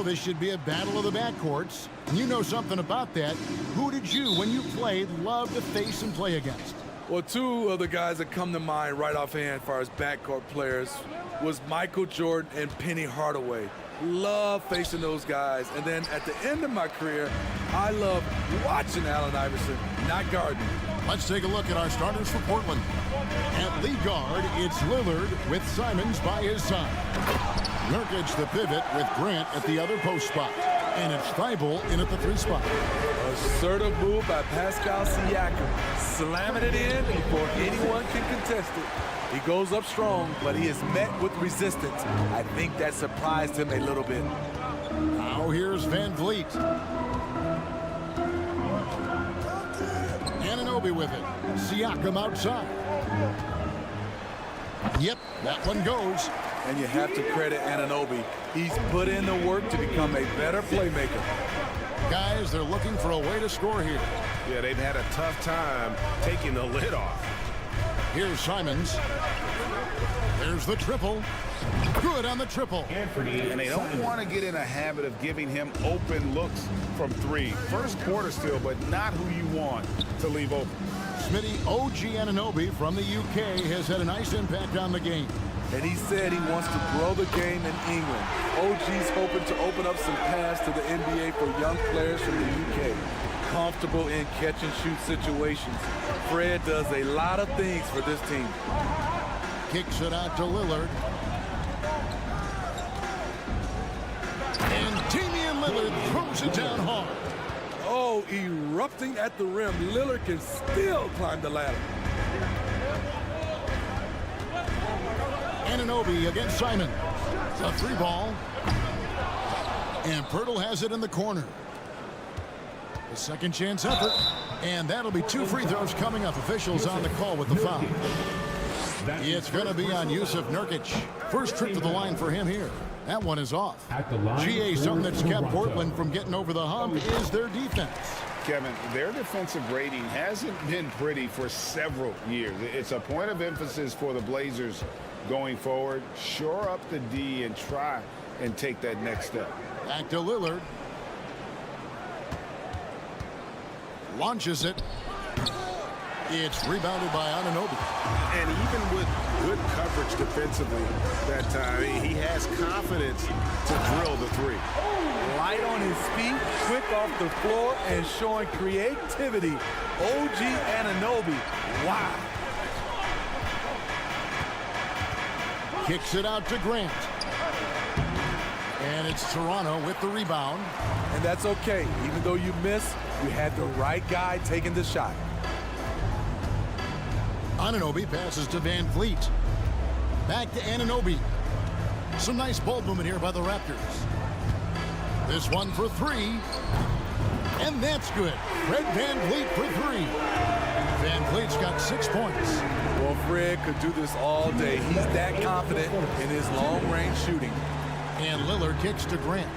this should be a battle of the backcourts. You know something about that. Who did you, when you played, love to face and play against? Well, two of the guys that come to mind right offhand as far as backcourt players was Michael Jordan and Penny Hardaway. Love facing those guys. And then at the end of my career, I love watching Allen Iverson, not guarding. Let's take a look at our starters for Portland. At lead guard, it's Lillard with Simons by his side. Nurkic the pivot with Grant at the other post spot. And it's Thibault in at the 3 spot. Assertive move by Pascal Siakam, slamming it in before anyone can contest it. He goes up strong, but he is met with resistance. I think that surprised him a little bit. Now here's Van Vliet. Anunoby with it. Siakam outside. Yep, that one goes. And you have to credit Anunoby. He's put in the work to become a better playmaker. Guys, they're looking for a way to score here. Yeah, they've had a tough time taking the lid off. Here's Simons. There's the triple. Good on the triple. And they don't want to get in a habit of giving him open looks from 3. First quarter still, but not who you want to leave open. Smitty, OG Anunoby from the UK has had a nice impact on the game. And he said he wants to grow the game in England. OG's hoping to open up some paths to the NBA for young players from the UK. Comfortable in catch-and-shoot situations. Fred does a lot of things for this team. Kicks it out to Lillard. And Damian Lillard throws it down hard. Oh, erupting at the rim. Lillard can still climb the ladder. Anunoby against Simon. A 3 ball. And Pirtle has it in the corner. A second chance effort. And that'll be 2 free throws coming up. Officials on the call with the foul. It's going to be on Yusuf Nurkic. First trip to the line for him here. That one is off. GA, something that's kept Portland from getting over the hump is their defense. Kevin, their defensive rating hasn't been pretty for several years. It's a point of emphasis for the Blazers going forward. Shore up the D and try and take that next step. Back to Lillard. Launches it. It's rebounded by Anunoby. And even with good coverage defensively that time, he has confidence to drill the 3. Light on his feet, quick off the floor, and showing creativity. OG Anunoby. Wow. Kicks it out to Grant. And it's Toronto with the rebound. And that's okay. Even though you miss, you had the right guy taking the shot. Anunoby passes to Van Vliet. Back to Anunoby. Some nice ball movement here by the Raptors. This one for 3. And that's good. Fred Van Vliet for 3. Van Vliet's got 6 points. Well, Fred could do this all day. He's that confident in his long-range shooting. And Lillard kicks to Grant.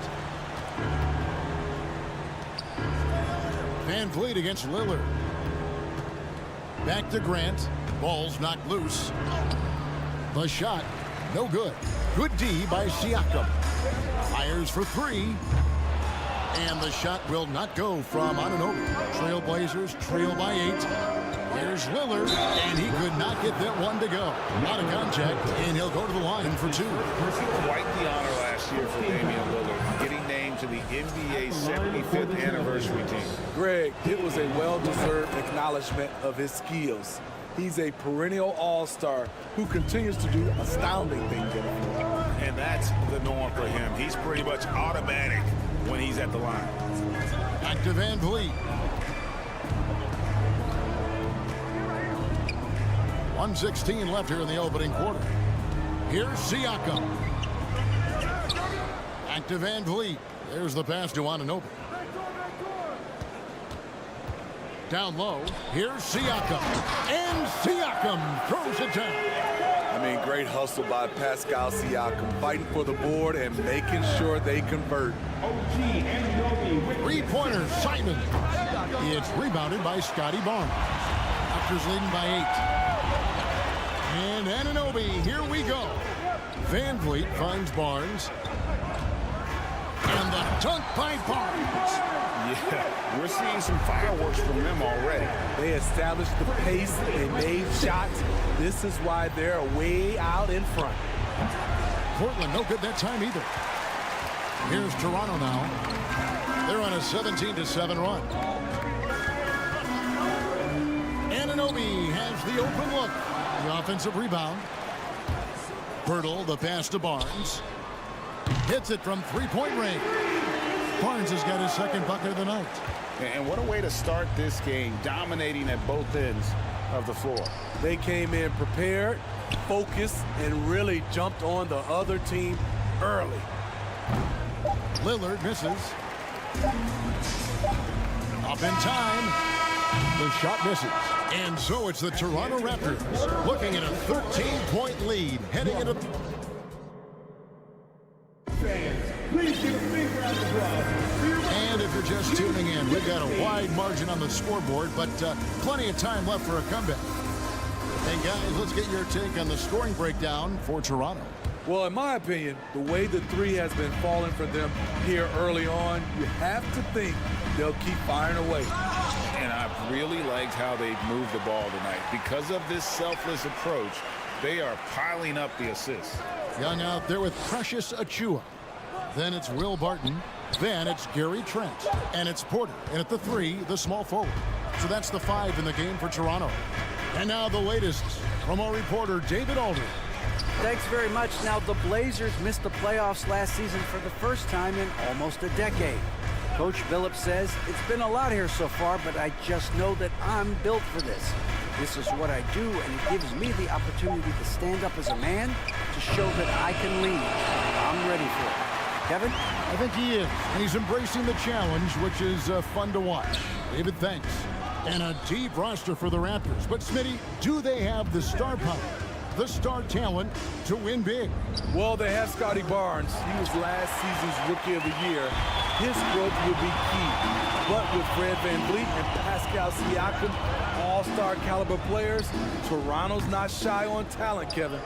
Van Vliet against Lillard. Back to Grant. Ball's knocked loose. The shot, no good. Good D by Siakam. Fires for 3. And the shot will not go from Anunoby. Trail Blazers trail by 8. Here's Lillard, and he could not get that one to go. Out of contact, and he'll go to the line for 2. Quite the honor last year for Damian Lillard, getting named to the NBA 75th anniversary team. Greg, it was a well-deserved acknowledgement of his skills. He's a perennial all-star who continues to do astounding things in the floor. And that's the norm for him. He's pretty much automatic when he's at the line. Back to Van Vliet. 1:16 left here in the opening quarter. Here's Siakam. Back to Van Vliet. There's the pass to Anunoby. Down low. Here's Siakam. And Siakam throws it down. I mean, great hustle by Pascal Siakam, fighting for the board and making sure they convert. 3-pointer, Simon. It's rebounded by Scotty Barnes. Raptors leading by 8. And Anunoby, here we go. Van Vliet finds Barnes. And the Dunk by Barnes. Yeah, we're seeing some fireworks from them already. They established the pace. They made shots. This is why they're way out in front. Portland, no good that time either. Here's Toronto now. They're on a 17-7 run. Anunoby has the open look. The offensive rebound. Pirtle, the pass to Barnes. Hits it from three-point range. Barnes has got his second bucket of the night. And what a way to start this game, dominating at both ends of the floor. They came in prepared, focused, and really jumped on the other team early. Lillard misses. Up in time. The shot misses. And so it's the Toronto Raptors looking at a 13-point lead heading into... And if you're just tuning in, we've got a wide margin on the scoreboard, but plenty of time left for a comeback. Hey, guys, let's get your take on the scoring breakdown for Toronto. Well, in my opinion, the way the three has been falling for them here early on, you have to think they'll keep firing away. And I've really liked how they've moved the ball tonight. Because of this selfless approach, they are piling up the assists. Young out there with Precious Achiuwa. Then it's Will Barton. Then it's Gary Trent. And it's Porter. And at the 3, the small forward. So that's the 5 in the game for Toronto. And now the latest from our reporter, David Aldridge. Thanks very much. Now, the Blazers missed the playoffs last season for the first time in almost a decade. Coach Billups says, it's been a lot here so far, but I just know that I'm built for this. This is what I do, and it gives me the opportunity to stand up as a man to show that I can lead. I'm ready for it. Kevin? I think he is, and he's embracing the challenge, which is fun to watch. David, thanks. And a deep roster for the Raptors. But, Smitty, do they have the star power, the star talent to win big? Well, they have Scotty Barnes. He was last season's Rookie of the Year. His growth will be key. But with Fred VanVleet and Pascal Siakam, all-star caliber players, Toronto's not shy on talent, Kevin.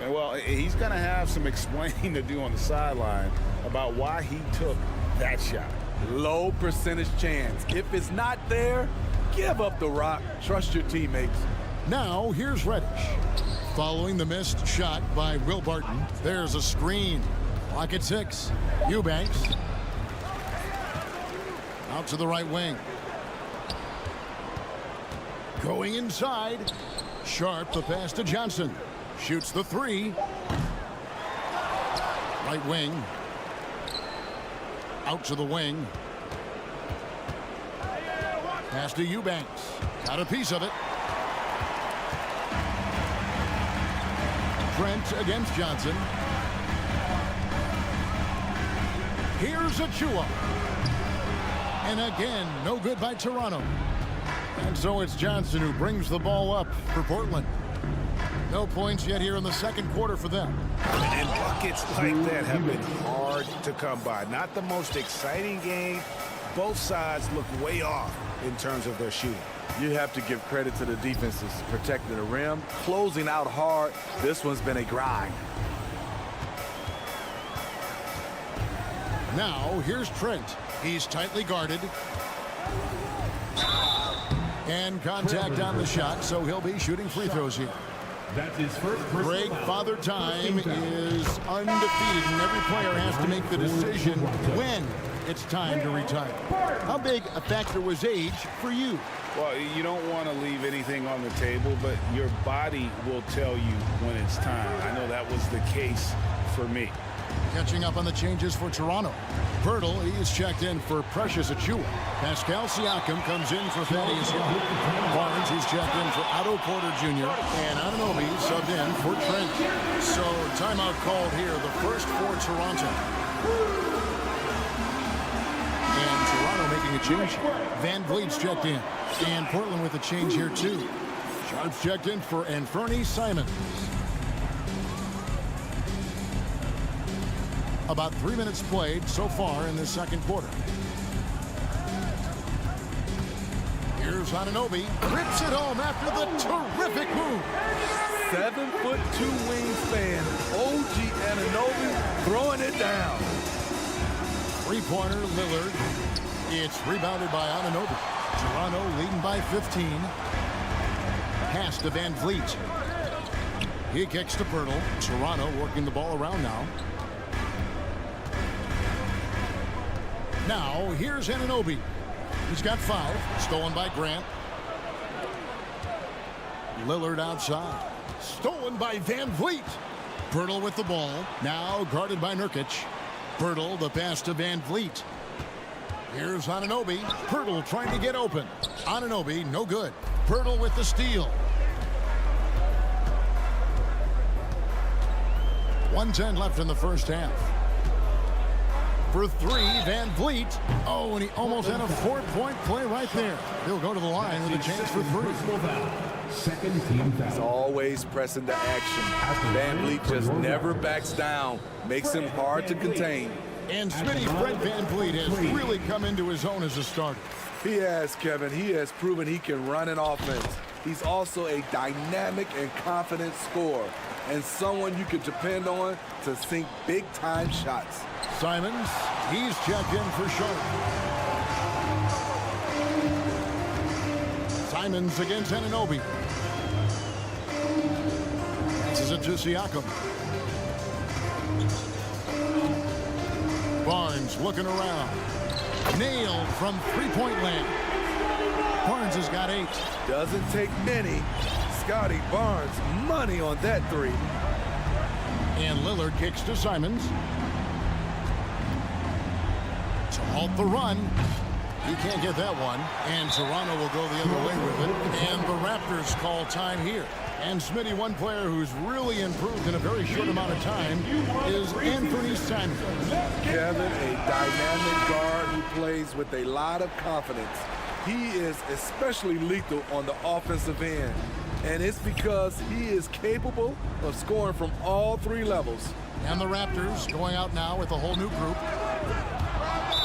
And well, he's going to have some explaining to do on the sideline about why he took that shot. Low percentage chance. If it's not there, give up the rock. Trust your teammates. Now, here's Reddish. Following the missed shot by Will Barton, there's a screen. Clock at 6. Eubanks. Out to the right wing. Going inside. Sharp, the pass to Johnson. Shoots the 3. Right wing. Out to the wing. Pass to Eubanks. Got a piece of it. Trent against Johnson. Here's Achiuwa. And again, no good by Toronto. And so it's Johnson who brings the ball up for Portland. No points yet here in the second quarter for them. And buckets like that have been hard to come by. Not the most exciting game. Both sides look way off in terms of their shooting. You have to give credit to the defenses protecting the rim, closing out hard. This one's been a grind. Now, here's Trent. He's tightly guarded. And contact on the shot, so he'll be shooting free throws here. That's his first Greg, Father Time is undefeated, and every player has to make the decision when it's time to retire. How big a factor was age for you? Well, you don't want to leave anything on the table, but your body will tell you when it's time. I know that was the case for me. Catching up on the changes for Toronto. Pirtle, he is checked in for Precious Achiuwa. Pascal Siakam comes in for Thaddeus Young. Barnes, he's checked in for Otto Porter Jr. And Anunoby subbed in for Trent. So timeout called here, the first for Toronto. And Toronto making a change. VanVleet's checked in. And Portland with a change here too. Sharp's checked in for Anthony Simons. About 3 minutes played so far in this second quarter. Here's Anunoby. Rips it home after the terrific move. 7'2" wingspan. OG Anunoby throwing it down. Three-pointer, Lillard. It's rebounded by Anunoby. Toronto leading by 15. Pass to Van Vliet. He kicks to Pirtle. Toronto working the ball around now. Now, here's Anunoby. He's got 5. Stolen by Grant. Lillard outside. Stolen by Van Vliet. Pirtle with the ball. Now guarded by Nurkic. Pirtle, the pass to Van Vliet. Here's Anunoby. Pirtle trying to get open. Anunoby, no good. Pirtle with the steal. 1:10 left in the first half. For 3, Van Vliet. Oh, and he almost had a 4-point play right there. He'll go to the line with a chance for 3. Second team foul. He's always pressing the action. Van Vliet just never backs down. Makes him hard to contain. And Smitty, Fred Van Vliet has really come into his own as a starter. He has, Kevin. He has proven he can run an offense. He's also a dynamic and confident scorer, and someone you can depend on to sink big-time shots. Simons, he's checked in for Sharp. Simons against Anunoby. Passes it to Siakam. Barnes looking around. Nailed from three-point land. Barnes has got 8. Doesn't take many. Scotty Barnes, money on that 3. And Lillard kicks to Simons. To halt the run. He can't get that one. And Toronto will go the other way with it. And the Raptors call time here. And Smitty, one player who's really improved in a very short amount of time is Anthony Simons. Kevin, a dynamic guard who plays with a lot of confidence. He is especially lethal on the offensive end. And it's because he is capable of scoring from all 3 levels. And the Raptors going out now with a whole new group.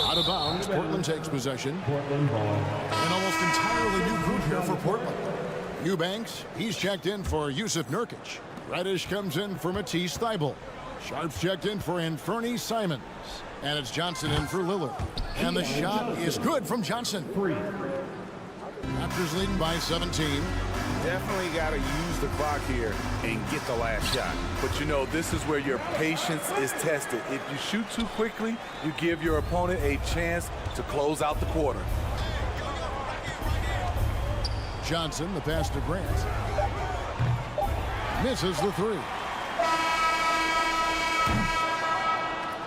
Out of bounds, Portland takes possession. Portland ball. An almost entirely new group here for Portland. Eubanks, he's checked in for Yusuf Nurkic. Reddish comes in for Matisse Thybulle. Sharp's checked in for Anthony Simons. And it's Johnson in for Lillard. And the shot is good from Johnson. 3. Raptors leading by 17. Definitely got to use the clock here and get the last shot. But you know, this is where your patience is tested. If you shoot too quickly, you give your opponent a chance to close out the quarter. Johnson, the pass to Grant. Misses the 3.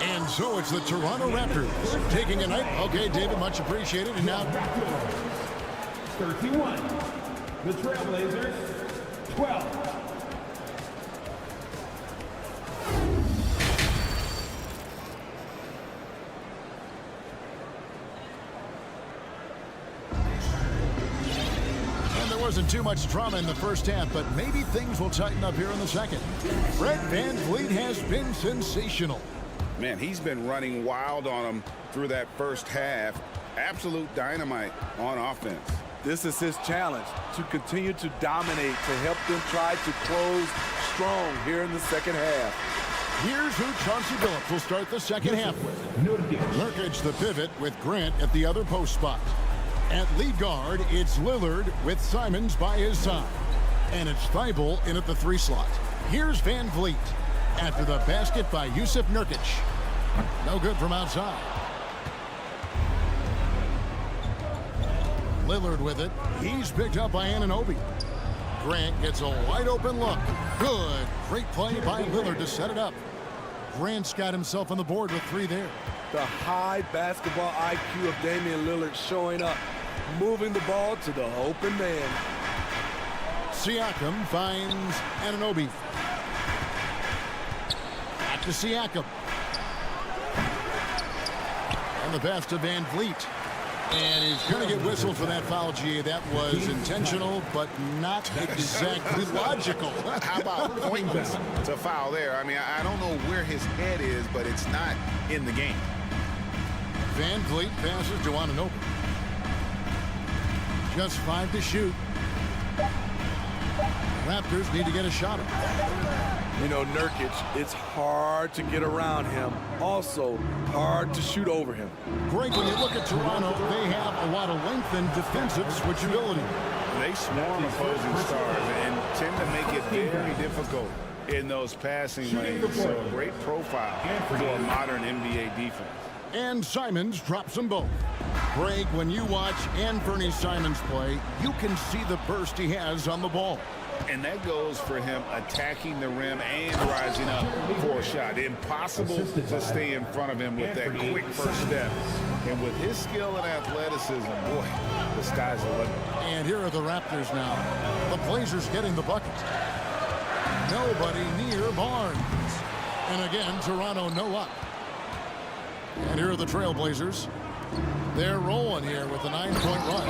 And so it's the Toronto Raptors taking a night. Okay, David, much appreciated. And now 31. The Trail Blazers, 12. And there wasn't too much drama in the first half, but maybe things will tighten up here in the second. Fred Van Vliet has been sensational. Man, he's been running wild on them through that first half. Absolute dynamite on offense. This is his challenge, to continue to dominate, to help them try to close strong here in the second half. Here's who Chauncey Billups will start the second half with. Nurkic the pivot with Grant at the other post spot. At lead guard, it's Lillard with Simons by his side. And it's Thybulle in at the 3 slot. Here's Van Vliet after the basket by Yusuf Nurkic. No good from outside. Lillard with it. He's picked up by Anunoby. Grant gets a wide open look. Good. Great play by Lillard to set it up. Grant's got himself on the board with 3 there. The high basketball IQ of Damian Lillard showing up, moving the ball to the open man. Siakam finds Anunoby. Back to Siakam. And the pass to Van Vliet. And he's going to get whistled for that foul, G. That was intentional, but not exactly logical. How about pointless to foul there? I mean, I don't know where his head is, but it's not in the game. Van Vliet passes to Anunoby. Just 5 to shoot. Raptors need to get a shot up. You know, Nurkic, it's hard to get around him. Also, hard to shoot over him. Greg, when you look at Toronto, they have a lot of length and defensive switchability. They swarm opposing stars and tend to make it very difficult in those passing lanes. So a great profile for a modern NBA defense. And Simons drops them both. Greg, when you watch Anthony Simons play, you can see the burst he has on the ball. And that goes for him attacking the rim and rising up for a shot. Impossible to stay in front of him with that quick first step. And with his skill and athleticism, boy, the sky's the limit. And here are the Raptors now. The Blazers getting the bucket. Nobody near Barnes. And again, Toronto no luck. And here are the Trail Blazers. They're rolling here with a 9-point run.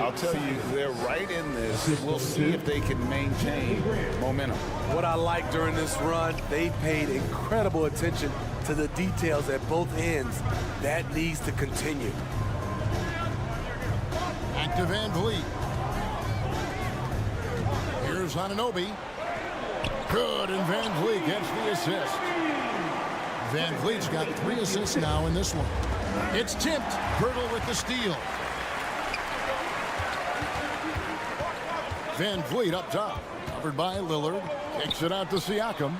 I'll tell you, they're right in this. We'll see if they can maintain momentum. What I like during this run, they paid incredible attention to the details at both ends. That needs to continue. Back to Van Vliet. Here's Anunoby. Good, and Van Vliet gets the assist. Van Vliet's got 3 assists now in this one. It's tipped. Hurdle with the steal. Van Vliet up top. Covered by Lillard. Kicks it out to Siakam.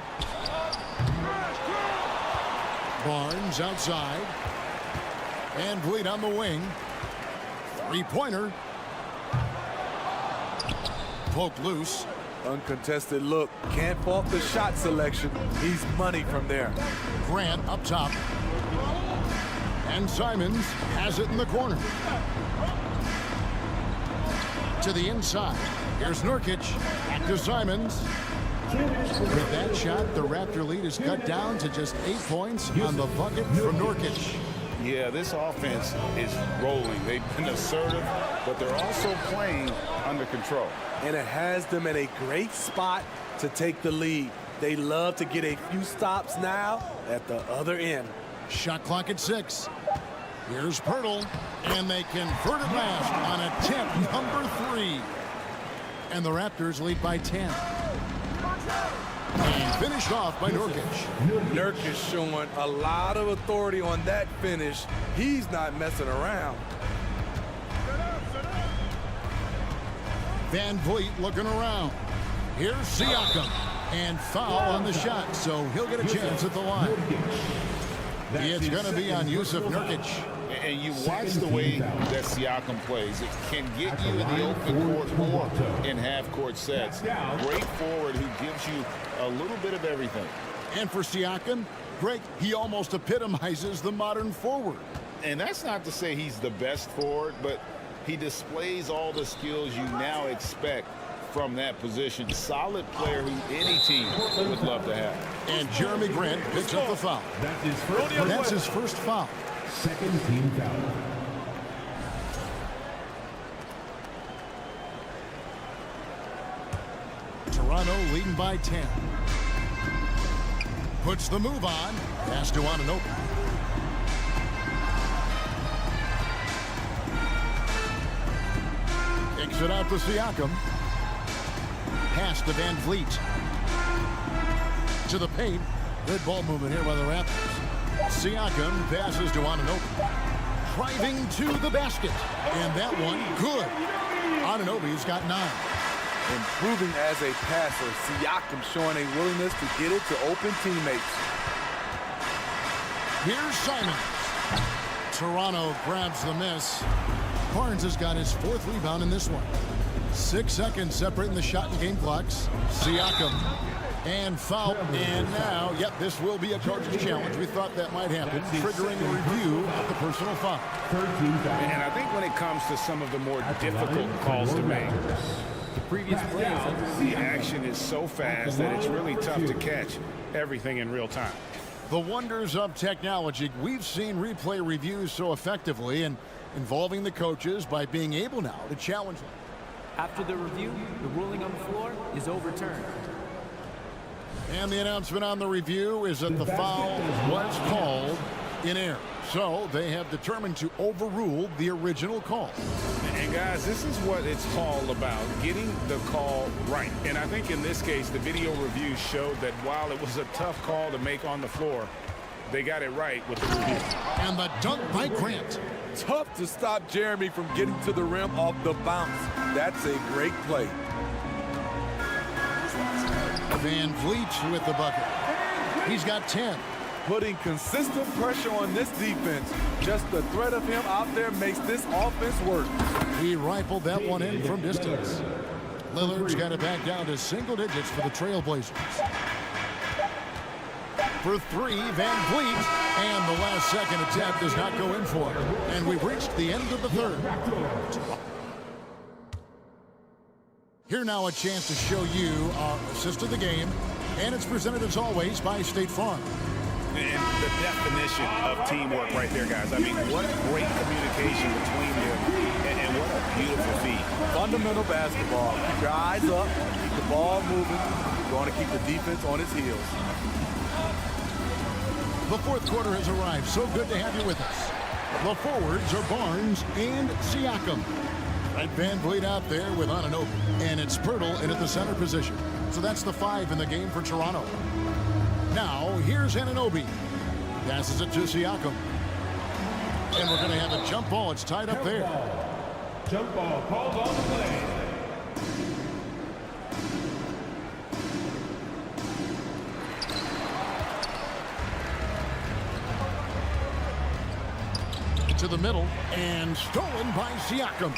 Barnes outside. Van Vliet on the wing. 3-pointer. Poked loose. Uncontested look. Can't fault the shot selection. He's money from there. Grant up top. And Simons has it in the corner. To the inside. Here's Nurkic. Back to Simons. With that shot, the Raptor lead is cut down to just 8 points on the bucket from Nurkic. Yeah, this offense is rolling. They've been assertive, but they're also playing under control. And it has them in a great spot to take the lead. They love to get a few stops now at the other end. Shot clock at 6. Here's Pirtle, and they convert it last on attempt number 3. And the Raptors lead by 10. And finished off by Nurkic. Nurkic showing a lot of authority on that finish. He's not messing around. Van Vliet looking around. Here's Siakam. And foul on the shot, so he'll get a chance at the line. It's going to be on Yusuf Nurkic. And you watch the way that Siakam plays. It can get you in the open court or in half-court sets. Great forward who gives you a little bit of everything. And for Siakam, Greg, he almost epitomizes the modern forward. And that's not to say he's the best forward, but he displays all the skills you now expect from that position. Solid player who any team would love to have. And Jeremy Grant picks up the foul. That's his first foul. Second team foul. Toronto leading by 10. Puts the move on. Pass to Anunoby. Kicks it out to Siakam. Pass to Van Vliet. To the paint. Good ball movement here by the Raptors. Siakam passes to Anunoby. Driving to the basket. And that one, good. Anunoby's got 9. Improving as a passer. Siakam showing a willingness to get it to open teammates. Here's Simons. Toronto grabs the miss. Barnes has got his 4th rebound in this one. 6 seconds separating the shot and game clocks. Siakam. And foul. And now, yep, this will be a coach's challenge. We thought that might happen, triggering a review of the personal foul. And I think when it comes to some of the more difficult calls to make, The previous plays. the action is so fast that it's really tough to catch everything in real time. The wonders of technology. We've seen replay reviews so effectively and involving the coaches by being able now to challenge them. After the review, the ruling on the floor is overturned. And the announcement on the review is that the foul was called in air. So they have determined to overrule the original call. And guys, this is what it's all about, getting the call right. And I think in this case, the video review showed that while it was a tough call to make on the floor, they got it right with the review. And the dunk by Grant. Tough to stop Jeremy from getting to the rim off the bounce. That's a great play. Van Vliet with the bucket. He's got 10. Putting consistent pressure on this defense. Just the threat of him out there makes this offense work. He rifled that one in from distance. Lillard's got it back down to single digits for the Trail Blazers. For three, Van Vliet. And the last second attempt does not go in for it. And we've reached the end of the third. Here now a chance to show you our assist of the game. And it's presented as always by State Farm. And the definition of teamwork right there, guys. I mean, what great communication between them, and what a beautiful feat. Fundamental basketball. Keep your eyes up, keep the ball moving. You're going to keep the defense on its heels. The fourth quarter has arrived. So good to have you with us. The forwards are Barnes and Siakam. Right, Van Vliet out there with Anunoby. And it's Pirtle in at the center position. So that's the 5 in the game for Toronto. Now, here's Anunoby. Passes it to Siakam. And we're going to have a jump ball. It's tied up there. Jump ball called on the play. To the middle. And stolen by Siakam.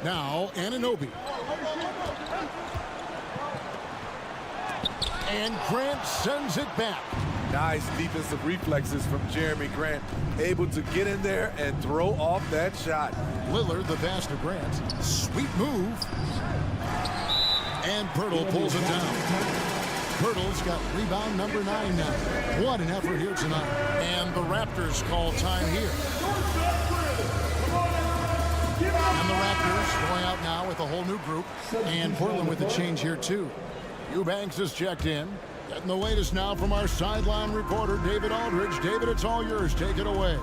Now, Anunoby. And Grant sends it back. Nice defensive reflexes from Jeremy Grant. Able to get in there and throw off that shot. Lillard, the pass to Grant. Sweet move. And Pirtle pulls it down. Pirtle's got rebound number 9 now. What an effort here tonight. And the Raptors call time here. And the Raptors going out now with a whole new group. And Portland with a change here too. Eubanks is checked in. Getting the latest now from our sideline reporter, David Aldridge. David, it's all yours. Take it away.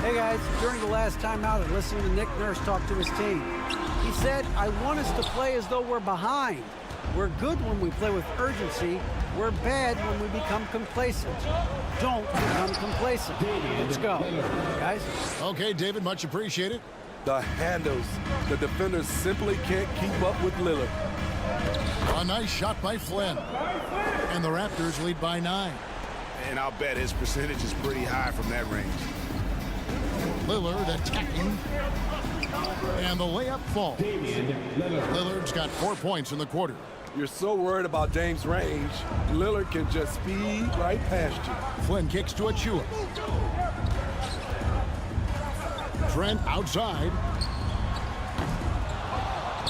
Hey guys, during the last timeout, I listened to Nick Nurse talk to his team. He said, I want us to play as though we're behind. We're good when we play with urgency. We're bad when we become complacent. Don't become complacent. Let's go, guys. Okay, David, much appreciated. The handles. The defenders simply can't keep up with Lillard. A nice shot by Flynn. And the Raptors lead by 9. And I'll bet his percentage is pretty high from that range. Lillard attacking. And the layup falls. Lillard's got 4 points in the quarter. You're so worried about Dame's range, Lillard can just speed right past you. Flynn kicks to Achua. Trent outside.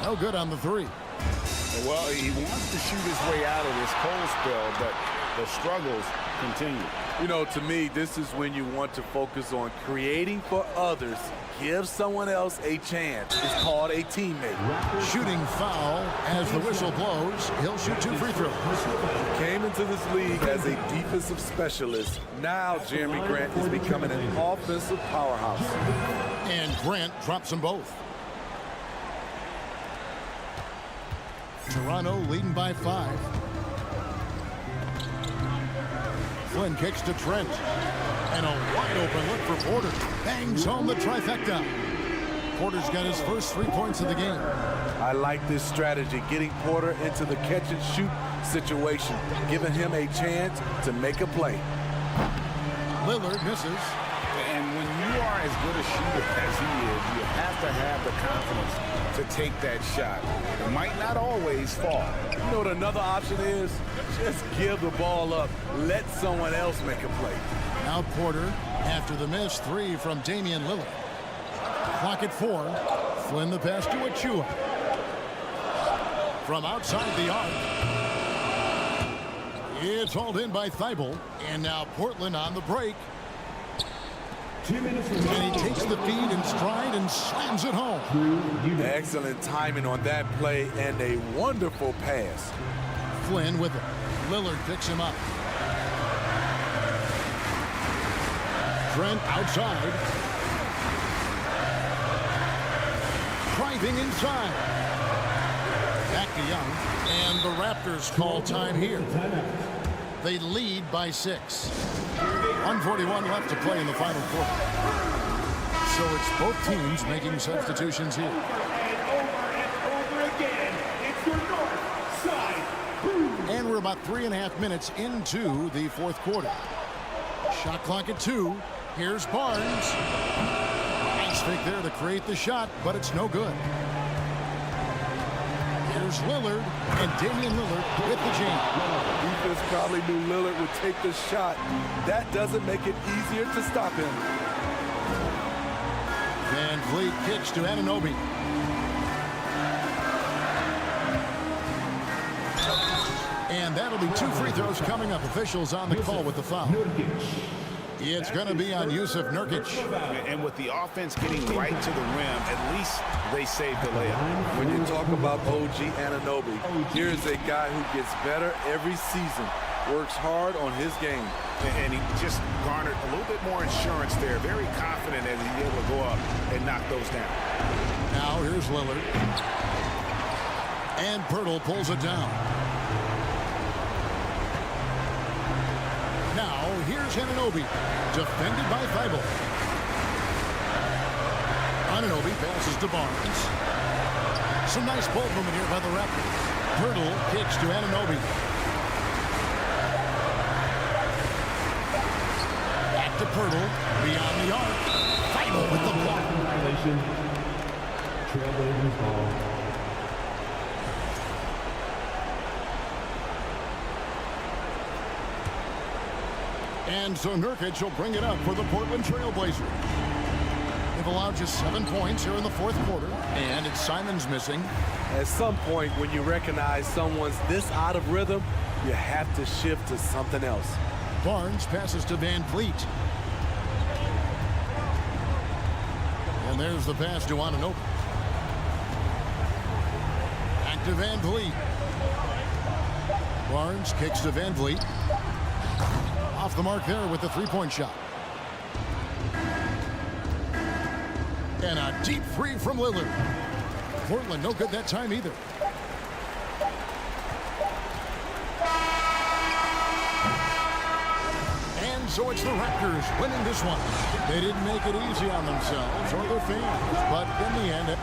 No good on the 3. Well, he wants to shoot his way out of this cold spell, but the struggles continue. You know, to me, this is when you want to focus on creating for others. Give someone else a chance. It's called a teammate. Shooting foul as the whistle blows. He'll shoot 2 free throws. Came into this league as a defensive specialist. Now Jeremy Grant is becoming an offensive powerhouse. And Grant drops them both. Toronto leading by 5. Flynn kicks to Trent. And a wide open look for Porter. Bangs home the trifecta. Porter's got his first 3 points of the game. I like this strategy, getting Porter into the catch and shoot situation, giving him a chance to make a play. Lillard misses. And when you are as good a shooter as he is, you have to have the confidence to take that shot. It might not always fall. You know what another option is? Just give the ball up. Let someone else make a play. Now Porter, after the missed 3 from Damian Lillard. Clock at 4. Flynn the pass to Achua. From outside the arc. It's hauled in by Thibault. And now Portland on the break. 2 minutes And he takes the feed in stride and slams it home. Excellent timing on that play and a wonderful pass. Flynn with it. Lillard picks him up. Trent outside. Driving inside. Back to Young. And the Raptors call time here. They lead by 6. 1:41 left to play in the final quarter. So it's both teams making substitutions here. And over again, it's your north side. And we're about 3.5 minutes into the fourth quarter. Shot clock at 2. Here's Barnes. Nice fake there to create the shot, but it's no good. Here's Lillard, and Damian Lillard with the jam. Defense probably knew Lillard would take the shot. That doesn't make it easier to stop him. Van Vliet kicks to Anunoby. And that'll be 2 free throws coming up. Officials on the call with the foul. It's going to be on Yusuf Nurkic. And with the offense getting right to the rim, at least they saved the layup. When you talk about OG Anunoby, here's a guy who gets better every season, works hard on his game. And he just garnered a little bit more insurance there. Very confident that he'd be able to go up and knock those down. Now here's Lillard. And Pirtle pulls it down. Now here's Anunoby. Defended by Thibault. Anunoby passes to Barnes. Some nice ball movement here by the Raptors. Pirtle kicks to Anunoby. Back to Pirtle. Beyond the arc. Thibault with the block. Violation. Trail Blazers ball. And so Nurkic will bring it up for the Portland Trail Blazers. They've allowed just 7 points here in the fourth quarter, and it's Simons missing. At some point, when you recognize someone's this out of rhythm, you have to shift to something else. Barnes passes to Van Vliet. And there's the pass to Anunoby. Back to Van Vliet. Barnes kicks to Van Vliet. Off the mark there with the three-point shot. And a deep three from Lillard. Portland no good that time either. And so it's the Raptors winning this one. They didn't make it easy on themselves or their fans, but in the end...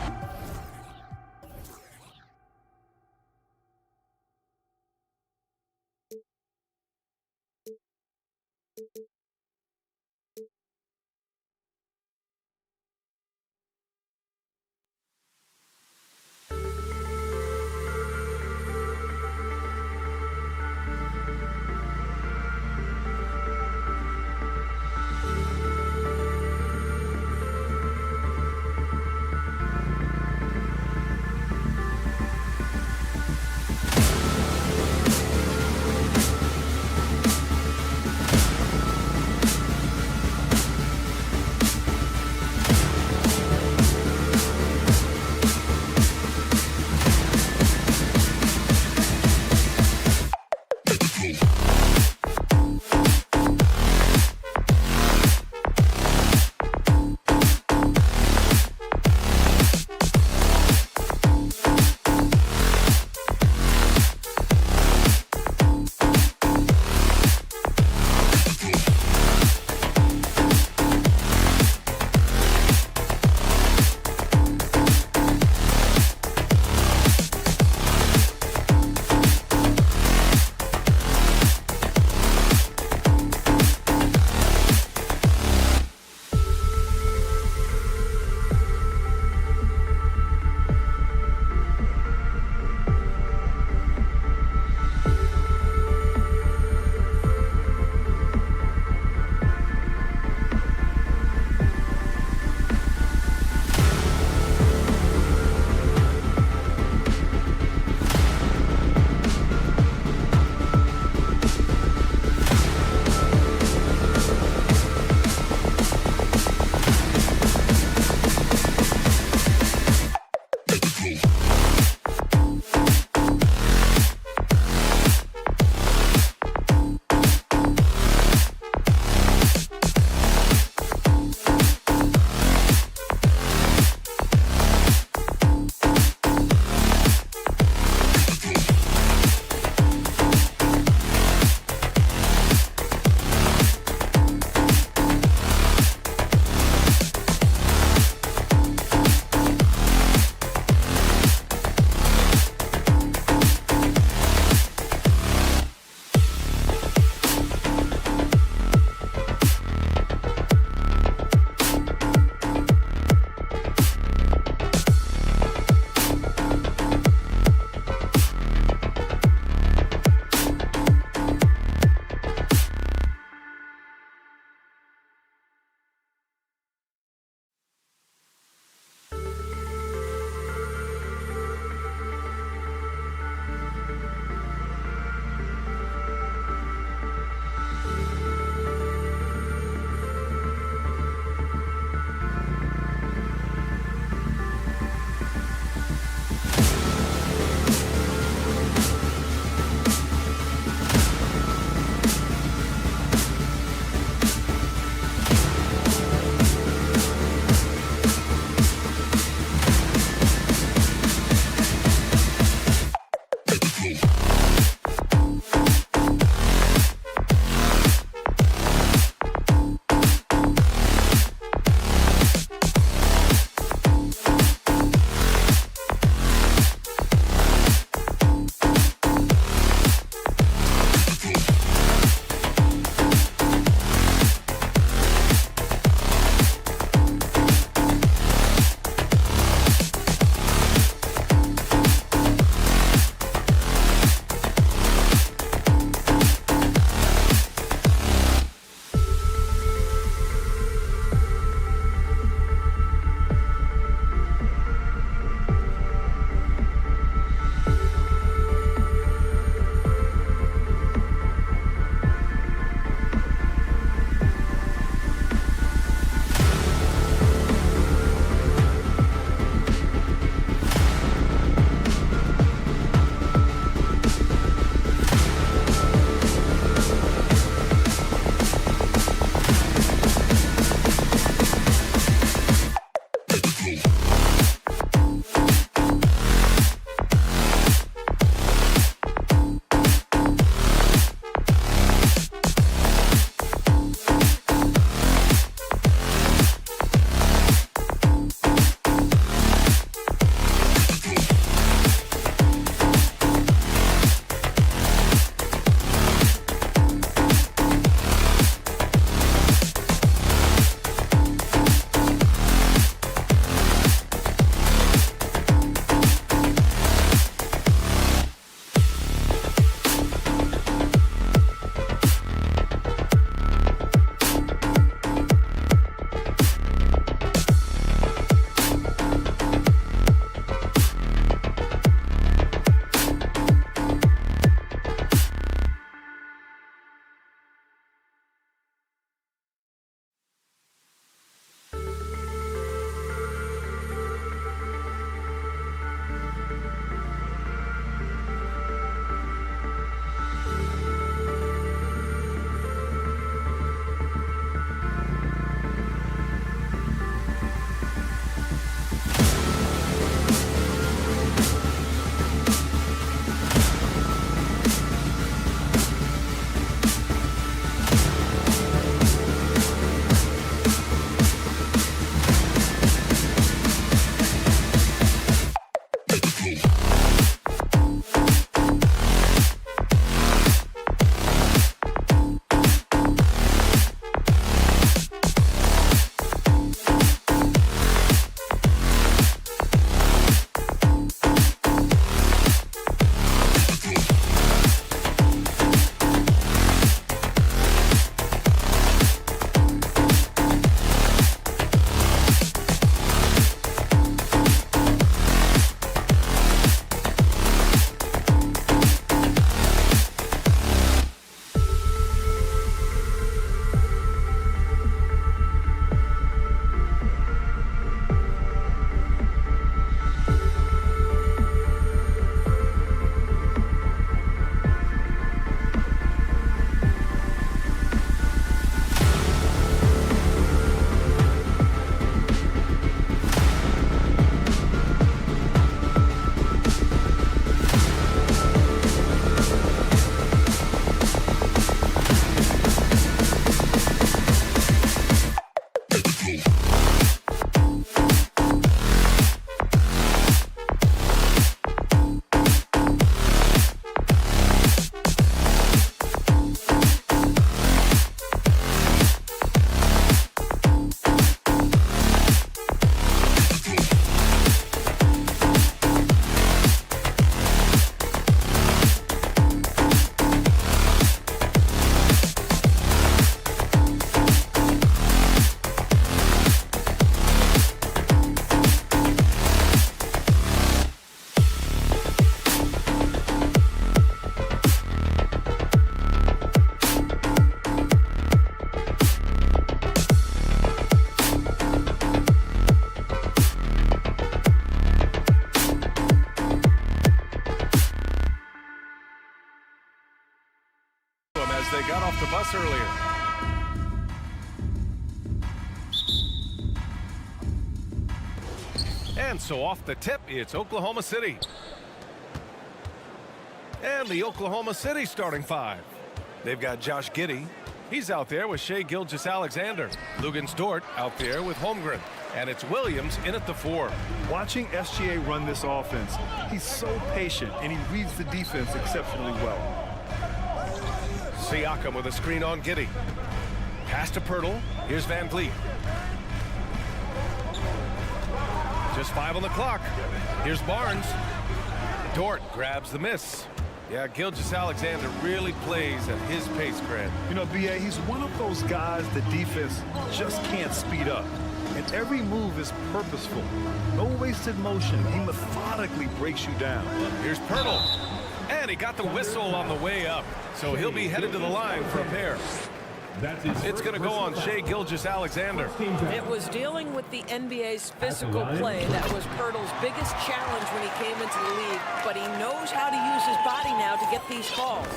as they got off the bus earlier. And so off the tip, it's Oklahoma City. And the Oklahoma City starting five. They've got Josh Giddey. He's out there with Shai Gilgeous-Alexander. Luguentz Dort out there with Holmgren. And it's Williams in at the 4. Watching SGA run this offense, he's so patient and he reads the defense exceptionally well. Siakam with a screen on Giddey. Pass to Pirtle. Here's Van Vliet. Just 5 on the clock. Here's Barnes. Dort grabs the miss. Yeah, Gilgeous-Alexander really plays at his pace, Grant. You know, B.A., he's one of those guys the defense just can't speed up. And every move is purposeful. No wasted motion. He methodically breaks you down. Here's Pirtle. And he got the whistle on the way up. So he'll be headed to the line for a pair. It's going to go on Shai Gilgeous-Alexander. It was dealing with the NBA's physical play that was Pirtle's biggest challenge when he came into the league, but he knows how to use his body now to get these calls.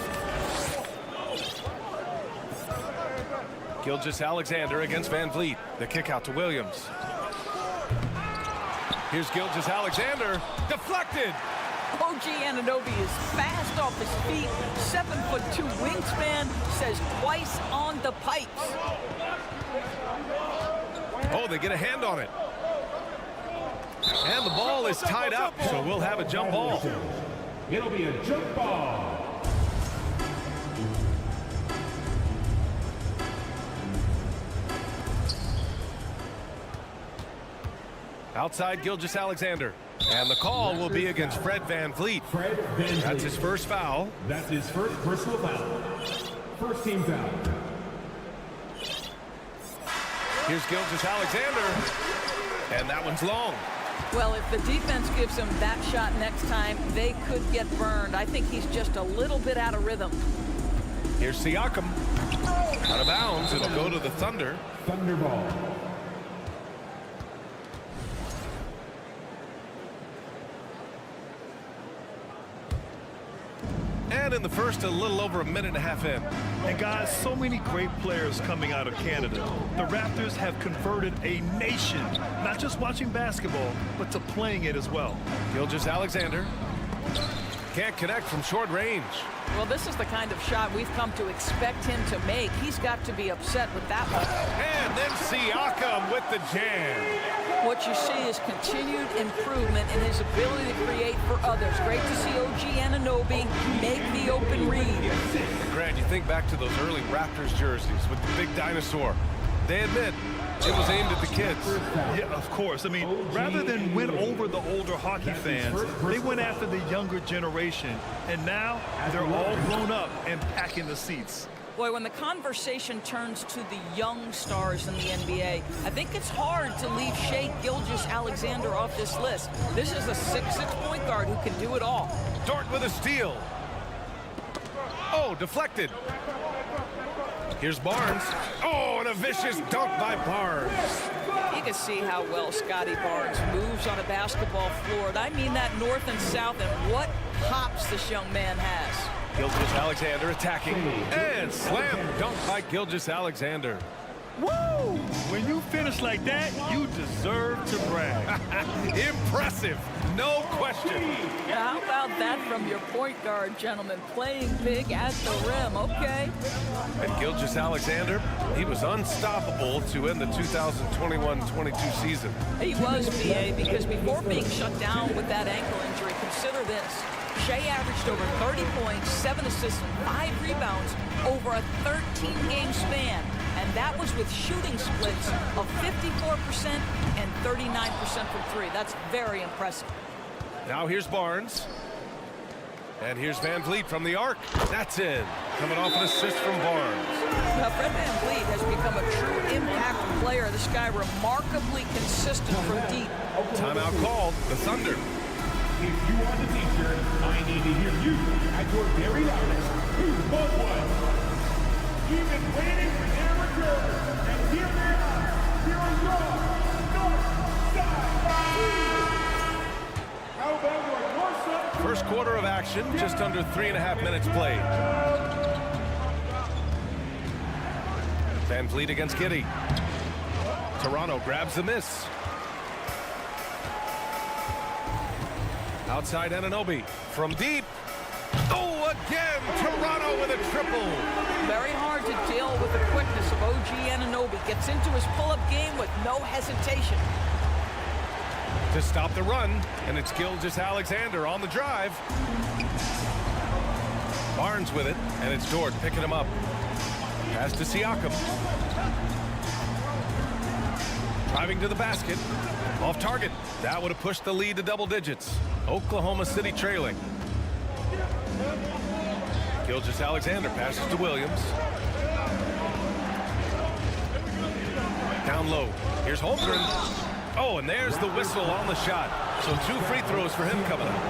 Gilgeous-Alexander against Van Vliet. The kick out to Williams. Here's Gilgeous-Alexander. Deflected. OG Anunoby is fast off his feet, 7'2" wingspan, says twice on the pipes. Oh, they get a hand on it. And the ball is tied up, so we'll have a jump ball. It'll be a jump ball. Outside Gilgeous-Alexander. And the call will be against Fred Van Vliet. That's his first foul. That's his first personal foul. First team foul. Here's Gilgeous-Alexander. And that one's long. Well, if the defense gives him that shot next time, they could get burned. I think he's just a little bit out of rhythm. Here's Siakam. Out of bounds. It'll go to the Thunder. Thunder ball. And in the first, a little over a minute and a half in. And guys, so many great players coming out of Canada. The Raptors have converted a nation, not just watching basketball, but to playing it as well. Gilgeous-Alexander can't connect from short range. Well, this is the kind of shot we've come to expect him to make. He's got to be upset with that one. And then Siakam with the jam. What you see is continued improvement in his ability to create for others. Great to see OG Anunoby make the open read. Grant, you think back to those early Raptors jerseys with the big dinosaur. They admit it was aimed at the kids. Yeah, of course. I mean, rather than win over the older hockey fans, they went after the younger generation. And now they're all grown up and packing the seats. Boy, when the conversation turns to the young stars in the NBA, I think it's hard to leave Shai Gilgeous-Alexander off this list. This is a 6'6" point guard who can do it all. Dort with a steal. Oh, deflected. Here's Barnes. Oh, and a vicious dunk by Barnes. You can see how well Scotty Barnes moves on a basketball floor. And I mean that north and south, and what hops this young man has. Gilgeous-Alexander attacking. And slam dunk by Gilgeous-Alexander. Woo! When you finish like that, you deserve to brag. Impressive, no question. How about that from your point guard, gentlemen? Playing big at the rim, okay? And Gilgeous-Alexander, he was unstoppable to end the 2021-22 season. He was, BA, because before being shut down with that ankle injury, consider this. Shai averaged over 30 points, 7 assists, and 5 rebounds over a 13-game span. And that was with shooting splits of 54% and 39% from 3. That's very impressive. Now here's Barnes. And here's Van Vliet from the arc. That's in. Coming off an assist from Barnes. Now, Fred Van Vliet has become a true impact player. This guy remarkably consistent from deep. Timeout called. The Thunder. If you are the teacher, I need to hear you at your very loudest. Who's but one? You've been waiting for their return, and here they are. Here is your North Side. How about your North Side? First quarter of action, just under 3.5 minutes played. Van Vliet against Giddey. Toronto grabs the miss. Outside Anunoby from deep. Oh, again, Toronto with a triple. Very hard to deal with the quickness of OG Anunoby. Gets into his pull-up game with no hesitation. To stop the run, and it's Gilgeous-Alexander on the drive. Barnes with it, and it's Dort picking him up. Pass to Siakam. Driving to the basket. Off target. That would have pushed the lead to double digits. Oklahoma City trailing. Gilgeous-Alexander passes to Williams. Down low. Here's Holmgren. Oh, and there's the whistle on the shot. So 2 free throws for him coming up.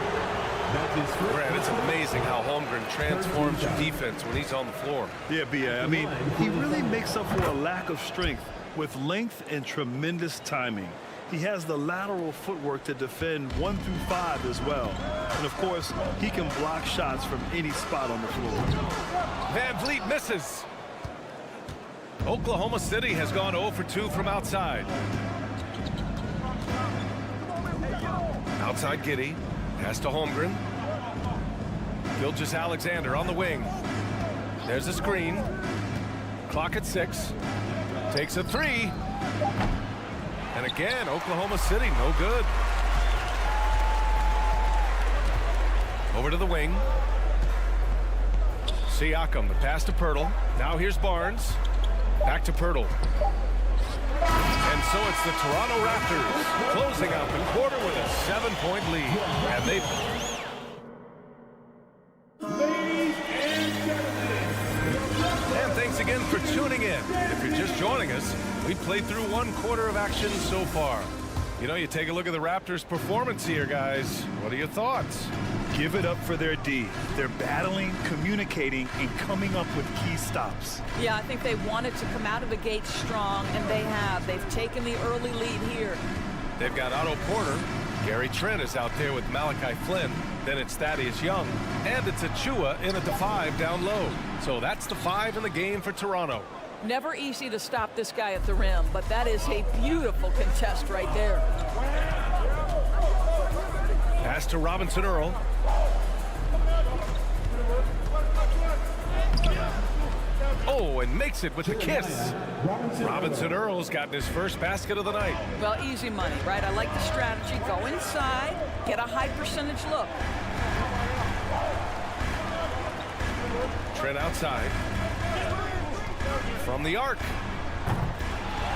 Brad, it's amazing how Holmgren transforms your defense when he's on the floor. Yeah, B.A. I mean, he really makes up for a lack of strength with length and tremendous timing. He has the lateral footwork to defend 1 through 5 as well. And, of course, he can block shots from any spot on the floor. Van Vliet misses. Oklahoma City has gone 0 for 2 from outside. Outside Giddey. Pass to Holmgren. Gilgeous-Alexander on the wing. There's a screen. Clock at 6. Takes a 3. And again, Oklahoma City, no good. Over to the wing. Siakam, the pass to Pirtle. Now here's Barnes. Back to Pirtle. And so it's the Toronto Raptors closing out the quarter with a 7-point lead. And they... And thanks again for tuning in. If you're just joining us, we played through 1 quarter of action so far. You know, you take a look at the Raptors' performance here, guys. What are your thoughts? Give it up for their D. They're battling, communicating, and coming up with key stops. Yeah, I think they wanted to come out of the gate strong, and they have. They've taken the early lead here. They've got Otto Porter. Gary Trent is out there with Malachi Flynn. Then it's Thaddeus Young. And it's Achua in at the 5 down low. So that's the 5 in the game for Toronto. Never easy to stop this guy at the rim, but that is a beautiful contest right there. Pass to Robinson Earl. Oh, and makes it with a kiss. Robinson Earl's gotten his first basket of the night. Well, easy money, right? I like the strategy. Go inside, get a high percentage look. Trent outside. From the arc.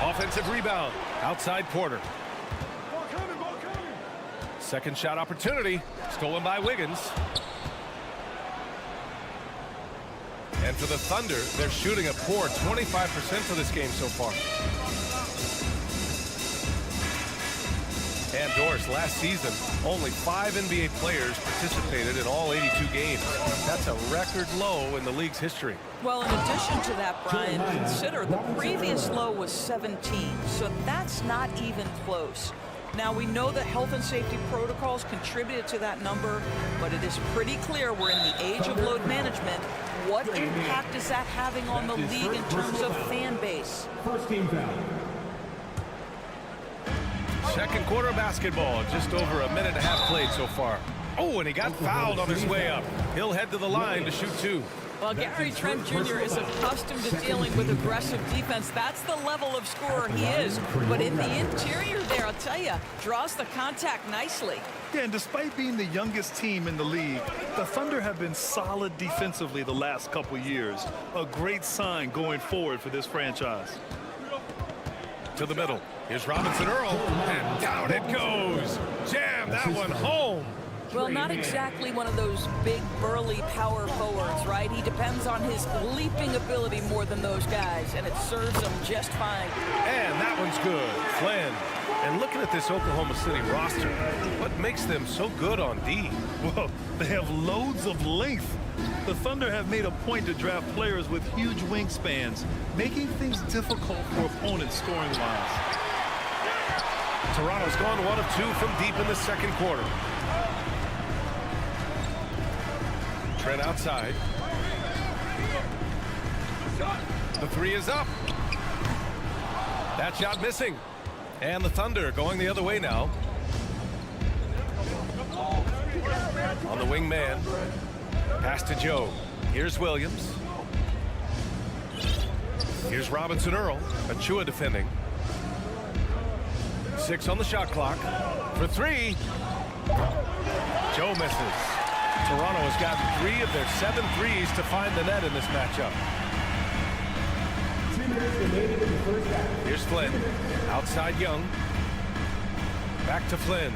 Offensive rebound. Outside Porter. Second shot opportunity. Stolen by Wiggins. And for the Thunder, they're shooting a poor 25% for this game so far. And Doris, last season, only 5 NBA players participated in all 82 games. That's a record low in the league's history. Well, in addition to that, Brian, consider the previous low was 17, so that's not even close. Now, we know that health and safety protocols contributed to that number, but it is pretty clear we're in the age of load management. What impact is that having on the league in terms of fan base? First team foul. Second quarter basketball, just over a minute and a half played so far. Oh, and he got fouled on his way up. He'll head to the line to shoot 2. Well, Gary Trent Jr. is accustomed to dealing with aggressive defense. That's the level of scorer he is. But in the interior there, I'll tell you, draws the contact nicely. Yeah, and despite being the youngest team in the league, the Thunder have been solid defensively the last couple years. A great sign going forward for this franchise. To the middle. Here's Robinson Earl. And down it goes. Jam that one home. Well, not exactly one of those big, burly power forwards, right? He depends on his leaping ability more than those guys, and it serves him just fine. And that one's good. Flynn. And looking at this Oklahoma City roster, what makes them so good on D? Well, they have loads of length. The Thunder have made a point to draft players with huge wingspans, making things difficult for opponents scoring-wise. Toronto's gone 1 of 2 from deep in the second quarter. Trent outside. The 3 is up. That shot missing. And the Thunder going the other way now. On the wing man. Pass to Joe. Here's Williams. Here's Robinson Earl. Achua defending. 6 on the shot clock. For 3. Joe misses. Toronto has gotten 3 of their 7 threes to find the net in this matchup. Here's Flynn. Outside Young. Back to Flynn.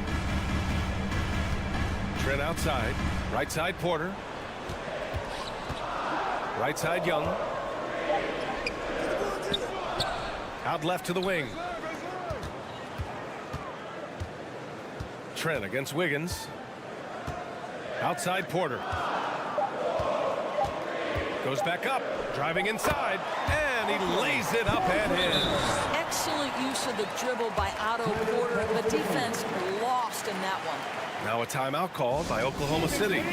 Trent outside. Right side Porter. Right side Young. Out left to the wing. Trent against Wiggins. Outside Porter. Goes back up. Driving inside. And he lays it up and in. Excellent use of the dribble by Otto Porter. The defense lost in that one. Now a timeout called by Oklahoma City.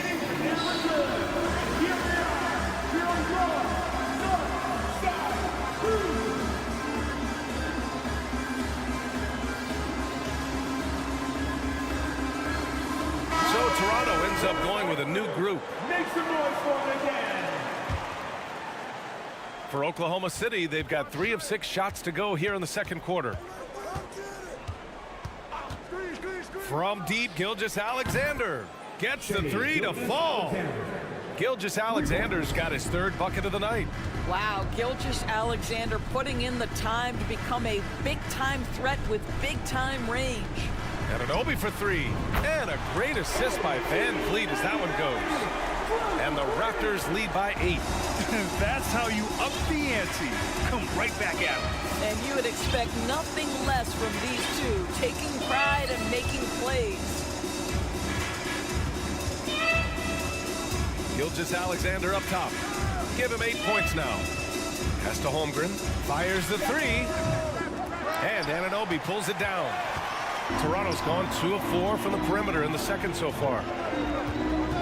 So Toronto ends up going with a new group. Make some noise for it again. For Oklahoma City, they've got 3 of 6 shots to go here in the second quarter. From deep, Gilgeous-Alexander gets the 3 to fall. Gilgeous-Alexander's got his 3rd bucket of the night. Wow, Gilgeous-Alexander putting in the time to become a big-time threat with big-time range. Anunoby for 3. And a great assist by Van Vliet as that one goes. And the Raptors lead by 8. That's how you up the ante. Come right back at them. And you would expect nothing less from these two, taking pride and making plays. Gilgeous-Alexander up top. Give him 8 points now. Pass to Holmgren. Fires the 3. And Anunoby pulls it down. Toronto's gone 2 of 4 from the perimeter in the second so far.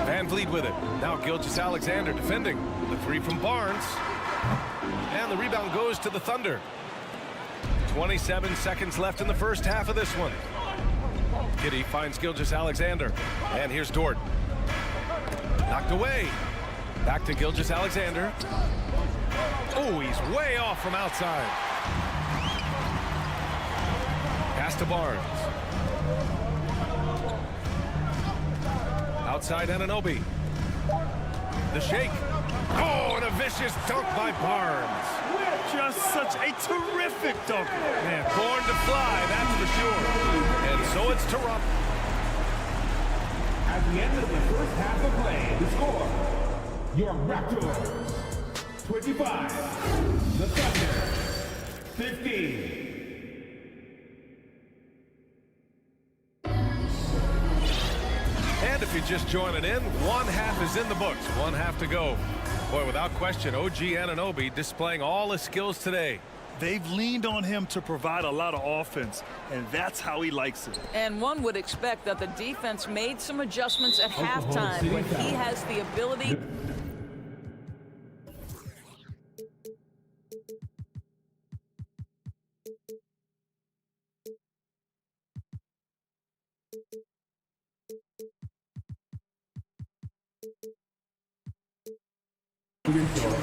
Van Vliet with it. Now Gilgeous-Alexander defending. The 3 from Barnes. And the rebound goes to the Thunder. 27 seconds left in the first half of this one. Kitty finds Gilgeous-Alexander. And here's Dort. Knocked away. Back to Gilgeous-Alexander. Oh, he's way off from outside. Pass to Barnes. Outside Anunoby. The shake. Oh, and a vicious dunk by Barnes. Just such a terrific dunker. Man, born to fly, that's for sure. And so it's Toronto. At the end of the first half of play, the score, your Raptors, 25, the Thunder, 15. And if you're just joining in, 1 half is in the books, 1 half to go. Boy, without question, OG Anunoby displaying all his skills today. They've leaned on him to provide a lot of offense, and that's how he likes it. And one would expect that the defense made some adjustments at halftime when he has the ability.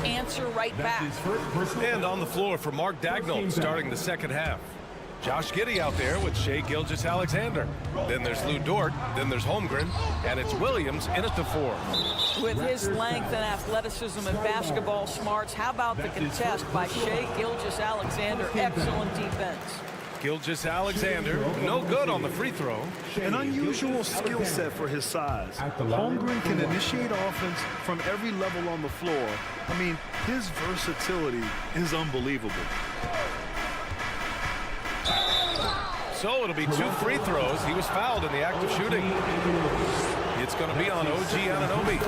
Answer right back. And on the floor for Mark Daigneault starting the second half. Josh Giddey out there with Shai Gilgeous-Alexander. Then there's Lou Dort. Then there's Holmgren. And it's Williams in at the 4. With his length and athleticism and basketball smarts, how about the contest by Shai Gilgeous-Alexander? Excellent defense. Gilgeous-Alexander, no good on the free throw. An unusual skill set for his size. Holmgren can initiate offense from every level on the floor. I mean, his versatility is unbelievable. So it'll be 2 free throws. He was fouled in the act of shooting. It's going to be on OG Anunoby.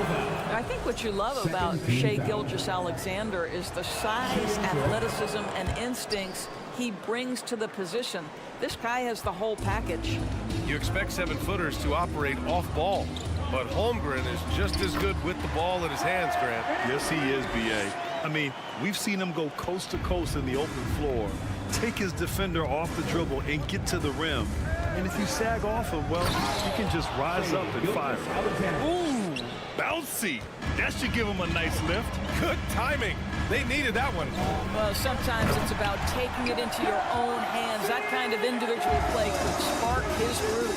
I think what you love about Shai Gilgeous-Alexander is the size, athleticism, and instincts he brings to the position. This guy has the whole package. You expect 7-footers to operate off ball, but Holmgren is just as good with the ball in his hands, Grant. Yes, he is, B.A. I mean, we've seen him go coast to coast in the open floor, take his defender off the dribble and get to the rim. And if you sag off him, well, he can just rise up and fire. Ooh, bouncy. That should give him a nice lift. Good timing. They needed that one. Well, sometimes it's about taking it into your own hands. That kind of individual play could spark his groove.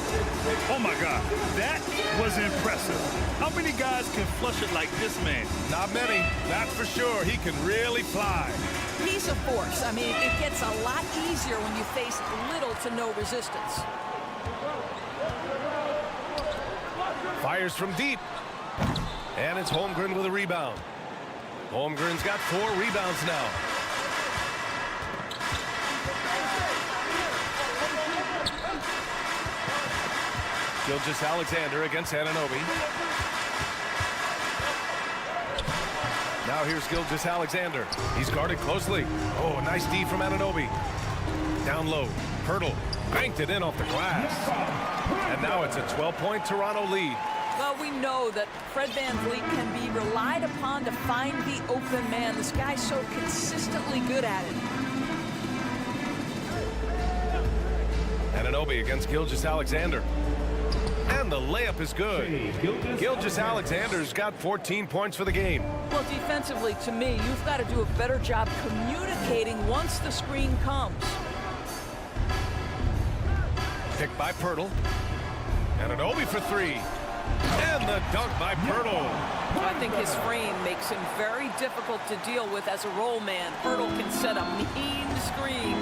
Oh, my God. That was impressive. How many guys can flush it like this man? Not many. That's for sure. He can really fly. He's a force. I mean, it gets a lot easier when you face little to no resistance. Fires from deep. And it's Holmgren with a rebound. Holmgren's got 4 rebounds now. Gilgeous-Alexander against Anunoby. Now here's Gilgeous-Alexander. He's guarded closely. Oh, a nice D from Anunoby. Down low. Pirtle banked it in off the glass. And now it's a 12-point Toronto lead. Well, we know that Fred VanVleet can be relied upon to find the open man. This guy's so consistently good at it. Anunoby against Gilgeous-Alexander. And the layup is good. Gilgeous-Alexander's got 14 points for the game. Well, defensively, to me, you've got to do a better job communicating once the screen comes. Picked by Pirtle. Anunoby for 3. And the dunk by Pirtle. I think his frame makes him very difficult to deal with as a roll man. Pirtle can set a mean screen.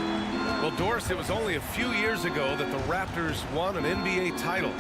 Well, Doris, it was only a few years ago that the Raptors won an NBA title.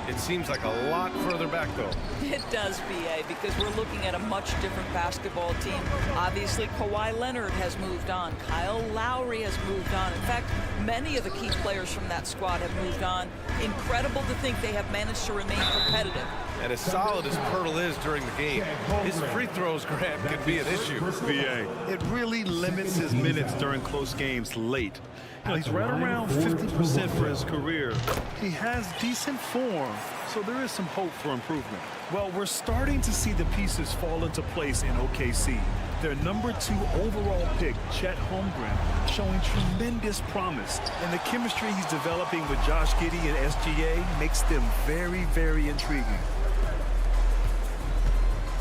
It seems like a lot further back, though. It does, B.A., because we're looking at a much different basketball team. Obviously, Kawhi Leonard has moved on. Kyle Lowry has moved on. In fact, many of the key players from that squad have moved on. Incredible to think they have managed to remain competitive. And as solid as Pirtle is during the game, his free throws, Grant, can be an issue. BA. It really limits his minutes during close games late. You know, he's right around 50% for his career. He has decent form, so there is some hope for improvement. Well, we're starting to see the pieces fall into place in OKC. Their number 2 overall pick, Chet Holmgren, showing tremendous promise. And the chemistry he's developing with Josh Giddey and SGA makes them very, very intriguing.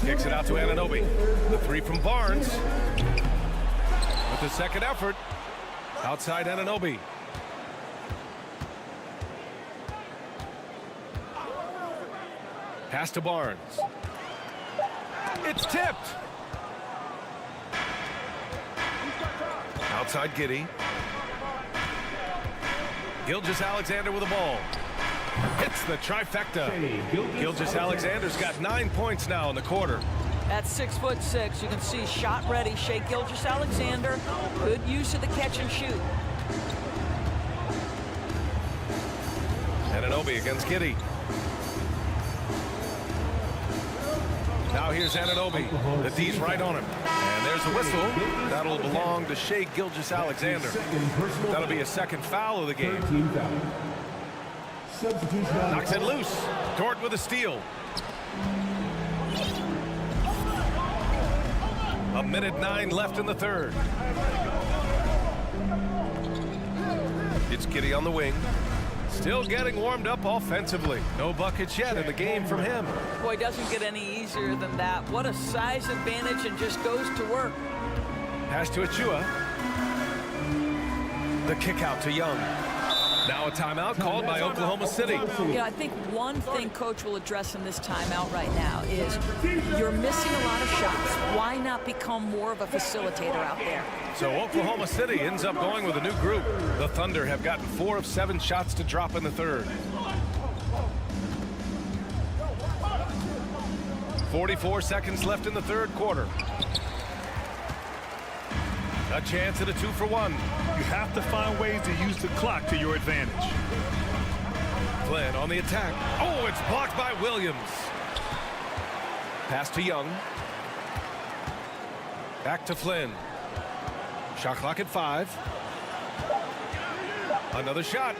Kicks it out to Anunoby. The 3 from Barnes. With the second effort. Outside Anunoby. Pass to Barnes. It's tipped. Outside Giddey. Gilgeous-Alexander with the ball. Hits the trifecta. Gilgeous-Alexander's got 9 points now in the quarter. At 6'6", you can see shot ready. Shea Gilgeous-Alexander, good use of the catch and shoot. Anunoby against Giddey. Now here's Anunoby. The D's right on him. And there's a whistle. That'll belong to Shea Gilgeous-Alexander. That'll be a second foul of the game. Knocks it loose. Dort with a steal. A minute 9 left in the third. It's Giddey on the wing. Still getting warmed up offensively. No buckets yet in the game from him. Boy, doesn't get any easier than that. What a size advantage, and just goes to work. Pass to Achua. The kick out to Young. Now a timeout called by Oklahoma City. You know, I think one thing Coach will address in this timeout right now is you're missing a lot of shots. Why not become more of a facilitator out there? So Oklahoma City ends up going with a new group. The Thunder have gotten 4 of 7 shots to drop in the third. 44 seconds left in the third quarter. A chance at a 2-for-1. You have to find ways to use the clock to your advantage. Flynn on the attack. Oh, it's blocked by Williams. Pass to Young. Back to Flynn. Shot clock at 5. Another shot.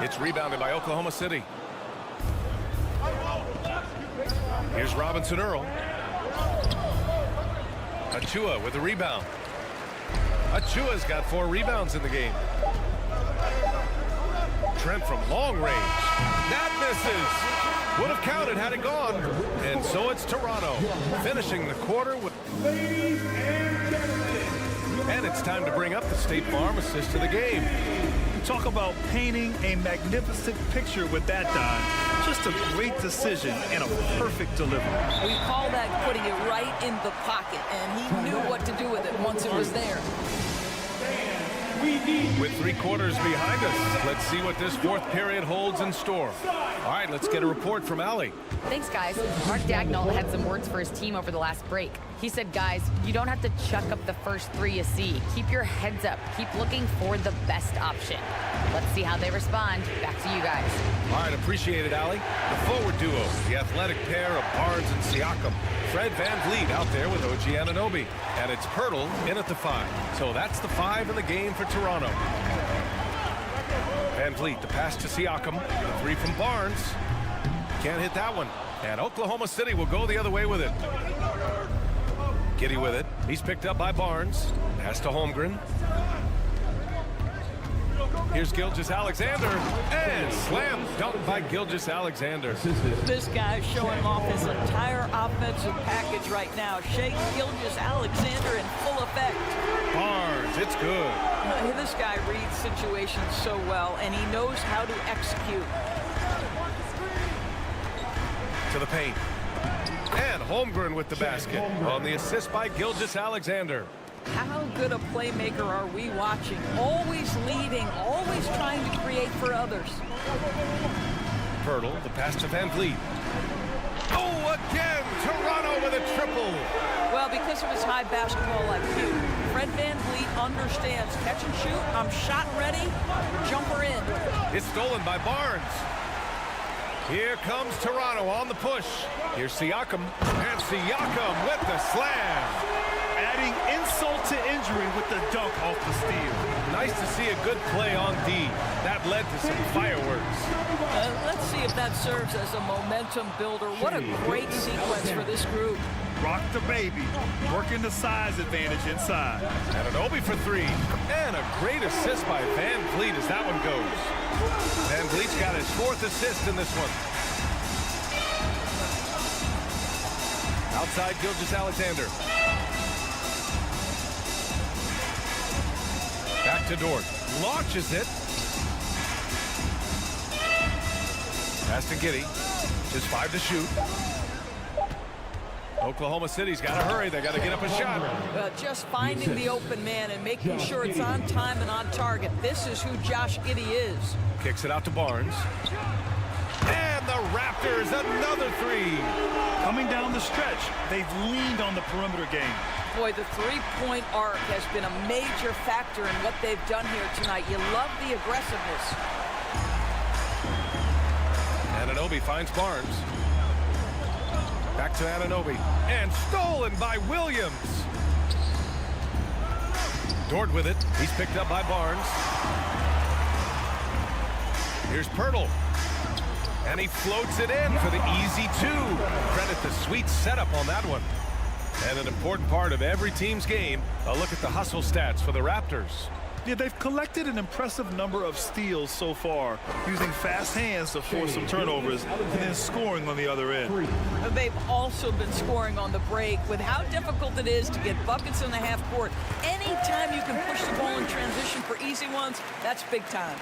It's rebounded by Oklahoma City. Here's Robinson Earl. Achua with the rebound. Achua's got 4 rebounds in the game. Trent from long range. That misses. Would have counted had it gone. And so it's Toronto finishing the quarter with... Ladies and gentlemen. And it's time to bring up the State Farm assist of the game. Talk about painting a magnificent picture with that, Don. Just a great decision and a perfect delivery. We call that putting it right in the pocket, and he knew what to do with it once it was there. With 3 quarters behind us, let's see what this 4th period holds in store. All right, let's get a report from Allie. Thanks, guys. Mark Dagnall had some words for his team over the last break. He said, guys, you don't have to chuck up the first 3 you see. Keep your heads up. Keep looking for the best option. Let's see how they respond. Back to you guys. All right, appreciate it, Allie. The forward duo, the athletic pair of Barnes and Siakam. Fred VanVleet out there with OG Anunoby. And it's Pirtle in at the 5. So that's the 5 in the game for Toronto. VanVleet, the pass to Siakam. The 3 from Barnes. Can't hit that one. And Oklahoma City will go the other way with it. Giddey with it. He's picked up by Barnes. Pass to Holmgren. Here's Gilgeous-Alexander. And slam dunk by Gilgeous-Alexander. This guy's showing off his entire offensive package right now. Shea Gilgeous-Alexander in full effect. Barnes, it's good. This guy reads situations so well, and he knows how to execute. To the paint. And Holmgren with the basket on the assist by Gilgeous-Alexander. How good a playmaker are we watching? Always leading, always trying to create for others. Pirtle, the pass to VanVleet. Oh, again, Toronto with a triple. Well, because of his high basketball IQ, Fred VanVleet understands catch and shoot. I'm shot ready, jumper in. It's stolen by Barnes. Here comes Toronto on the push. Here's Siakam. And Siakam with the slam. Adding insult to injury with the dunk off the steal. Nice to see a good play on D. That led to some fireworks. Let's see if that serves as a momentum builder. What a great sequence for this group. Rock the baby. Working the size advantage inside. Anunoby for 3. And a great assist by VanVleet as that one goes. VanVleet's got his 4th assist in this one. Outside Gilgeous-Alexander. Back to Dort. Launches it. Pass to Giddey. Just 5 to shoot. Oklahoma City's got to hurry. They got to get up a shot. Just finding the open man and making sure it's on time and on target. This is who Josh Giddey is. Kicks it out to Barnes. And the Raptors, another 3. Coming down the stretch, they've leaned on the perimeter game. Boy, the three-point arc has been a major factor in what they've done here tonight. You love the aggressiveness. Anunoby finds Barnes. Back to Anunoby. And stolen by Williams. Dort with it. He's picked up by Barnes. Here's Pirtle. And he floats it in for the easy 2. Credit the sweet setup on that one. And an important part of every team's game, a look at the hustle stats for the Raptors. Yeah, they've collected an impressive number of steals so far, using fast hands to force some turnovers and then scoring on the other end. They've also been scoring on the break. With how difficult it is to get buckets in the half court, anytime you can push the ball in transition for easy ones, that's big time.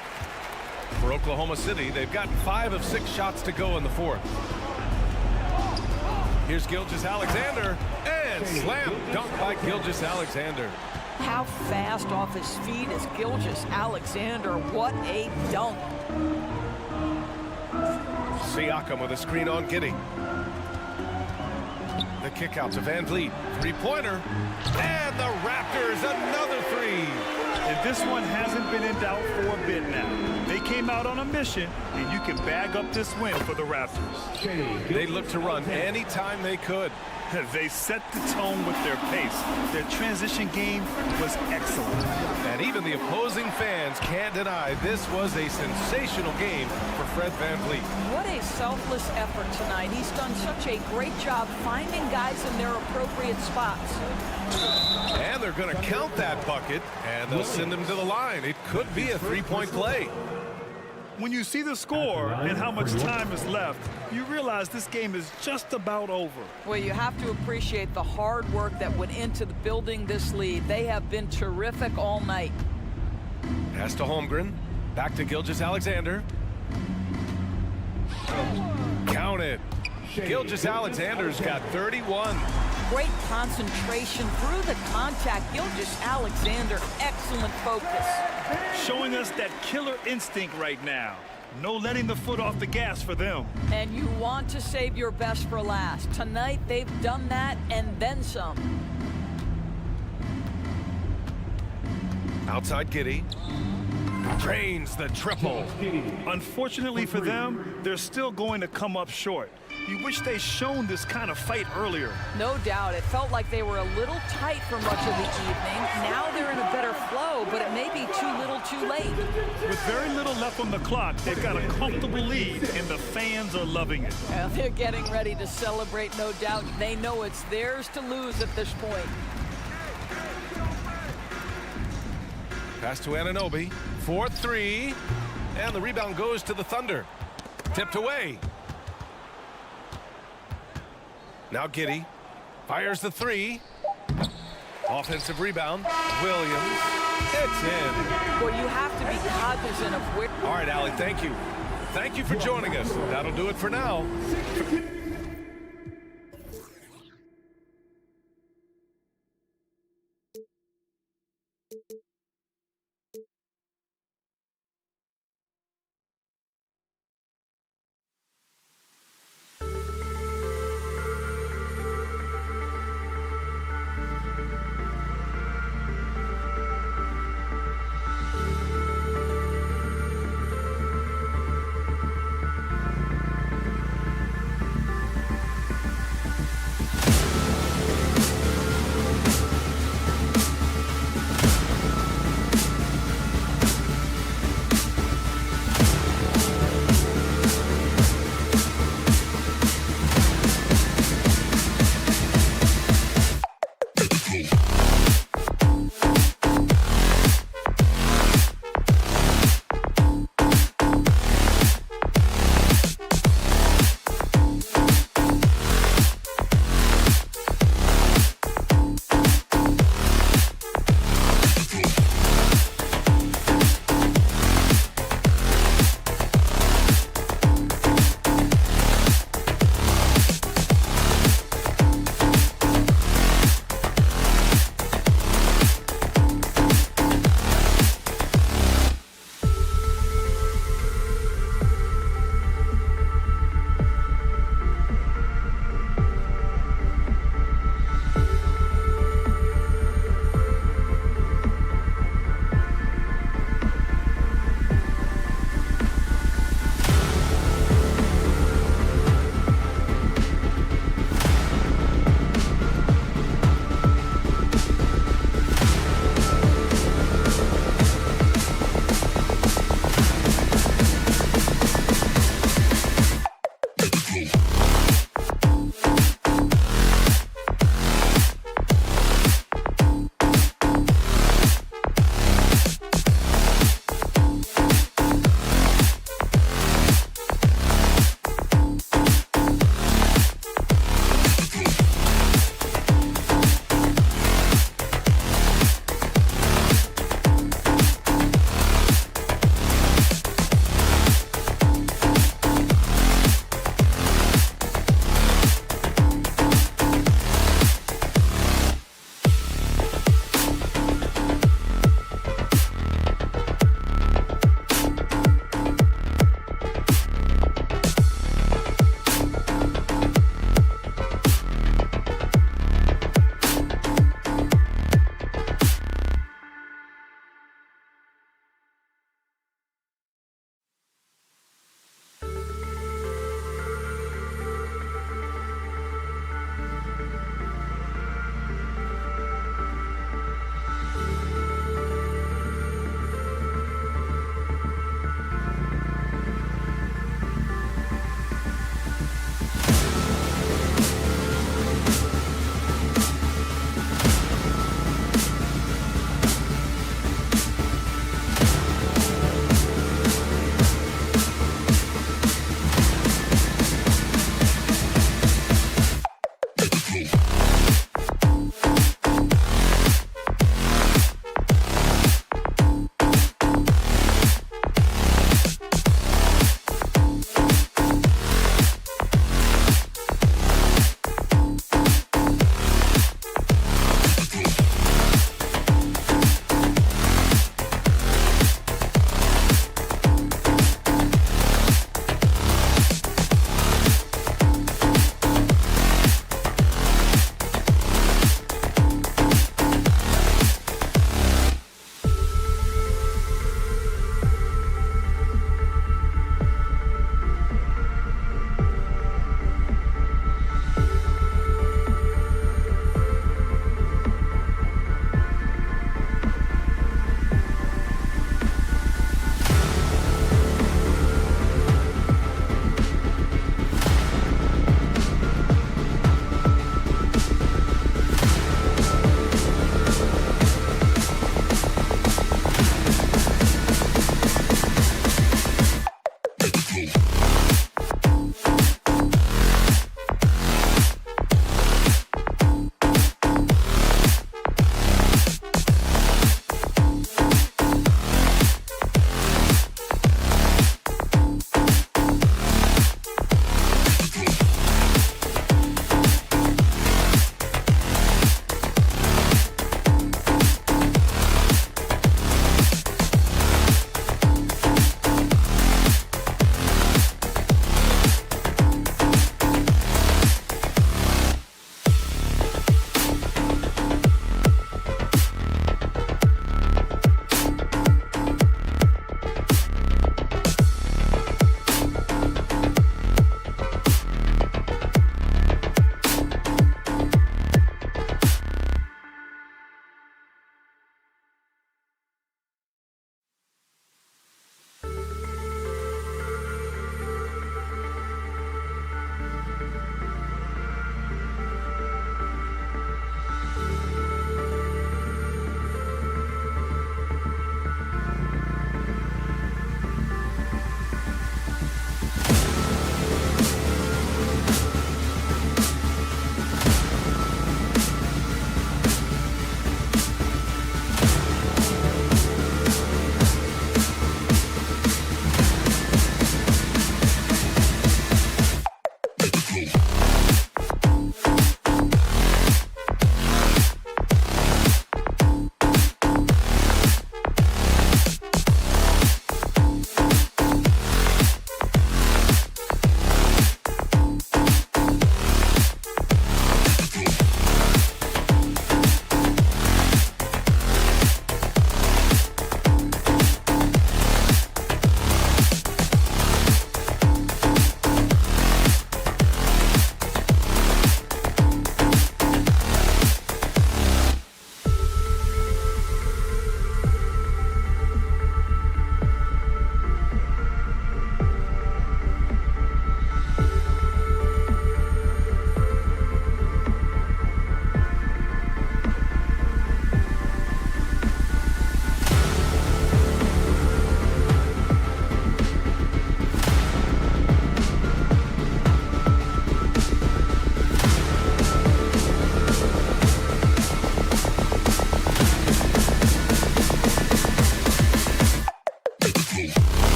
For Oklahoma City, they've gotten 5 of 6 shots to go in the 4th. Here's Gilgeous-Alexander, and slam dunk by Gilgeous-Alexander. How fast off his feet is Gilgeous-Alexander. What a dunk. Siakam with a screen on Giddey. The kick out to VanVleet. 3-pointer. And the Raptors, another 3. And this one hasn't been in doubt for a bit now. They came out on a mission, and you can bag up this win for the Raptors. They looked to run anytime they could. They set the tone with their pace. Their transition game was excellent. And even the opposing fans can't deny this was a sensational game for Fred VanVleet. What a selfless effort tonight. He's done such a great job finding guys in their appropriate spots. And they're going to count that bucket, and they'll send him to the line. It could be a three-point play. When you see the score and how much time is left, you realize this game is just about over. Well, you have to appreciate the hard work that went into the building this lead. They have been terrific all night. Pass to Holmgren. Back to Gilgeous-Alexander. Count it. Gilgeous-Alexander's got 31. Great concentration through the contact. Gilgeous-Alexander, excellent focus. Showing us that killer instinct right now. No letting the foot off the gas for them. And you want to save your best for last. Tonight, they've done that and then some. Outside Giddey. Drains the triple. Unfortunately for them, they're still going to come up short. You wish they'd shown this kind of fight earlier. No doubt. It felt like they were a little tight for much of the evening. Now they're in a better flow, but it may be too little too late. With very little left on the clock, they've got a comfortable lead, and the fans are loving it. Well, they're getting ready to celebrate, no doubt. They know it's theirs to lose at this point. Pass to Anunoby. 4-3. And the rebound goes to the Thunder. Tipped away. Now Giddey fires the three. Offensive rebound. Williams. It's in. Well, you have to be cognizant of where... All right, Allie, thank you. Thank you for joining us. That'll do it for now.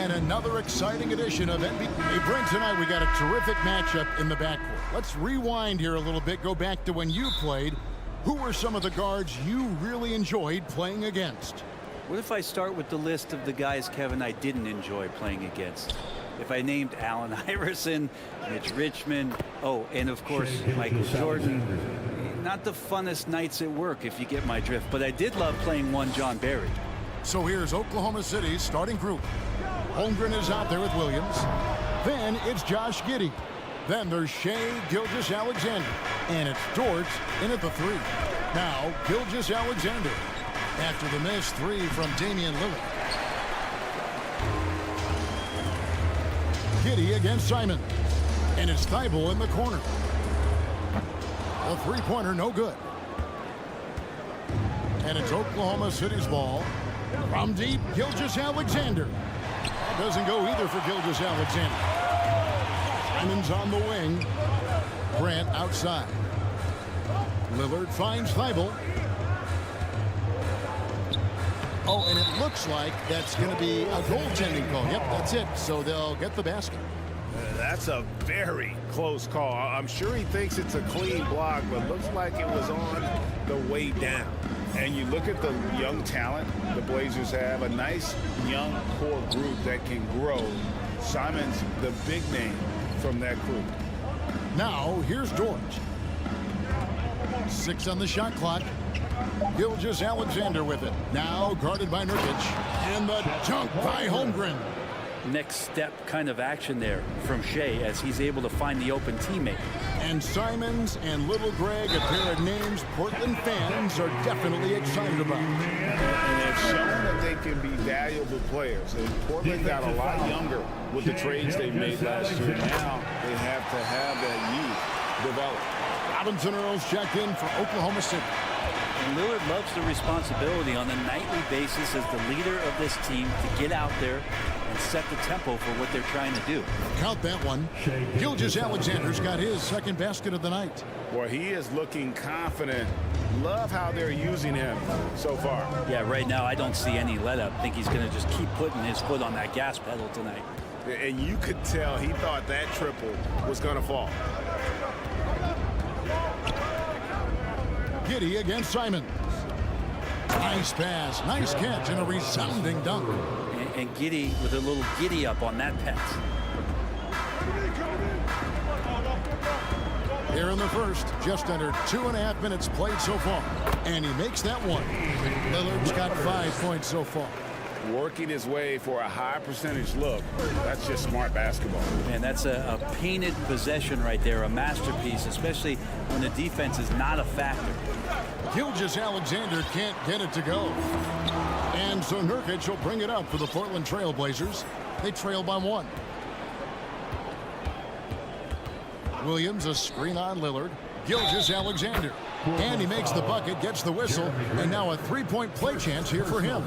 and another exciting edition of NBA. Hey, Brent, tonight we got a terrific matchup in the backcourt. Let's rewind here a little bit, go back to when you played. Who were some of the guards you really enjoyed playing against? What if I start with the list of the guys, Kevin, I didn't enjoy playing against? If I named Allen Iverson, Mitch Richmond, oh, and of course, Michael Jordan. Not the funnest nights at work, if you get my drift, but I did love playing one John Barry. So here's Oklahoma City's starting group. Holmgren is out there with Williams. Then it's Josh Giddey. Then there's Shai Gilgeous-Alexander. And it's Dort in at the 3. Now, Gilgeous-Alexander. After the missed 3 from Damian Lillard. Giddey against Simon. And it's Thibault in the corner. The three-pointer no good. And it's Oklahoma City's ball. From deep, Gilgeous-Alexander. That doesn't go either for Gilgeous-Alexander. Simon's on the wing. Grant outside. Lillard finds Thibault. Oh, and it looks like that's going to be a goaltending call. Yep, that's it. So they'll get the basket. That's a very close call. I'm sure he thinks it's a clean block, but looks like it was on the way down. And you look at the young talent the Blazers have, a nice young core group that can grow. Simon's the big name from that group. Now, here's Dort. 6 on the shot clock. Gilgeous-Alexander with it. Now guarded by Nurkic. And the dunk by Holmgren. Next step kind of action there from Shai as he's able to find the open teammate. And Simons and Little Greg, a pair of names Portland fans are definitely excited about. And they've shown that they can be valuable players. And Portland got a lot younger with the trades they made last year. Now they have to have that youth develop. Robinson Earls checked in for Oklahoma City. And Lillard loves the responsibility on a nightly basis as the leader of this team to get out there and set the tempo for what they're trying to do. Count that one. Gilgeous-Alexander's got his second basket of the night. Boy, he is looking confident. Love how they're using him so far. Yeah, right now I don't see any let up. I think he's going to just keep putting his foot on that gas pedal tonight. And you could tell he thought that triple was going to fall. Giddey against Simon. Nice pass, nice catch, and a resounding dunk. And Giddey with a little giddy up on that pass. Here in the first, just under 2.5 minutes played so far. And he makes that one. Lillard's got 5 points so far. Working his way for a high percentage look. That's just smart basketball. And that's a painted possession right there, a masterpiece, especially when the defense is not a factor. Gilgeous-Alexander can't get it to go. And so Nurkic will bring it up for the Portland Trail Blazers. They trail by 1. Williams, a screen on Lillard. Gilgeous-Alexander. And he makes the bucket, gets the whistle, and now a three-point play chance here for him.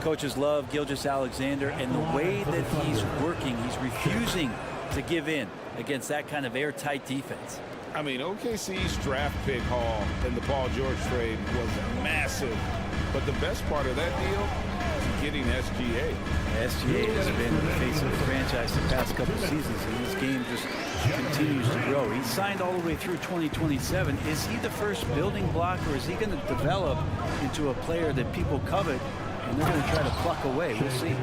Coaches love Gilgeous-Alexander, and the way that he's working, he's refusing to give in against that kind of airtight defense. I mean, OKC's draft pick haul in the Paul George trade was massive. But the best part of that deal is getting SGA. SGA has been the face of the franchise the past couple seasons, and this game just continues to grow. He signed all the way through 2027. Is he the first building block, or is he going to develop into a player that people covet and they're going to try to pluck away? We'll see.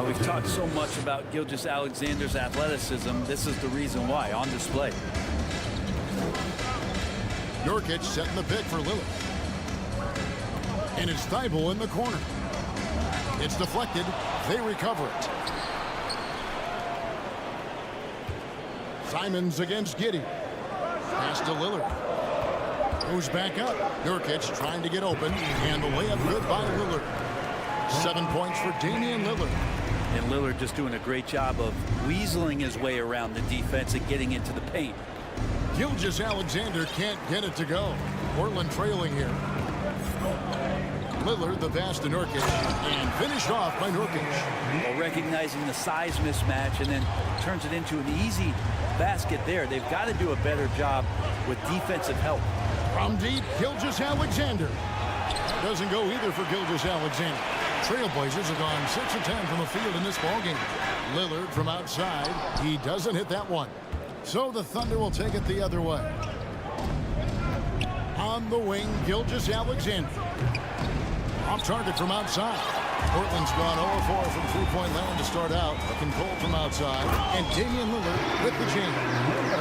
We've talked so much about Gilgeous-Alexander's athleticism. This is the reason why, on display. Nurkic setting the pick for Lillard. And it's Thibault in the corner. It's deflected. They recover it. Simons against Giddey. Pass to Lillard. Goes back up. Nurkic trying to get open. And the layup good by Lillard. 7 points for Damian Lillard. And Lillard just doing a great job of weaseling his way around the defense and getting into the paint. Gilgeous-Alexander can't get it to go. Portland trailing here. Lillard, the pass to Nurkic, and finished off by Nurkic. Well, recognizing the size mismatch and then turns it into an easy basket there. They've got to do a better job with defensive help. From deep, Gilgeous-Alexander. Doesn't go either for Gilgeous-Alexander. Trail Blazers have gone 6 of 10 from the field in this ballgame. Lillard from outside. He doesn't hit that one. So the Thunder will take it the other way. On the wing, Gilgeous-Alexander. Off target from outside. Portland's gone 0-4 from three-point land to start out. A control from outside. And Damian Lillard with the jam.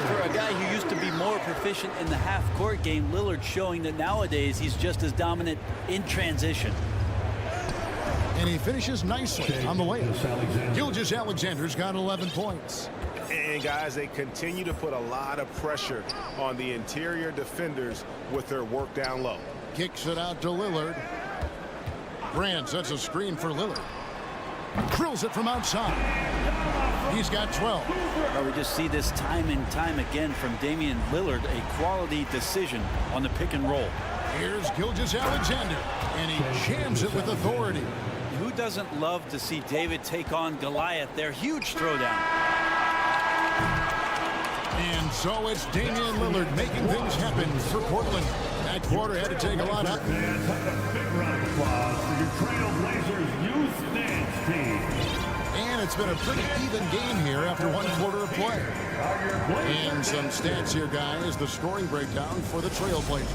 For a guy who used to be more proficient in the half-court game, Lillard showing that nowadays he's just as dominant in transition. And he finishes nicely on the layup. Gilgeous-Alexander's got 11 points. And guys, they continue to put a lot of pressure on the interior defenders with their work down low. Kicks it out to Lillard. Grant sets a screen for Lillard. Drills it from outside. He's got 12. Well, we just see this time and time again from Damian Lillard, a quality decision on the pick and roll. Here's Gilgeous-Alexander, and he jams it with authority. Who doesn't love to see David take on Goliath? Their huge throwdown. And so it's Damian Lillard making things happen for Portland. That quarter had to take a lot out. Big round of applause for your Trail Blazers youth dance team. And it's been a pretty even game here after one quarter of play. And some stats here, guys. The scoring breakdown for the Trail Blazers.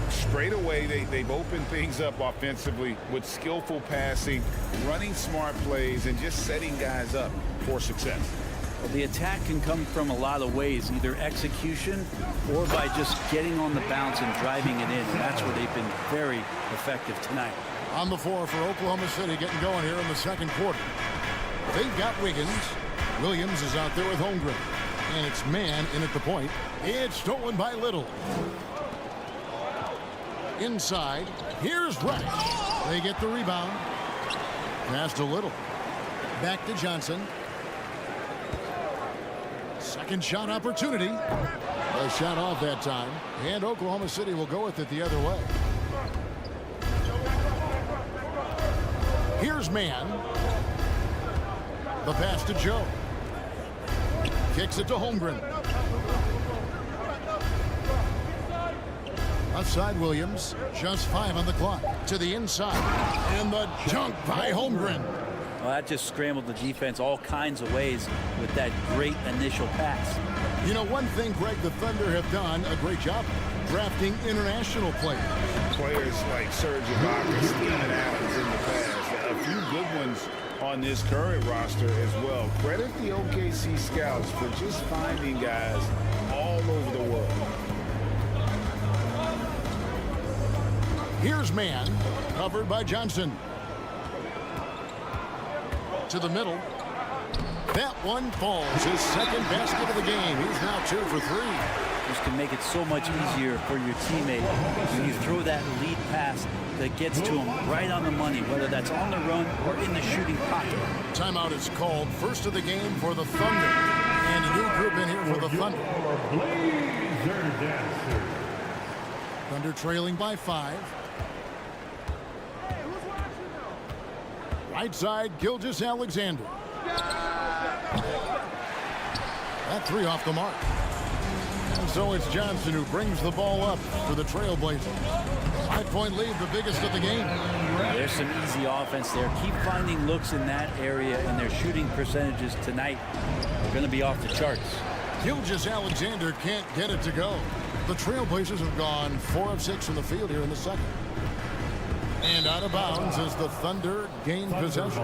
Straight away, they've opened things up offensively with skillful passing, running smart plays, and just setting guys up for success. Well, the attack can come from a lot of ways, either execution or by just getting on the bounce and driving it in. And that's where they've been very effective tonight. On the floor for Oklahoma City, getting going here in the second quarter. They've got Wiggins. Williams is out there with Holmgren. And it's man in at the point. It's stolen by Little. Inside, here's Resch. They get the rebound. Pass to Little. Back to Johnson. Second shot opportunity. A shot off that time. And Oklahoma City will go with it the other way. Here's man. The pass to Joe. Kicks it to Holmgren. Outside Williams. Just 5 on the clock. To the inside. And the dunk by Holmgren. Well, that just scrambled the defense all kinds of ways with that great initial pass. You know, one thing, Greg, the Thunder have done a great job drafting international players. Players like Serge Ibaka, Steven Adams in the past. A few good ones on this current roster as well. Credit the OKC scouts for just finding guys all over the world. Here's man, covered by Johnson. To the middle. That one falls. His second basket of the game. He's now 2 for 3. This can make it so much easier for your teammate when you throw that lead pass that gets to him right on the money, whether that's on the run or in the shooting pocket. Timeout is called. First of the game for the Thunder. And a new group in here for the Thunder. Thunder trailing by 5. Right side, Gilgeous-Alexander. That 3 off the mark. And so it's Johnson who brings the ball up for the Trail Blazers. 5-point lead, the biggest of the game. There's some easy offense there. Keep finding looks in that area, and their shooting percentages tonight are going to be off the charts. Gilgeous-Alexander can't get it to go. The Trail Blazers have gone 4 of 6 from the field here in the second. And out of bounds as the Thunder gain possession.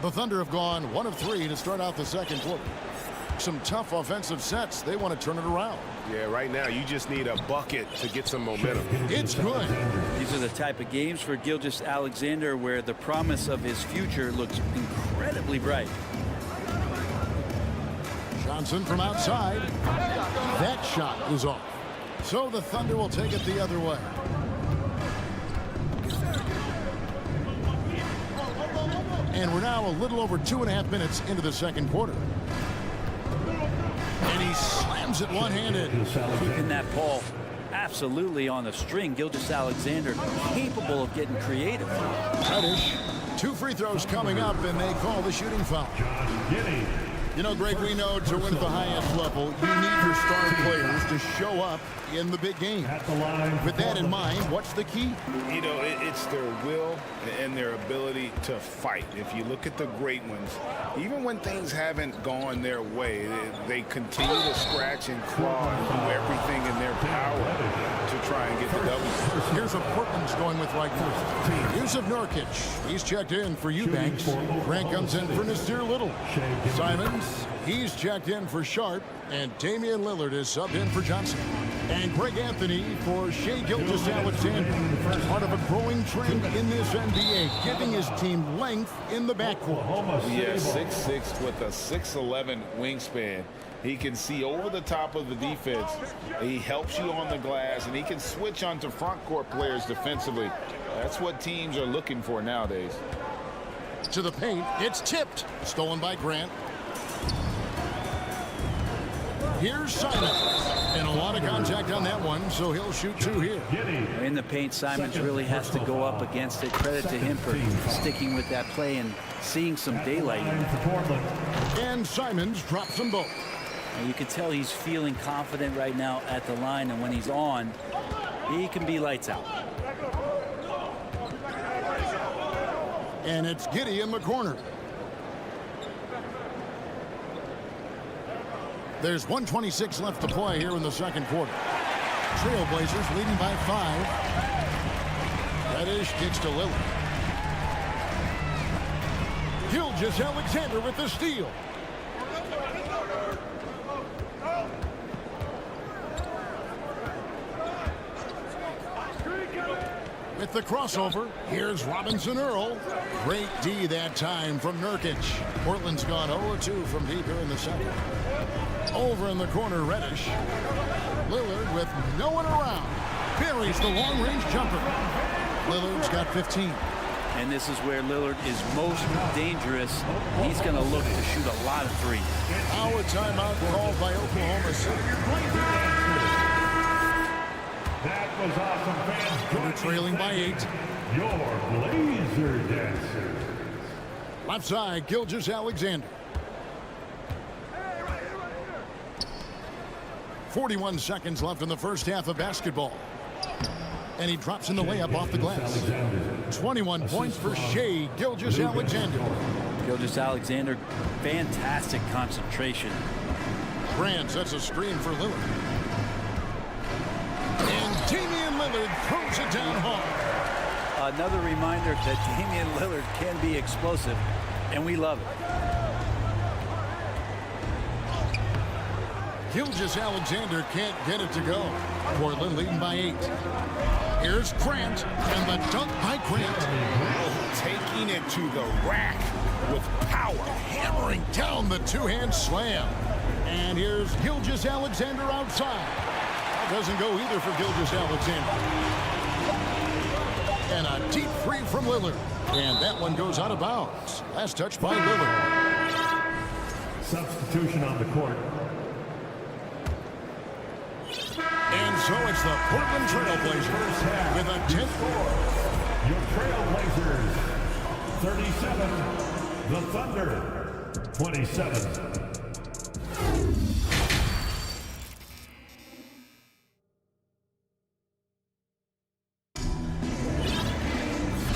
The Thunder have gone 1 of 3 to start out the second quarter. Some tough offensive sets. They want to turn it around. Yeah, right now you just need a bucket to get some momentum. It's good. These are the type of games for Gilgeous-Alexander where the promise of his future looks incredibly bright. Johnson from outside. That shot is off. So the Thunder will take it the other way. And we're now a little over 2.5 minutes into the second quarter. And he slams it one-handed. Keeping that ball absolutely on the string. Gilgeous-Alexander capable of getting creative. Reddish. 2 free throws coming up, and they call the shooting foul. You know, Greg, we know to win at the highest level, you need your star players to show up in the big game. With that in mind, what's the key? You know, it's their will and their ability to fight. If you look at the great ones, even when things haven't gone their way, they continue to scratch and claw and do everything in their power to try and get the W. Here's what Portland's going with right first. Use of Nurkic. He's checked in for Eubanks. Grant comes in for Nasir Little. Simons, he's checked in for Sharp. And Damian Lillard is subbed in for Johnson. And Greg Anthony for Shai Gilgeous-Alexander. Part of a growing trend in this NBA, giving his team length in the backcourt. Yeah, 6'6" with a 6'11" wingspan. He can see over the top of the defense. He helps you on the glass, and he can switch onto front court players defensively. That's what teams are looking for nowadays. To the paint, it's tipped. Stolen by Grant. Here's Simons. And a lot of contact on that one, so he'll shoot two here. In the paint, Simons really has to go up against it. Credit to him for sticking with that play and seeing some daylight in it. And Simons drops them both. And you can tell he's feeling confident right now at the line, and when he's on, he can be lights out. And it's Giddey in the corner. There's 1:26 left to play here in the second quarter. Trail Blazers leading by 5. Reddish kicks to Lillard. Gilgeous-Alexander with the steal. With the crossover, here's Robinson Earl. Great D that time from Nurkic. Portland's gone 0-2 from deep here in the second. Over in the corner, Reddish. Lillard with no one around. Buries the long-range jumper. Lillard's got 15. And this is where Lillard is most dangerous. He's going to look to shoot a lot of threes. Our timeout called by Oklahoma City. That was awesome, fans. They're trailing by 8. Your Blazer dancers. Left side, Gilgeous-Alexander. 41 seconds left in the first half of basketball. And he drops in the layup off the glass. 21 points for Shai Gilgeous-Alexander. Gilgeous-Alexander, fantastic concentration. Grant sets a screen for Lillard. And Damian Lillard throws it down hard. Another reminder that Damian Lillard can be explosive, and we love it. Gilgeous-Alexander can't get it to go. Portland leading by 8. Here's Grant, and the dunk by Grant. Taking it to the rack with power. Hammering down the two-hand slam. And here's Gilgeous-Alexander outside. That doesn't go either for Gilgeous-Alexander. And a deep three from Lillard. And that one goes out of bounds. Last touch by Lillard. Substitution on the court. And so it's the Portland Trail Blazers with a 10th. Your Trail Blazers, 37. The Thunder, 27.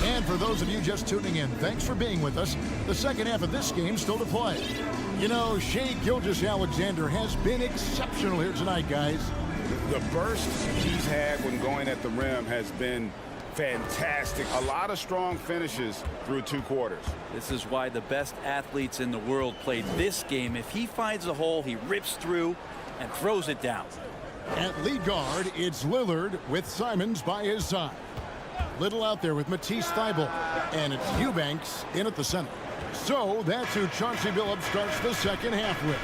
And for those of you just tuning in, thanks for being with us. The second half of this game still to play. You know, Shai Gilgeous-Alexander has been exceptional here tonight, guys. The burst he's had when going at the rim has been fantastic. A lot of strong finishes through 2 quarters. This is why the best athletes in the world play this game. If he finds a hole, he rips through and throws it down. At lead guard, it's Lillard with Simons by his side. Little out there with Matisse Thybulle. And it's Eubanks in at the center. So that's who Chauncey Billups starts the second half with.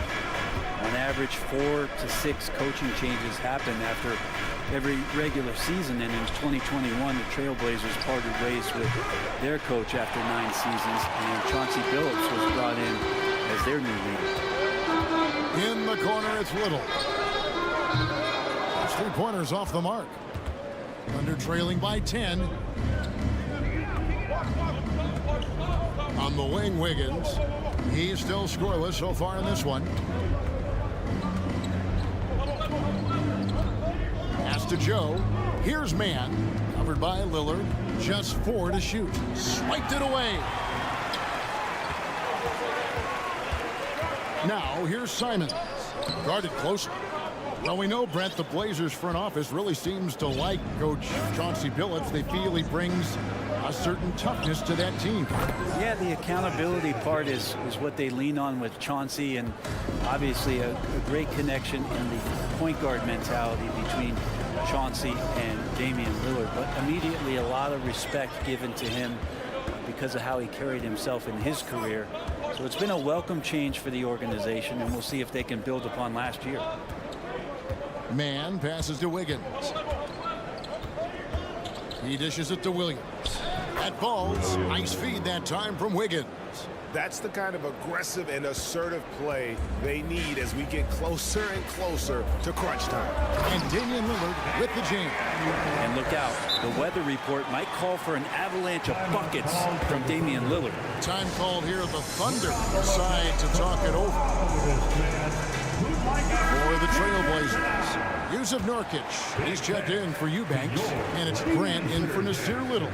On average, 4 to 6 coaching changes happen after every regular season, and in 2021, the Trail Blazers parted ways with their coach after 9 seasons, and Chauncey Billups was brought in as their new leader. In the corner, it's Little. Those 3-pointers off the mark. Under trailing by 10. On the wing, Wiggins. He's still scoreless so far in this one. Pass to Joe. Here's man. Covered by Lillard. Just 4 to shoot. Swiped it away. Now here's Simons. Guarded closely. Well, we know, Brent, the Blazers front office really seems to like Coach Chauncey Billups. They feel he brings a certain toughness to that team. Yeah, the accountability part is what they lean on with Chauncey, and obviously a great connection in the point guard mentality between Chauncey and Damian Lillard. But immediately a lot of respect given to him because of how he carried himself in his career. So it's been a welcome change for the organization, and we'll see if they can build upon last year. Man passes to Wiggins. He dishes it to Williams. That falls. Nice feed that time from Wiggins. That's the kind of aggressive and assertive play they need as we get closer and closer to crunch time. And Damian Lillard with the jam. And look out, the weather report might call for an avalanche of buckets from Damian Lillard. Time called here. The Thunder decide to talk it over. For the Trail Blazers, Yusuf Nurkic. He's checked in for Eubanks, and it's Grant in for Nasir Little.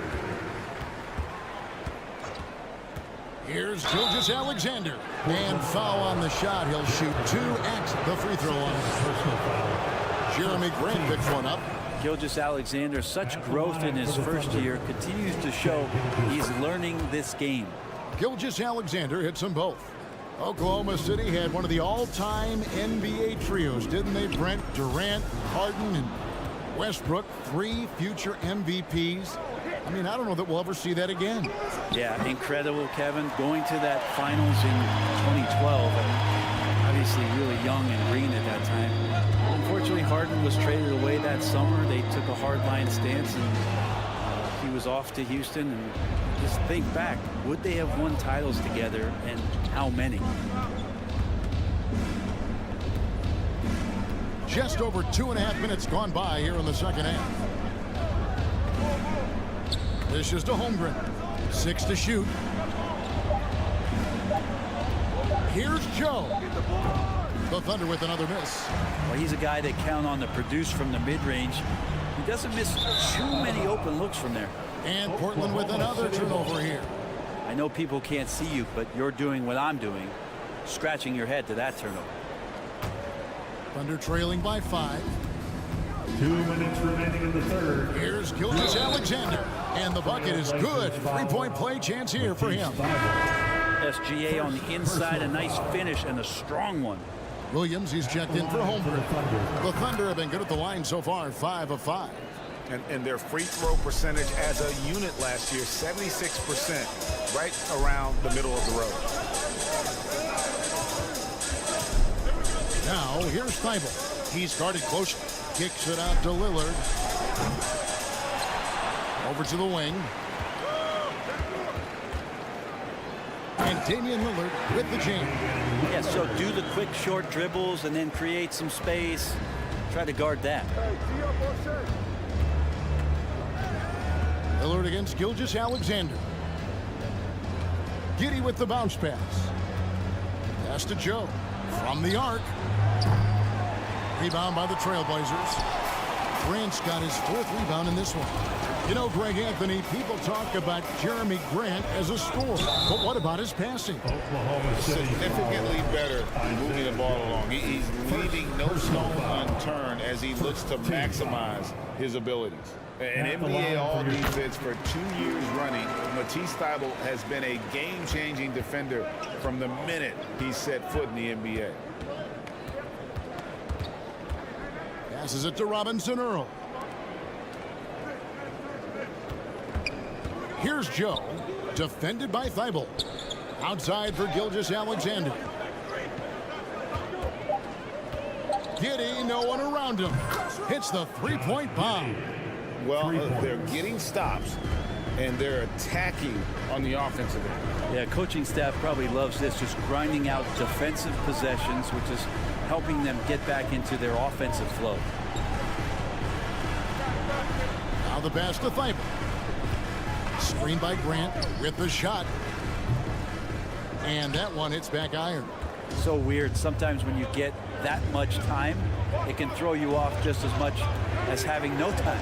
Here's Gilgeous Alexander, and foul on the shot. He'll shoot 2 at the free throw line. Jeremy Grant picks one up. Gilgeous Alexander, such growth in his first year, continues to show he's learning this game. Gilgeous Alexander hits them both. Oklahoma City had one of the all-time NBA trios, didn't they, Brent? Durant, Harden, and Westbrook, 3 future MVPs. I mean, I don't know that we'll ever see that again. Yeah, incredible, Kevin. Going to that finals in 2012, and obviously really young and green at that time. Unfortunately, Harden was traded away that summer. They took a hardline stance, and he was off to Houston. And just think back, would they have won titles together, and how many? Just over 2.5 minutes gone by here in the second half. This is to Holmgren. 6 to shoot. Here's Joe. The Thunder with another miss. Well, he's a guy that count on to produce from the mid-range. He doesn't miss too many open looks from there. And Portland with another turnover here. I know people can't see you, but you're doing what I'm doing, scratching your head to that turnover. Thunder trailing by 5. 2 minutes remaining in the third. Here's Gilgeous Alexander, and the bucket is good. 3-point play chance here for him. SGA on the inside, a nice finish and a strong one. Williams, he's checked in for Holmgren. The Thunder have been good at the line so far, 5 of 5. And their free throw percentage as a unit last year, 76%, right around the middle of the road. Now, here's Thibault. He's guarded closely. Kicks it out to Lillard. Over to the wing. And Damian Lillard with the jam. Yeah, so do the quick short dribbles and then create some space. Try to guard that. Lillard against Gilgeous Alexander. Giddey with the bounce pass. Pass to Joe. From the arc. Rebound by the Trail Blazers. Grant's got his 4th rebound in this one. You know, Greg Anthony, people talk about Jeremy Grant as a scorer, but what about his passing? Oklahoma City. Significantly better moving the ball along. He's leaving no stone unturned as he looks to maximize his abilities. An NBA All-Defense for 2 years running, Matisse Thybulle has been a game-changing defender from the minute he set foot in the NBA. Passes it to Robinson Earl. Here's Joe, defended by Thybulle. Outside for Gilgeous Alexander. Giddey, no one around him. Hits the 3-point bomb. Well, they're getting stops, and they're attacking on the offensive end. Yeah, coaching staff probably loves this, just grinding out defensive possessions, which is helping them get back into their offensive flow. Now the pass to Thybulle. Screen by Grant with the shot. And that one hits back iron. So weird. Sometimes when you get that much time, it can throw you off just as much as having no time.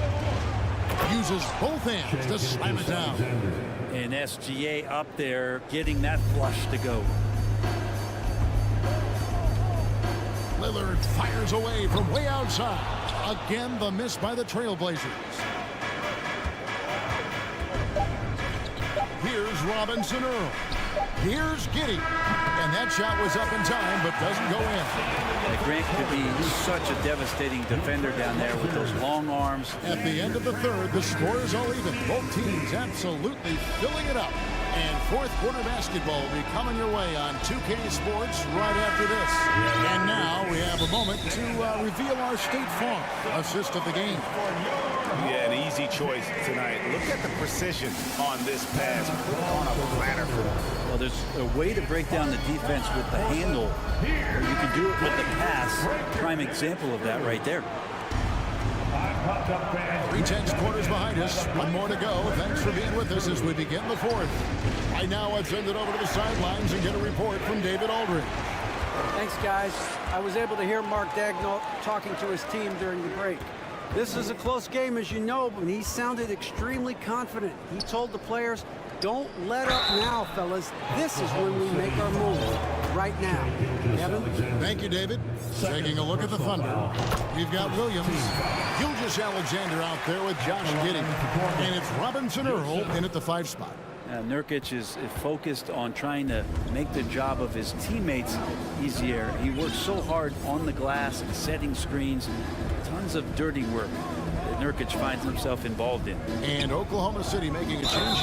Uses both hands to slam it down. And SGA up there getting that flush to go. Lillard fires away from way outside. Again, the miss by the Trail Blazers. Here's Robinson Earl. Here's Giddey. And that shot was up in time, but doesn't go in. Grant could be such a devastating defender down there with those long arms. At the end of the third, the score is all even. Both teams absolutely filling it up. And fourth quarter basketball will be coming your way on 2K Sports right after this. And now we have a moment to reveal our State Farm assist of the game. Yeah, an easy choice tonight. Look at the precision on this pass. Put it on a platter. Well, there's a way to break down the defense with the handle, or you can do it with the pass. Prime example of that right there. 3/10 quarters behind us. One more to go. Thanks for being with us as we begin the fourth. Right now, I'd send it over to the sidelines and get a report from David Aldridge. Thanks, guys. I was able to hear Mark Daigneault talking to his team during the break. This is a close game, as you know, but he sounded extremely confident. He told the players, don't let up now, fellas. This is when we make our move. Right now. Kevin? Thank you, David. Taking a look at the Thunder. We've got Williams, Gilgeous-Alexander out there with Josh Giddey. And it's Robinson Earl in at the 5 spot. Nurkic is focused on trying to make the job of his teammates easier. He works so hard on the glass and setting screens. Tons of dirty work that Nurkic finds himself involved in. And Oklahoma City making a change.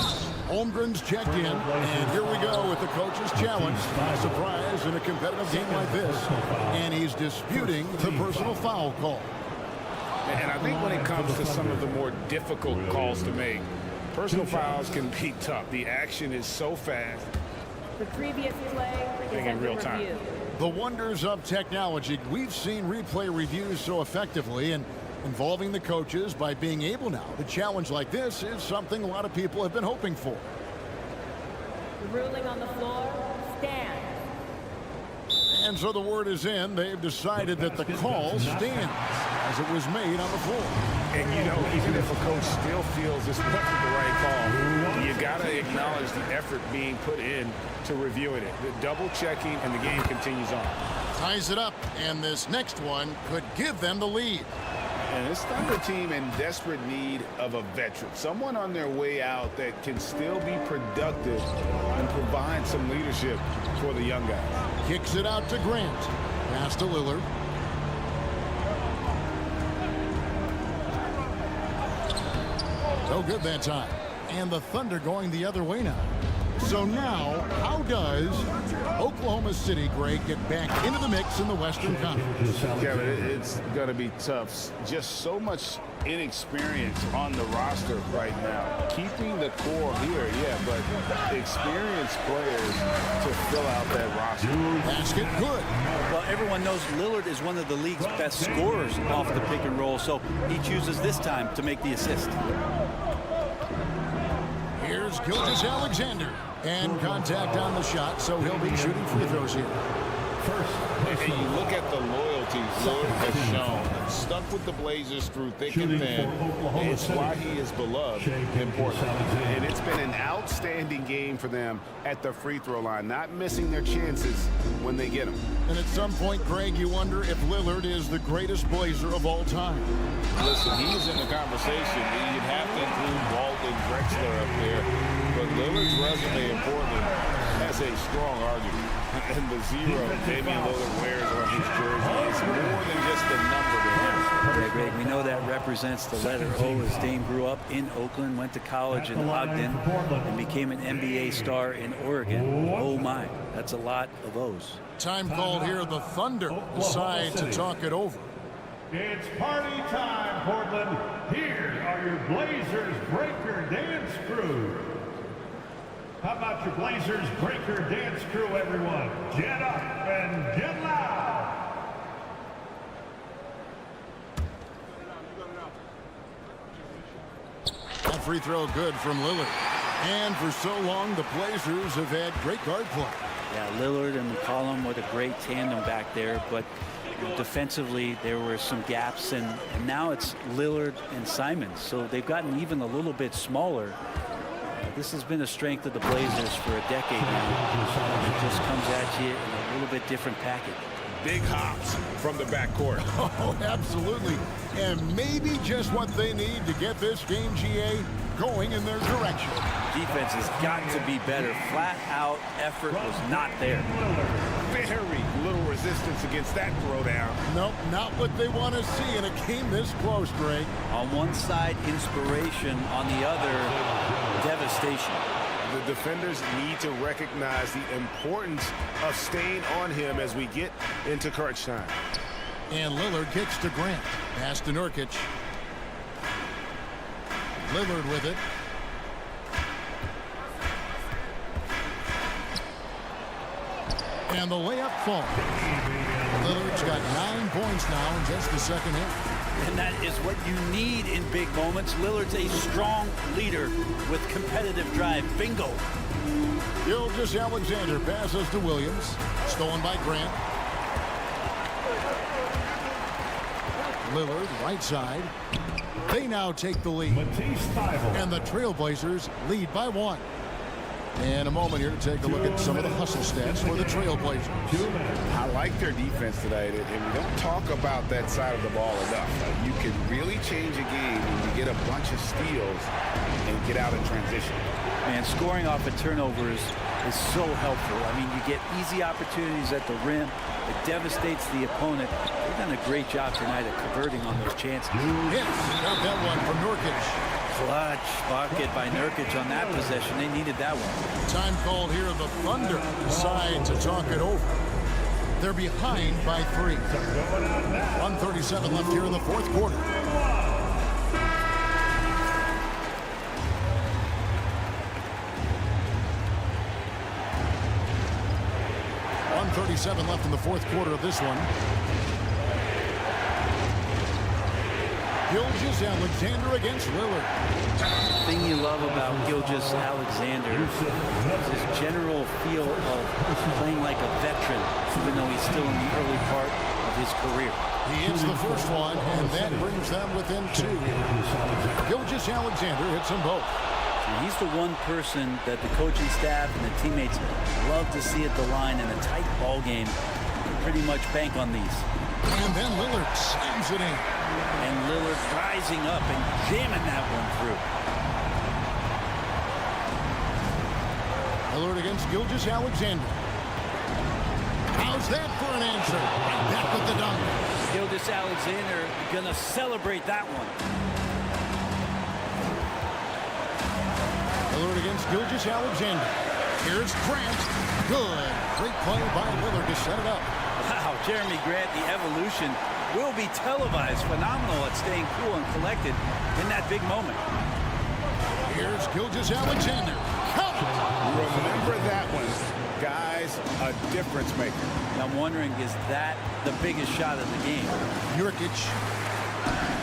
Holmgren's checked in, and here we go with the coach's challenge. Surprise in a competitive game like this. And he's disputing the personal foul call. And I think when it comes to some of the more difficult calls to make, personal fouls can be tough. The action is so fast. The previous play is in real time. review. The wonders of technology. We've seen replay reviews so effectively, and involving the coaches by being able now to challenge like this is something a lot of people have been hoping for. The ruling on the floor stands. And so the word is in. They've decided that the call stands as it was made on the floor. And, you know, even if a coach still feels this wasn't the right call, you got to acknowledge the effort being put in to reviewing it. The double checking, and the game continues on. Ties it up, and this next one could give them the lead. And this Thunder team in desperate need of a veteran, someone on their way out that can still be productive and provide some leadership for the young guys. Kicks it out to Grant. Pass to Lillard. No good that time. And the Thunder going the other way now. So now, how does Oklahoma City, Greg, get back into the mix in the Western Conference? Kevin, it's going to be tough. Just so much inexperience on the roster right now. Keeping the core here, yeah, but experienced players to fill out that roster. Basket good. Well, everyone knows Lillard is one of the league's best scorers off the pick and roll, so he chooses this time to make the assist. Here's Gilgeous-Alexander. And contact on the shot, so he'll be shooting free throws here. And you look at the loyalty Lillard has shown. Stuck with the Blazers through thick and thin. It's why he is beloved in Portland. And it's been an outstanding game for them at the free throw line, not missing their chances when they get them. And at some point, Greg, you wonder if Lillard is the greatest Blazer of all time. Listen, he's in the conversation. You'd have to include Walton, Drexler up there. But Lillard's resume in Portland has a strong argument. And the zero Damian Lillard wears on his jersey is more than just a number to him. Yeah, Greg, we know that represents the letter O, as Dame grew up in Oakland, went to college in Ogden, and became an NBA star in Oregon. Oh my, that's a lot of O's. Time called here. The Thunder decide to talk it over. It's party time, Portland. Here are your Blazers Breaker Dance Crew. How about your Blazers Breaker Dance Crew, everyone? Get up and get loud. That free throw good from Lillard. And for so long, the Blazers have had great guard play. Yeah, Lillard and McCollum, what a great tandem back there, but defensively there were some gaps, and now it's Lillard and Simons, so they've gotten even a little bit smaller. This has been a strength of the Blazers for a decade now. It just comes at you in a little bit different package. Big hops from the backcourt. Oh, absolutely. And maybe just what they need to get this game, GA, going in their direction. Defense has got to be better. Flat out effort was not there. Very little resistance against that throwdown. Nope, not what they want to see in a game this close, Greg. On one side, inspiration. On the other, devastation. The defenders need to recognize the importance of staying on him as we get into crunch time. And Lillard kicks to Grant. Pass to Nurkic. Lillard with it. And the layup falls. Lillard's got 9 points now in just the second half. And that is what you need in big moments. Lillard's a strong leader with competitive drive. Bingo. Gilgeous-Alexander passes to Williams. Stolen by Grant. Lillard, right side. They now take the lead. And the Trail Blazers lead by 1. And a moment here to take a look at some of the hustle stats for the Trail Blazers. I like their defense tonight, and we don't talk about that side of the ball enough. You can really change a game when you get a bunch of steals and get out in transition. Man, scoring off of turnovers is so helpful. I mean, you get easy opportunities at the rim. It devastates the opponent. They've done a great job tonight at converting on those chances. Yes, got that one from Nurkic. Clutch bucket by Nurkic on that possession. They needed that one. Time called here. The Thunder decide to talk it over. They're behind by 3. 1:37 left here in the fourth quarter. .137 left in the fourth quarter of this one. Gilgeous-Alexander against Lillard. The thing you love about Gilgeous-Alexander is his general feel of playing like a veteran, even though he's still in the early part of his career. He hits the first one, and that brings them within 2. Gilgeous-Alexander hits them both. And he's the one person that the coaching staff and the teammates love to see at the line in a tight ball game. You pretty much bank on these. And then Lillard slams it in. And Lillard rising up and jamming that one through. Lillard against Gilgeous-Alexander. How's that for an answer? Right back with the dunk. Gilgeous-Alexander gonna celebrate that one. Lillard against Gilgeous-Alexander. Here's Grant. Good. Great play by Lillard to set it up. Wow, Jeremy Grant, the evolution will be televised. Phenomenal at staying cool and collected in that big moment. Here's Gilgeous-Alexander. Remember that one. Guys, a difference maker. I'm wondering, is that the biggest shot of the game? Nurkic.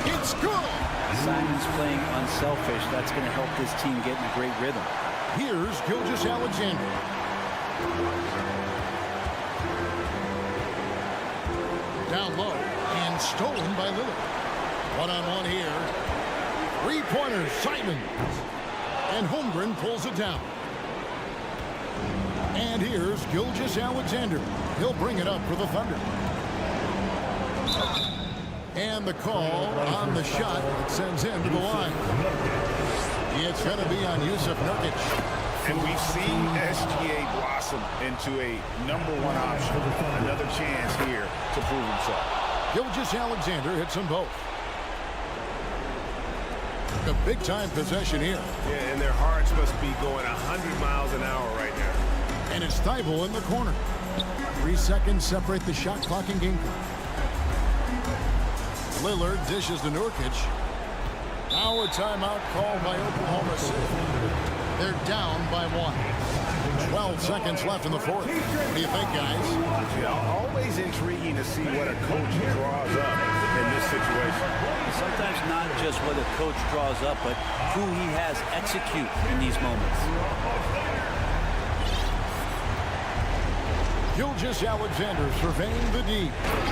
It's good. Simon's playing unselfish. That's going to help this team get in a great rhythm. Here's Gilgeous-Alexander. Down low and stolen by Lillard. One-on-one here. Three-pointer, Simon. And Holmgren pulls it down. And here's Gilgeous-Alexander. He'll bring it up for the Thunder. And the call on the shot that sends him to the line. It's going to be on Yusuf Nurkic. And we've seen SGA blossom into a #1 option. Another chance here to prove himself. Gilgeous-Alexander hits them both. A big-time possession here. Yeah, and their hearts must be going 100 miles an hour right now. And it's Thibault in the corner. 3 seconds separate the shot clock and game clock. Lillard dishes to Nurkic. Now a timeout called by Oklahoma City. They're down by 1. 12 seconds left in the fourth. What do you think, guys? Always intriguing to see what a coach draws up in this situation. Sometimes not just what a coach draws up, but who he has execute in these moments. Alexander surveying the D.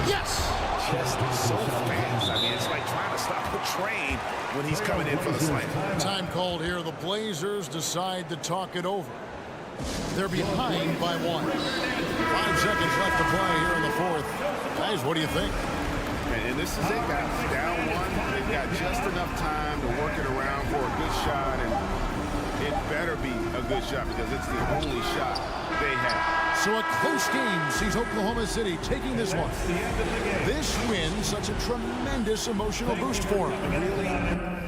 Yes! Just so fast. I mean, it's like trying to stop the train when he's coming in for the slam. Time called here. The Blazers decide to talk it over. They're behind by 1. 5 seconds left to play here in the 4th. Guys, what do you think? And this is it, guys. Down 1. They've got just enough time to work it around for a good shot, and it better be a good shot because it's the only shot they have. So a close game sees Oklahoma City taking this one. This win, such a tremendous emotional boost for them.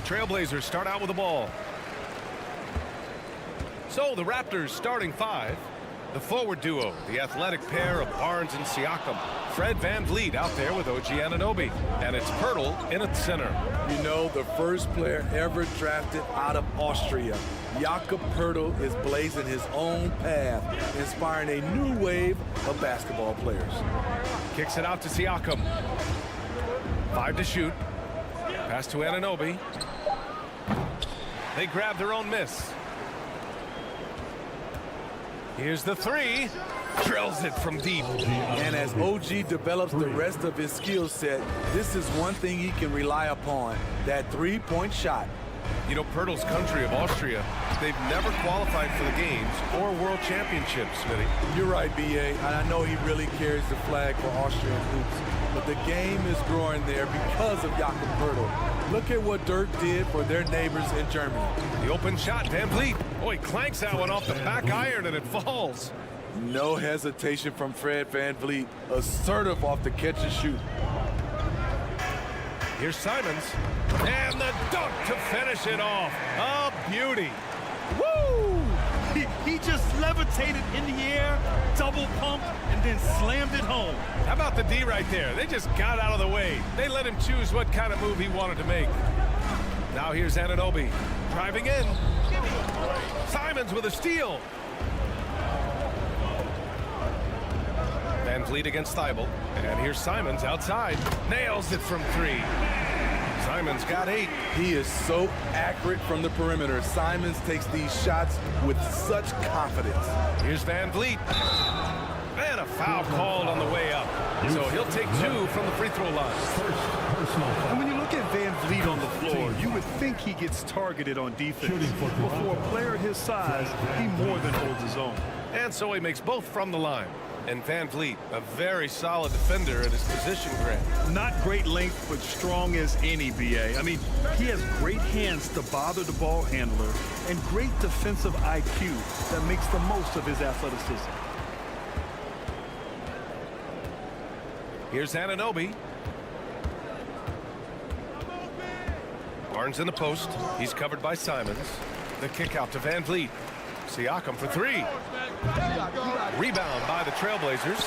the Trail Blazers start out with the ball. So the Raptors starting 5. The forward duo, the athletic pair of Barnes and Siakam. Fred VanVleet out there with OG Anunoby. And it's Pirtle in at center. You know, the first player ever drafted out of Austria. Jakob Pirtle is blazing his own path, inspiring a new wave of basketball players. Kicks it out to Siakam. 5 to shoot. Pass to Anunoby. They grab their own miss. Here's the 3. Drills it from deep. And as OG develops the rest of his skill set, this is one thing he can rely upon, that three-point shot. You know, Pirtle's country of Austria, they've never qualified for the games or world championships, Smitty. You're right, B.A. And I know he really carries the flag for Austrian hoops. But the game is growing there because of Jakob Pirtle. Look at what Dirk did for their neighbors in Germany. The open shot, VanVleet. Oh, he clanks that one off the back iron and it falls. No hesitation from Fred VanVleet. Assertive off the catch and shoot. Here's Simons. And the dunk to finish it off. A beauty. Woo! He just levitated in the air, double pumped, and then slammed it home. How about the D right there? They just got out of the way. They let him choose what kind of move he wanted to make. Now here's Anunoby driving in. Simons with a steal. VanVleet against Thibault. And here's Simons outside. Nails it from 3. Simons got 8. He is so accurate from the perimeter. Simons takes these shots with such confidence. Here's VanVleet. And a foul called on the way up. So he'll take 2 from the free throw line. And when you look at VanVleet on the floor, you would think he gets targeted on defense. But for a player his size, he more than holds his own. And so he makes both from the line. And VanVleet, a very solid defender at his position, Grant. Not great length, but strong as any, B.A. I mean, he has great hands to bother the ball handler and great defensive IQ that makes the most of his athleticism. Here's Anunoby. Barnes in the post. He's covered by Simons. The kick out to VanVleet. Siakam for 3. Rebound by the Trail Blazers.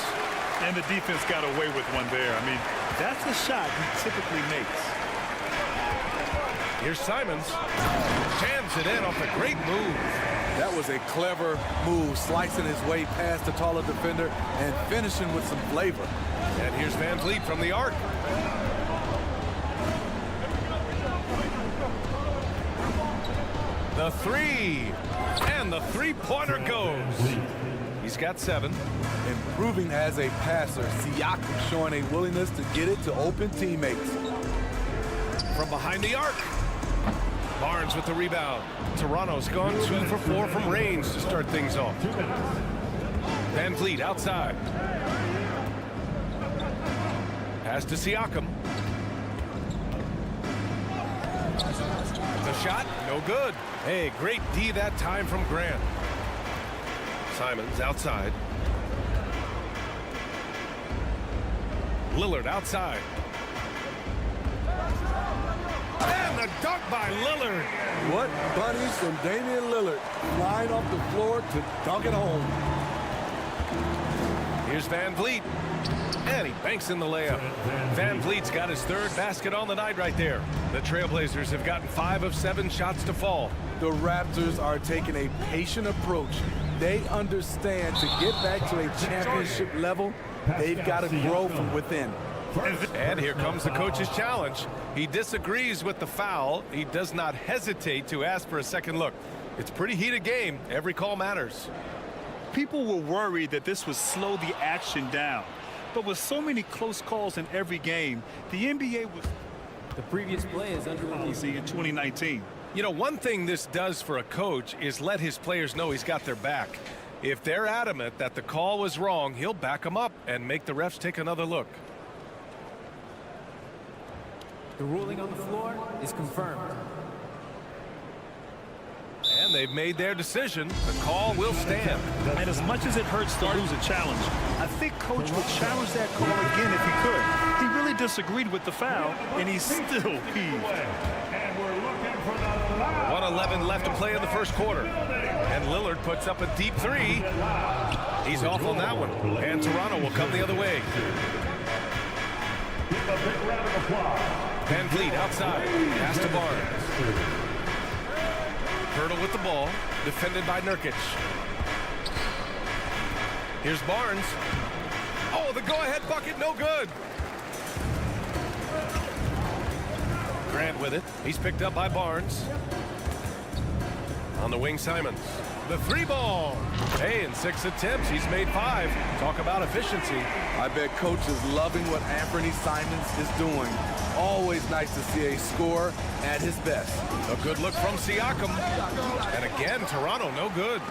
And the defense got away with one there. I mean, that's a shot he typically makes. Here's Simons. Jams it in off a great move. That was a clever move, slicing his way past the taller defender and finishing with some flavor. And here's VanVleet from the arc. The 3. And the three-pointer goes. He's got 7. Improving as a passer, Siakam showing a willingness to get it to open teammates. From behind the arc. Barnes with the rebound. Toronto's gone 2 for 4 from range to start things off. VanVleet outside. Pass to Siakam. The shot, no good. Hey, great D that time from Grant. Simons outside. Lillard outside. And the dunk by Lillard. What bunnies from Damian Lillard, flying off the floor to dunk it home. Here's VanVleet. And he banks in the layup. VanVleet's got his 3rd basket on the night right there. The Trail Blazers have gotten 5 of 7 shots to fall. The Raptors are taking a patient approach. They understand to get back to a championship level, they've got to grow from within. And here comes the coach's challenge. He disagrees with the foul. He does not hesitate to ask for a second look. It's a pretty heated game. Every call matters. People were worried that this would slow the action down. But with so many close calls in every game, the NBA was The previous play is under review in 2019. You know, one thing this does for a coach is let his players know he's got their back. If they're adamant that the call was wrong, he'll back them up and make the refs take another look. The ruling on the floor is confirmed. And they've made their decision. The call will stand. And as much as it hurts to lose a challenge, I think Coach would challenge that call again if he could. He really disagreed with the foul, and he's still peeved. And we're looking 1:11 left to play in the first quarter. And Lillard puts up a deep three. He's off on that one. And Toronto will come the other way. Van Vliet outside. Pass to Barnes. Hurdle with the ball. Defended by Nurkic. Here's Barnes. Oh, the go-ahead bucket, no good. Grant with it. He's picked up by Barnes. On the wing, Simons. The three ball. Hey, in 6 attempts, he's made 5. Talk about efficiency. I bet coach is loving what Anthony Simons is doing. Always nice to see a scorer at his best. A good look from Siakam. And again, Toronto, no good.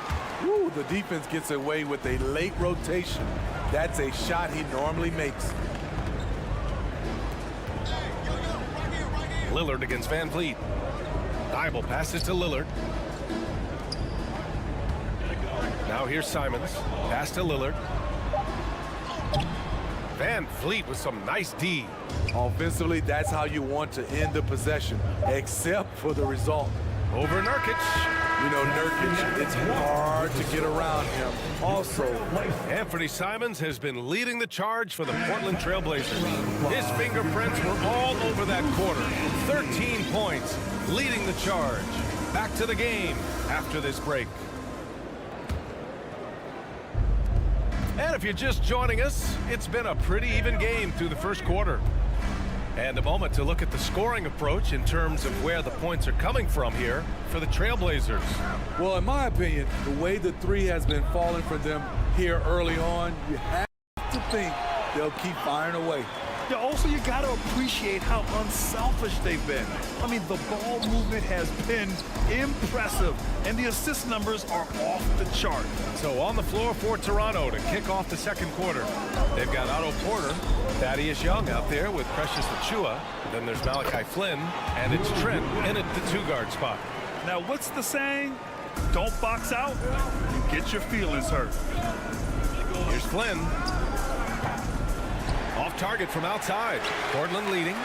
Woo, the defense gets away with a late rotation. That's a shot he normally makes. Lillard against Van Vliet. Thibault passes to Lillard. Now here's Simons. Pass to Lillard. Van Vliet with some nice D. Offensively, that's how you want to end the possession, except for the result. Over Nurkic. You know, Nurkic, it's hard to get around him. Also, Anthony Simons has been leading the charge for the Portland Trail Blazers. His fingerprints were all over that quarter. 13 points, leading the charge. Back to the game after this break. And if you're just joining us, it's been a pretty even game through the first quarter. And a moment to look at the scoring approach in terms of where the points are coming from here for the Trail Blazers. Well, in my opinion, the way the three has been falling for them here early on, you have to think they'll keep firing away. Yeah, also, you got to appreciate how unselfish they've been. I mean, the ball movement has been impressive, and the assist numbers are off the chart. So on the floor for Toronto to kick off the second quarter. They've got Otto Porter, Thaddeus Young out there with Precious Achiuwa. Then there's Malachi Flynn, and it's Trent in at the 2-guard spot. Now, what's the saying? Don't box out, you get your feelings hurt. Here's Flynn. Off target from outside. Portland leading.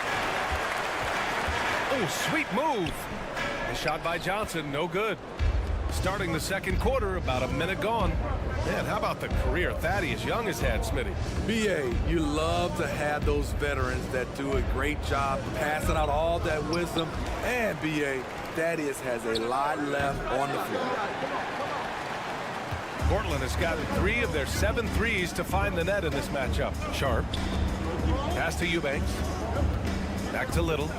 Oh, sweet move. A shot by Johnson, no good. Starting the second quarter, about a minute gone. Man, how about the career Thaddeus Young has had, Smitty? BA, you love to have those veterans that do a great job passing out all that wisdom. And BA, Thaddeus has a lot left on the floor. Portland has gotten 3 of their 7 threes to find the net in this matchup. Sharp. Pass to Eubanks. Back to Little.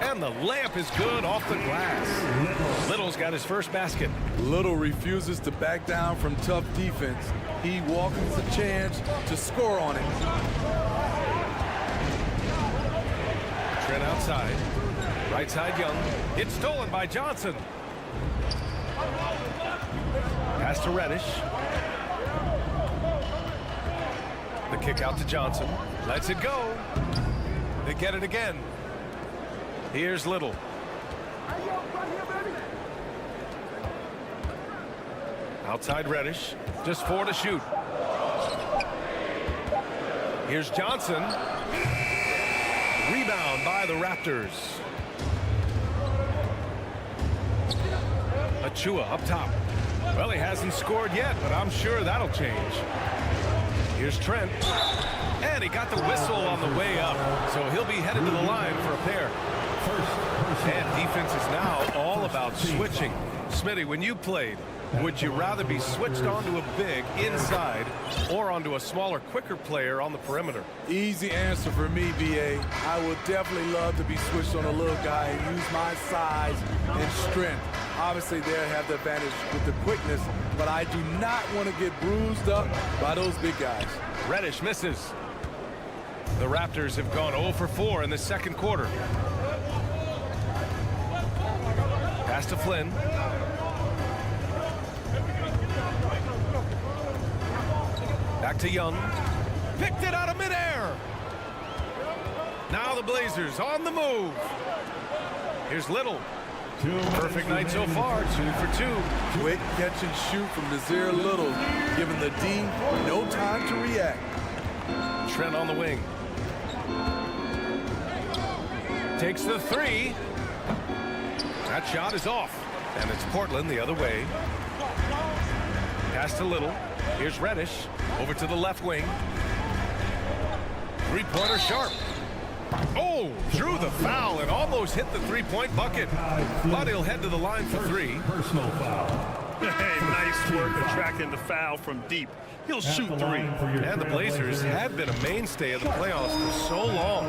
And the layup is good off the glass. Little's got his first basket. Little refuses to back down from tough defense. He welcomes the chance to score on it. Trent outside. Right side Young. It's stolen by Johnson. Pass to Reddish. The kick out to Johnson. Lets it go. They get it again. Here's Little. Outside Reddish. Just 4 to shoot. Here's Johnson. Rebound by the Raptors. Achiuwa up top. Well, he hasn't scored yet, but I'm sure that'll change. Here's Trent. And he got the whistle on the way up, so he'll be headed to the line for a pair. And defense is now all about switching. Smitty, when you played, would you rather be switched onto a big inside or onto a smaller, quicker player on the perimeter? Easy answer for me, BA. I would definitely love to be switched on a little guy and use my size and strength. Obviously, they'll have the advantage with the quickness, but I do not want to get bruised up by those big guys. Reddish misses. The Raptors have gone 0 for 4 in the second quarter. Pass to Flynn. Back to Young. Picked it out of midair. Now the Blazers on the move. Here's Little. Perfect night so far, 2 for 2. Quick catch and shoot from Nazir Little, giving the D no time to react. Trent on the wing. Takes the three. That shot is off. And it's Portland the other way. Pass to Little. Here's Reddish. Over to the left wing. Three-pointer Sharp. Oh, drew the foul and almost hit the three-point bucket. But he'll head to the line for three. Personal foul. Hey, nice work attracting the foul from deep. He'll shoot three. And the Blazers had been a mainstay of the playoffs for so long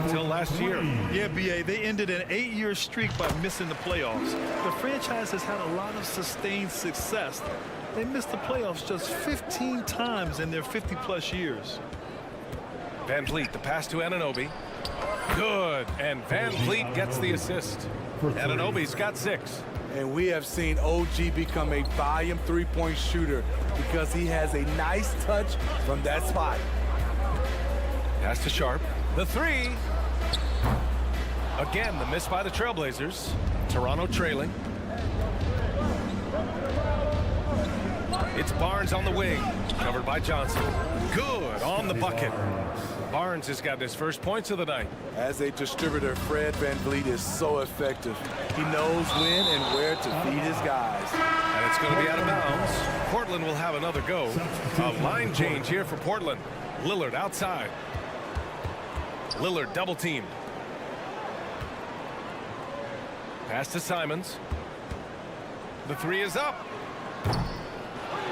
until last year. Yeah, B.A., they ended an 8-year streak by missing the playoffs. The franchise has had a lot of sustained success. They missed the playoffs just 15 times in their 50-plus years. Van Vliet, the pass to Anunoby. Good, and Van Vliet gets the assist. Anunoby's got 6. And we have seen OG become a volume three-point shooter because he has a nice touch from that spot. Pass to Sharp. The three. Again, the miss by the Trail Blazers. Toronto trailing. It's Barnes on the wing. Covered by Johnson. Good on the bucket. Barnes has gotten his first points of the night. As a distributor, Fred VanVleet is so effective. He knows when and where to feed his guys. And it's going to be out of bounds. Portland will have another go. A line change here for Portland. Lillard outside. Lillard double teamed. Pass to Simons. The three is up.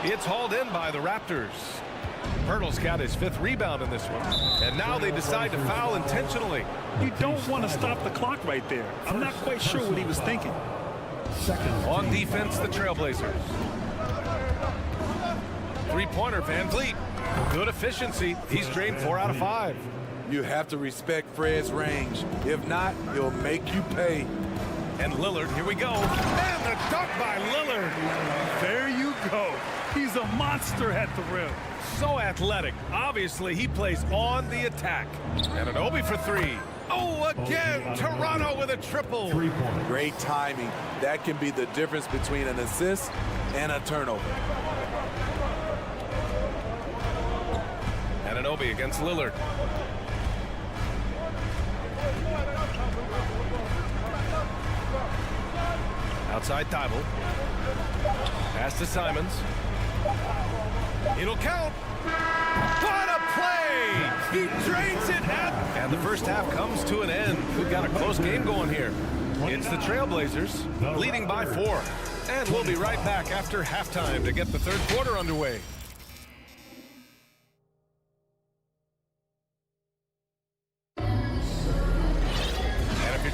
It's hauled in by the Raptors. Pirtle's got his 5th rebound in this one. And now they decide to foul intentionally. You don't want to stop the clock right there. I'm not quite sure what he was thinking. On defense, the Trailblazers. Three-pointer, Van Vliet. Good efficiency. He's drained 4 out of 5. You have to respect Fred's range. If not, he'll make you pay. And Lillard, here we go. And the dunk by Lillard. There you go. He's a monster at the rim. So athletic. Obviously, he plays on the attack. Anunoby for 3. Oh, again, Toronto with a triple. Great timing. That can be the difference between an assist and a turnover. Anunoby against Lillard. Outside Thibault. Pass to Simons. It'll count. What a play! He drains it out. And the first half comes to an end. We've got a close game going here. It's the Trailblazers leading by 4. And we'll be right back after halftime to get the third quarter underway.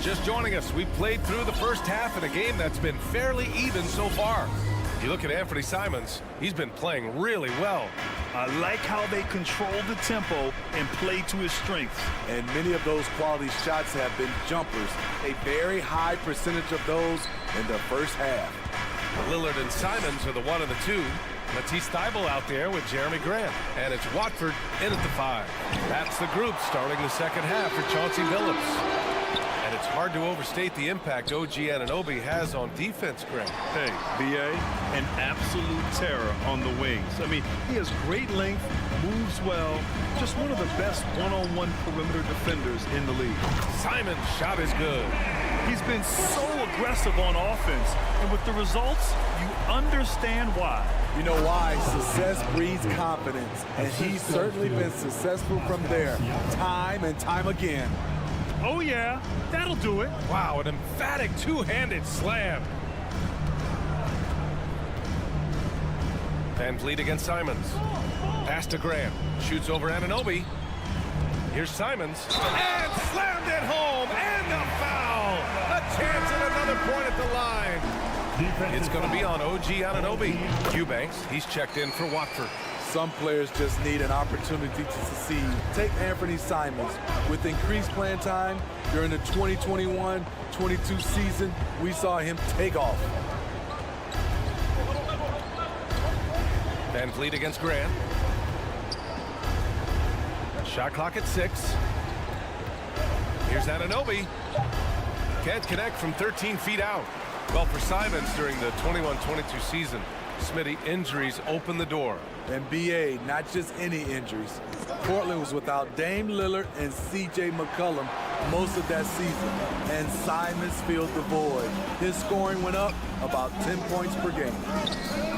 Just joining us, we played through the first half in a game that's been fairly even so far. If you look at Anthony Simons, he's been playing really well. I like how they control the tempo and play to his strengths. And many of those quality shots have been jumpers. A very high percentage of those in the first half. Lillard and Simons are the 1 and the 2. Matisse Thybulle out there with Jeremy Grant. And it's Watford in at the 5. That's the group starting the second half for Chauncey Billups. And it's hard to overstate the impact OG Anunoby has on defense, Grant. Hey, B.A., an absolute terror on the wings. I mean, he has great length, moves well, just one of the best one-on-one perimeter defenders in the league. Simon's shot is good. He's been so aggressive on offense, and with the results, you understand why. You know why? Success breeds confidence, and he's certainly been successful from there, time and time again. Oh, yeah, that'll do it. Wow, an emphatic two-handed slam. Van Vliet against Simons. Pass to Graham. Shoots over Anunoby. Here's Simons. And slammed it home. And a foul. A chance at another point at the line. It's going to be on OG Anunoby. Eubanks, he's checked in for Watford. Some players just need an opportunity to succeed. Take Anthony Simons. With increased playing time during the 2021-22 season, we saw him take off. Van Vliet against Grant. Shot clock at 6. Here's Anunoby. Can't connect from 13 feet out. Well, for Simons during the 21-22 season, Smitty, injuries open the door. And BA, not just any injuries. Portland was without Dame Lillard and C.J. McCollum most of that season, and Simons filled the void. His scoring went up about 10 points per game.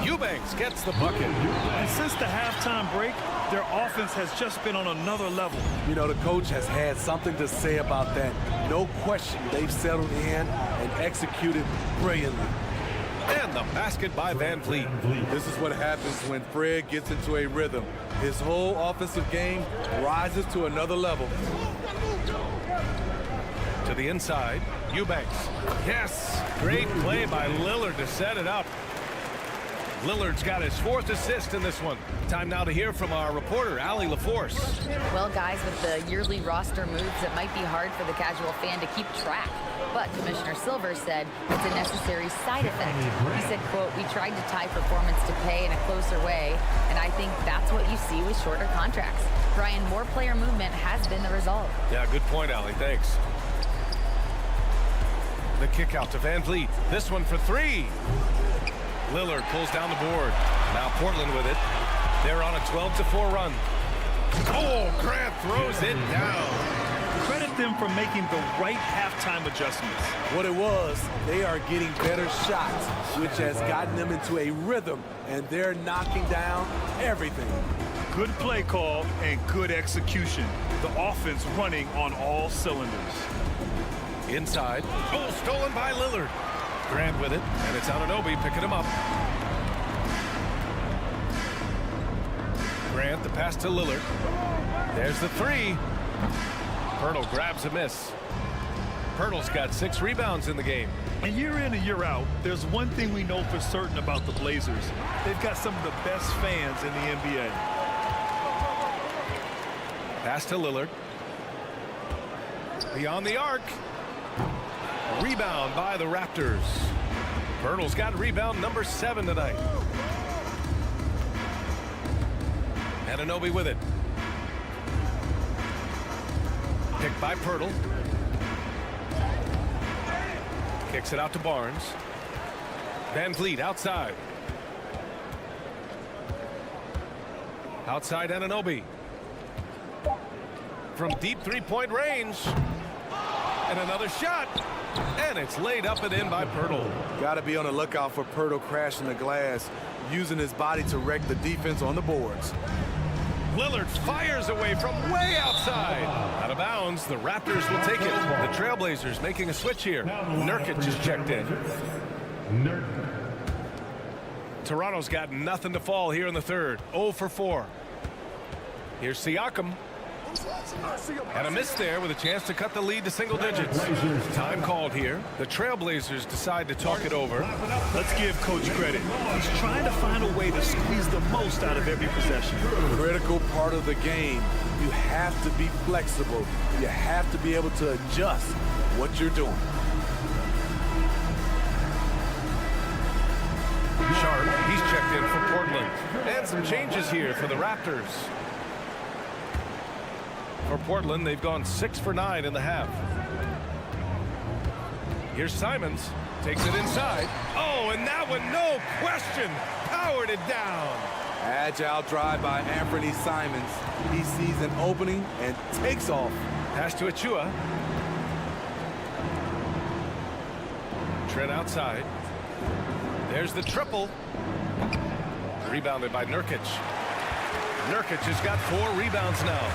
Eubanks gets the bucket. And since the halftime break, their offense has just been on another level. You know, the coach has had something to say about that. No question, they've settled in and executed brilliantly. And the basket by Van Vliet. This is what happens when Fred gets into a rhythm. His whole offensive game rises to another level. To the inside, Eubanks. Yes, great play by Lillard to set it up. Lillard's got his 4th assist in this one. Time now to hear from our reporter, Allie LaForce. Well, guys, with the yearly roster moves, it might be hard for the casual fan to keep track. But Commissioner Silver said it's a necessary side effect. He said, quote, "We tried to tie performance to pay in a closer way, and I think that's what you see with shorter contracts." Brian, more player movement has been the result. Yeah, good point, Allie. Thanks. The kick out to Van Vliet. This one for 3. Lillard pulls down the board. Now Portland with it. They're on a 12-4 run. Oh, Grant throws it down. Credit them for making the right halftime adjustments. What it was, they are getting better shots, which has gotten them into a rhythm, and they're knocking down everything. Good play call and good execution. The offense running on all cylinders. Inside. Oh, stolen by Lillard. Grant with it, and it's Anunoby picking him up. Grant, the pass to Lillard. There's the 3. Pirtle grabs a miss. Pirtle's got 6 rebounds in the game. And year in and year out, there's one thing we know for certain about the Blazers. They've got some of the best fans in the NBA. Pass to Lillard. Beyond the arc. Rebound by the Raptors. Pirtle's got rebound number 7 tonight. Anunoby with it. Picked by Pirtle. Kicks it out to Barnes. Van Vliet outside. Outside Anunoby. From deep 3-point range. And another shot. And it's laid up and in by Pirtle. Got to be on the lookout for Pirtle crashing the glass, using his body to wreck the defense on the boards. Lillard fires away from way outside. Out of bounds, the Raptors will take it. The Trail Blazers making a switch here. Nurkic is checked in. Toronto's got nothing to fall here in the third. 0 for 4. Here's Siakam. And a miss there with a chance to cut the lead to single digits. Time called here. The Trail Blazers decide to talk it over. Let's give Coach credit. He's trying to find a way to squeeze the most out of every possession. Critical part of the game. You have to be flexible. You have to be able to adjust what you're doing. Sharp, he's checked in for Portland. And some changes here for the Raptors. For Portland, they've gone 6 for 9 in the half. Here's Simons. Takes it inside. Oh, and that one, no question, powered it down. Agile drive by Anthony Simons. He sees an opening and takes off. Pass to Achua. Trent outside. There's the triple. Rebounded by Nurkic. Nurkic has got 4 rebounds now.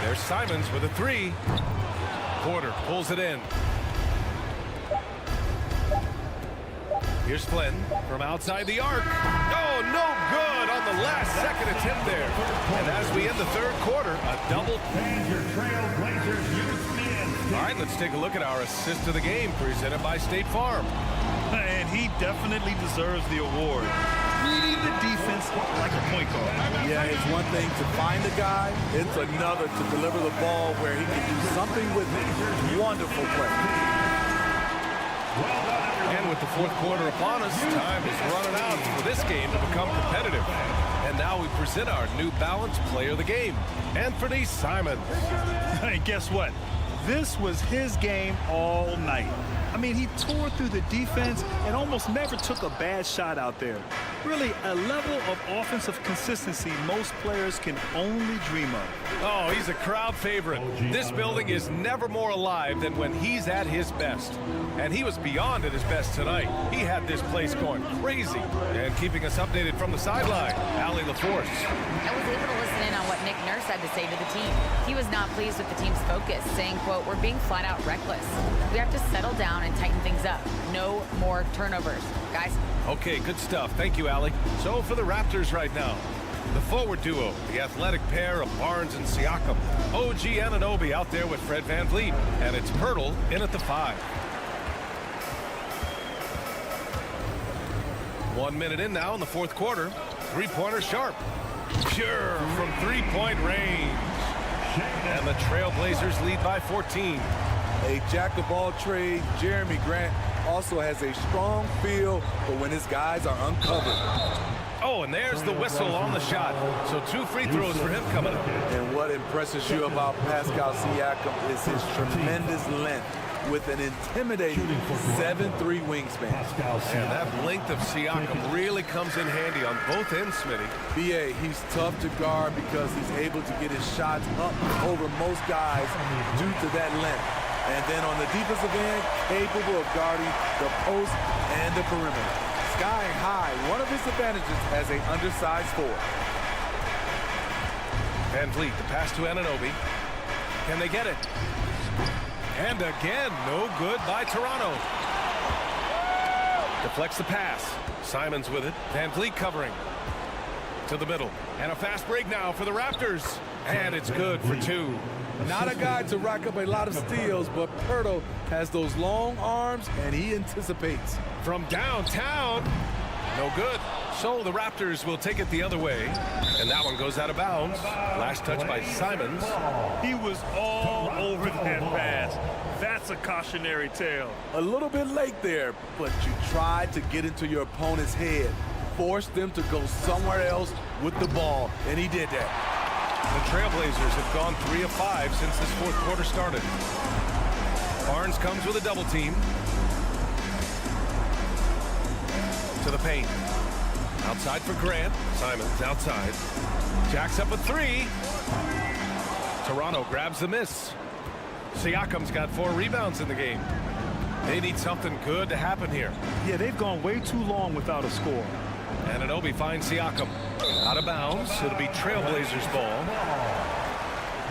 There's Simons with a 3. Porter pulls it in. Here's Flynn from outside the arc. Oh, no good on the last second attempt there. And as we end the third quarter, a double. All right, let's take a look at our assist of the game presented by State Farm. And he definitely deserves the award. Reading the defense like a point guard. Yeah, it's one thing to find a guy. It's another to deliver the ball where he can do something with it. Wonderful play. And with the fourth quarter upon us, time is running out for this game to become competitive. And now we present our New Balance Player of the Game, Anthony Simons. Hey, guess what? This was his game all night. I mean, he tore through the defense and almost never took a bad shot out there. Really, a level of offensive consistency most players can only dream of. Oh, he's a crowd favorite. This building is never more alive than when he's at his best. And he was beyond at his best tonight. He had this place going crazy. And keeping us updated from the sideline, Allie LaForce. I was able to listen in on what Nick Nurse had to say to the team. He was not pleased with the team's focus, saying, quote, "We're being flat out reckless. We have to settle down and tighten things up. No more turnovers. Guys." Okay, good stuff. Thank you, Allie. So for the Raptors right now, the forward duo, the athletic pair of Barnes and Siakam. OG Anunoby out there with Fred VanVleet. And it's Pirtle in at the 5. 1 minute in now in the fourth quarter. Three-pointer sharp. Pure from three-point range. And the Trail Blazers lead by 14. A jack-of-all-trades, Jeremy Grant also has a strong feel for when his guys are uncovered. Oh, and there's the whistle on the shot. So 2 free throws for him coming up. And what impresses you about Pascal Siakam is his tremendous length with an intimidating 7'3" wingspan. And that length of Siakam really comes in handy on both ends, Smitty. BA, he's tough to guard because he's able to get his shots up over most guys due to that length. And then on the defensive end, capable of guarding the post and the perimeter. Skying high, one of his advantages as an undersized forward. VanVleet, the pass to Anunoby. Can they get it? And again, no good by Toronto. Deflects the pass. Simons with it. VanVleet covering. To the middle. And a fast break now for the Raptors. And it's good for 2. Not a guy to rack up a lot of steals, but Pirtle has those long arms, and he anticipates. From downtown. No good. So the Raptors will take it the other way. And that one goes out of bounds. Last touch by Simons. He was all over that pass. That's a cautionary tale. A little bit late there, but you tried to get into your opponent's head. Force them to go somewhere else with the ball, and he did that. The Trail Blazers have gone 3 of 5 since this fourth quarter started. Barnes comes with a double team. To the paint. Outside for Grant. Simons outside. Jacks up a 3. Toronto grabs the miss. Siakam's got 4 rebounds in the game. They need something good to happen here. Yeah, they've gone way too long without a score. Anunoby finds Siakam. Out of bounds. It'll be Trailblazers ball.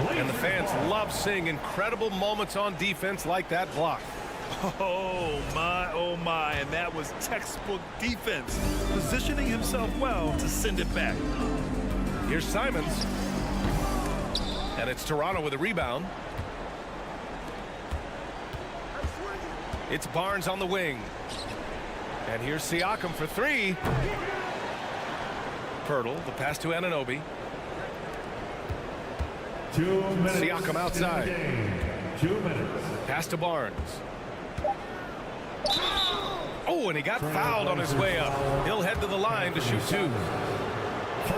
And the fans love seeing incredible moments on defense like that block. Oh my, and that was textbook defense. Positioning himself well to send it back. Here's Simons. And it's Toronto with a rebound. It's Barnes on the wing. And here's Siakam for 3. Pirtle, the pass to Anunoby. 2 minutes. Siakam outside. 2 minutes. Pass to Barnes. Oh, and he got fouled on his way up. He'll head to the line to shoot 2.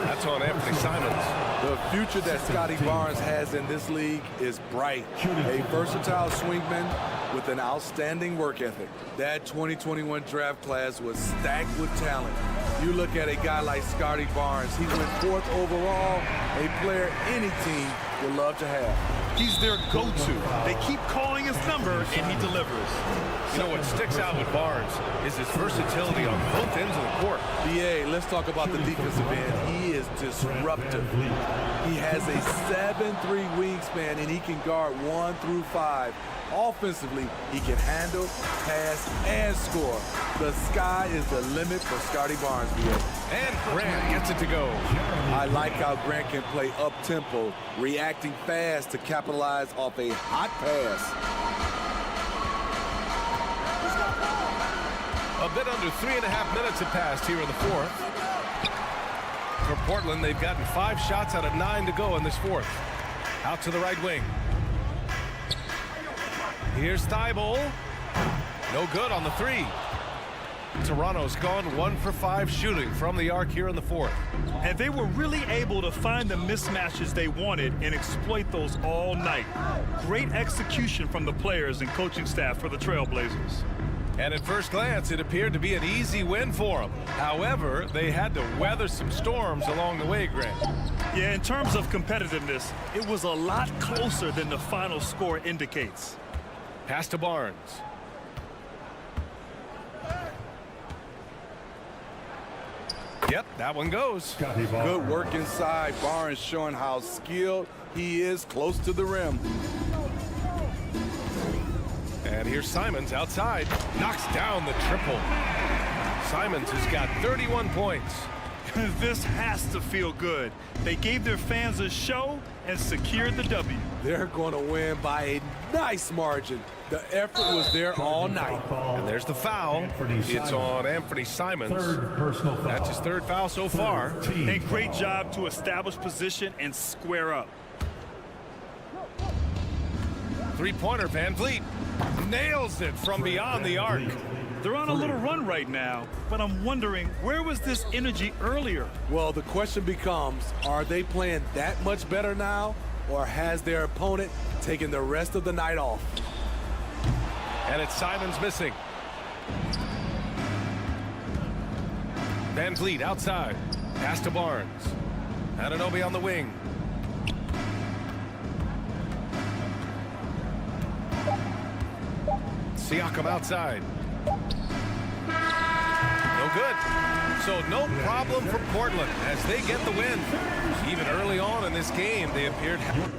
That's on Anthony Simons. The future that Scotty Barnes has in this league is bright. A versatile swingman with an outstanding work ethic. That 2021 draft class was stacked with talent. You look at a guy like Scotty Barnes, he went 4th overall, a player any team would love to have. He's their go-to. They keep calling his number, and he delivers. You know what sticks out with Barnes is his versatility on both ends of the court. BA, let's talk about the defensive end. He is disruptive. He has a 7'3" wingspan, and he can guard 1 through 5. Offensively, he can handle, pass, and score. The sky is the limit for Scotty Barnes, BA. And Grant gets it to go. I like how Grant can play up-tempo, reacting fast to capitalize off a hot pass. A bit under 3.5 minutes have passed here in the fourth. For Portland, they've gotten 5 shots out of 9 to go in this fourth. Out to the right wing. Here's Thibault. No good on the 3. Toronto's gone 1 for 5 shooting from the arc here in the fourth. And they were really able to find the mismatches they wanted and exploit those all night. Great execution from the players and coaching staff for the Trail Blazers. And at first glance, it appeared to be an easy win for them. However, they had to weather some storms along the way, Grant. Yeah, in terms of competitiveness, it was a lot closer than the final score indicates. Pass to Barnes. Yep, that one goes. Good work inside. Barnes showing how skilled he is close to the rim. And here's Simons outside. Knocks down the triple. Simons has got 31 points. This has to feel good. They gave their fans a show and secured the W. They're going to win by a nice margin. The effort was there all night. And there's the foul. It's on Anthony Simons. That's his third foul so far. A great job to establish position and square up. Three-pointer, Van Vliet nails it from beyond the arc. They're on a little run right now, but I'm wondering, where was this energy earlier? Well, the question becomes, are they playing that much better now, or has their opponent taken the rest of the night off? And it's Simons missing. Van Vliet outside. Pass to Barnes. Anunoby on the wing. Siakam outside. No good. So no problem for Portland as they get the win. Even early on in this game, they appeared happy.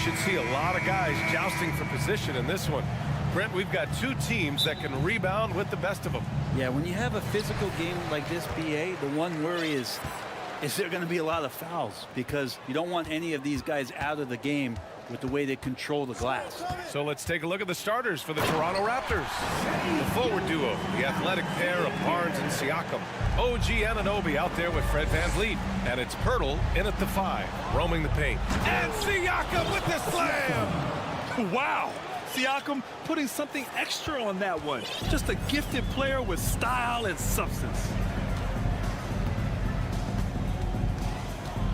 should see a lot of guys jousting for position in this one. Brent, we've got two teams that can rebound with the best of them. Yeah, when you have a physical game like this, BA, the one worry is there going to be a lot of fouls? Because you don't want any of these guys out of the game with the way they control the glass. So let's take a look at the starters for the Toronto Raptors. The forward duo, the athletic pair of Barnes and Siakam. OG Anunoby out there with Fred VanVleet. And it's Pirtle in at the 5, roaming the paint. And Siakam with the slam! Wow! Siakam putting something extra on that one. Just a gifted player with style and substance.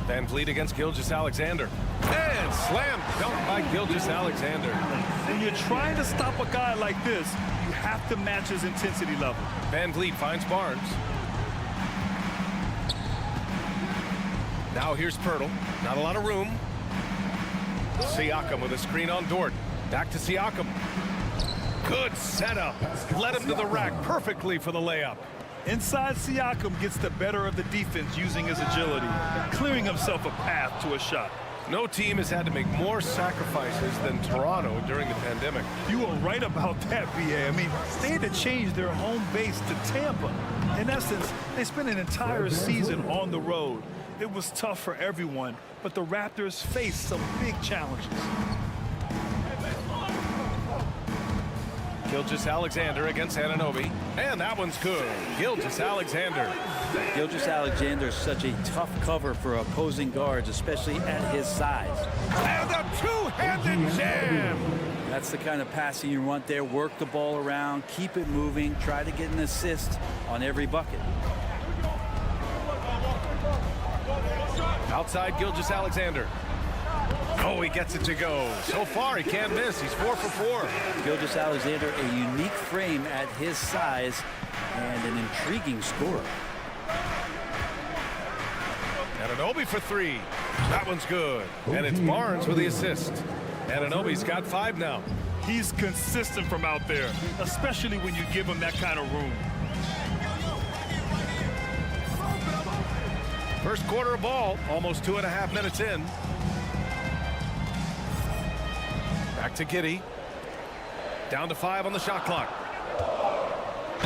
VanVleet against Gilgeous-Alexander. And slam dunk by Gilgeous-Alexander. When you're trying to stop a guy like this, you have to match his intensity level. VanVleet finds Barnes. Now here's Pirtle. Not a lot of room. Siakam with a screen on Dort. Back to Siakam. Good setup. Led him to the rack perfectly for the layup. Inside, Siakam gets the better of the defense using his agility, clearing himself a path to a shot. No team has had to make more sacrifices than Toronto during the pandemic. You are right about that, BA. I mean, they had to change their home base to Tampa. In essence, they spent an entire season on the road. It was tough for everyone, but the Raptors faced some big challenges. Gilgeous-Alexander against Anunoby. And that one's good. Gilgeous-Alexander. Gilgeous-Alexander is such a tough cover for opposing guards, especially at his size. And a two-handed jam! That's the kind of passing you want there. Work the ball around, keep it moving, try to get an assist on every bucket. Outside Gilgeous-Alexander. Oh, he gets it to go. So far, he can't miss. He's 4 for 4. Gilgeous-Alexander, a unique frame at his size and an intriguing scorer. Anunoby for 3. That one's good. And it's Barnes with the assist. Anunoby's got 5 now. He's consistent from out there, especially when you give him that kind of room. First quarter of ball, almost 2.5 minutes in. Back to Giddey. Down to 5 on the shot clock.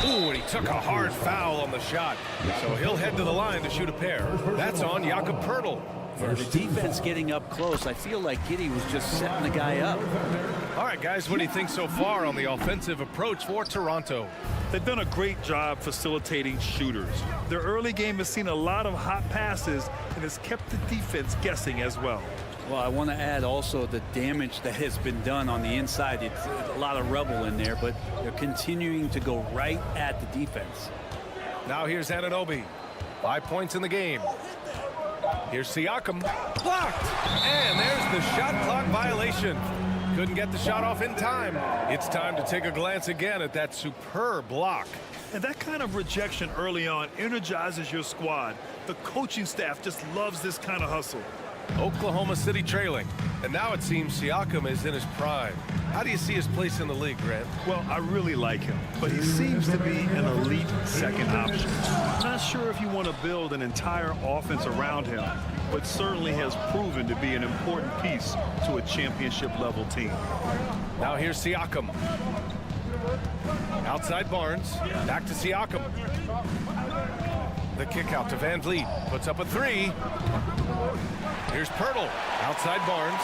Ooh, and he took a hard foul on the shot. So he'll head to the line to shoot a pair. That's on Jakob Pirtle. Yeah, the defense getting up close. I feel like Giddey was just setting the guy up. All right, guys, what do you think so far on the offensive approach for Toronto? They've done a great job facilitating shooters. Their early game has seen a lot of hot passes and has kept the defense guessing as well. Well, I want to add also the damage that has been done on the inside. It's a lot of rubble in there, but they're continuing to go right at the defense. Now here's Anunoby. 5 points in the game. Here's Siakam. Blocked! And there's the shot clock violation. Couldn't get the shot off in time. It's time to take a glance again at that superb block. And that kind of rejection early on energizes your squad. The coaching staff just loves this kind of hustle. Oklahoma City trailing. And now it seems Siakam is in his prime. How do you see his place in the league, Grant? Well, I really like him, but he seems to be an elite second option. Not sure if you want to build an entire offense around him, but certainly has proven to be an important piece to a championship-level team. Now here's Siakam. Outside Barnes. Back to Siakam. The kick out to VanVleet. Puts up a 3. Here's Pirtle. Outside Barnes.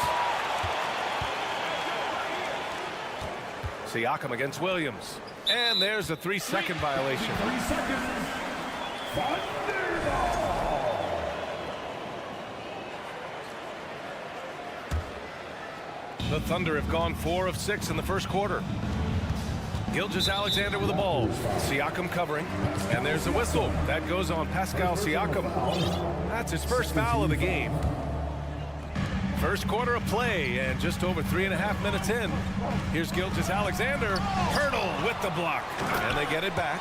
Siakam against Williams. And there's a 3-second violation. 3 seconds. The Thunder have gone 4 of 6 in the first quarter. Gilgeous-Alexander with the ball. Siakam covering. And there's the whistle. That goes on Pascal Siakam. That's his first foul of the game. First quarter of play and just over 3.5 minutes in. Here's Gilgeous-Alexander. Pirtle with the block. And they get it back.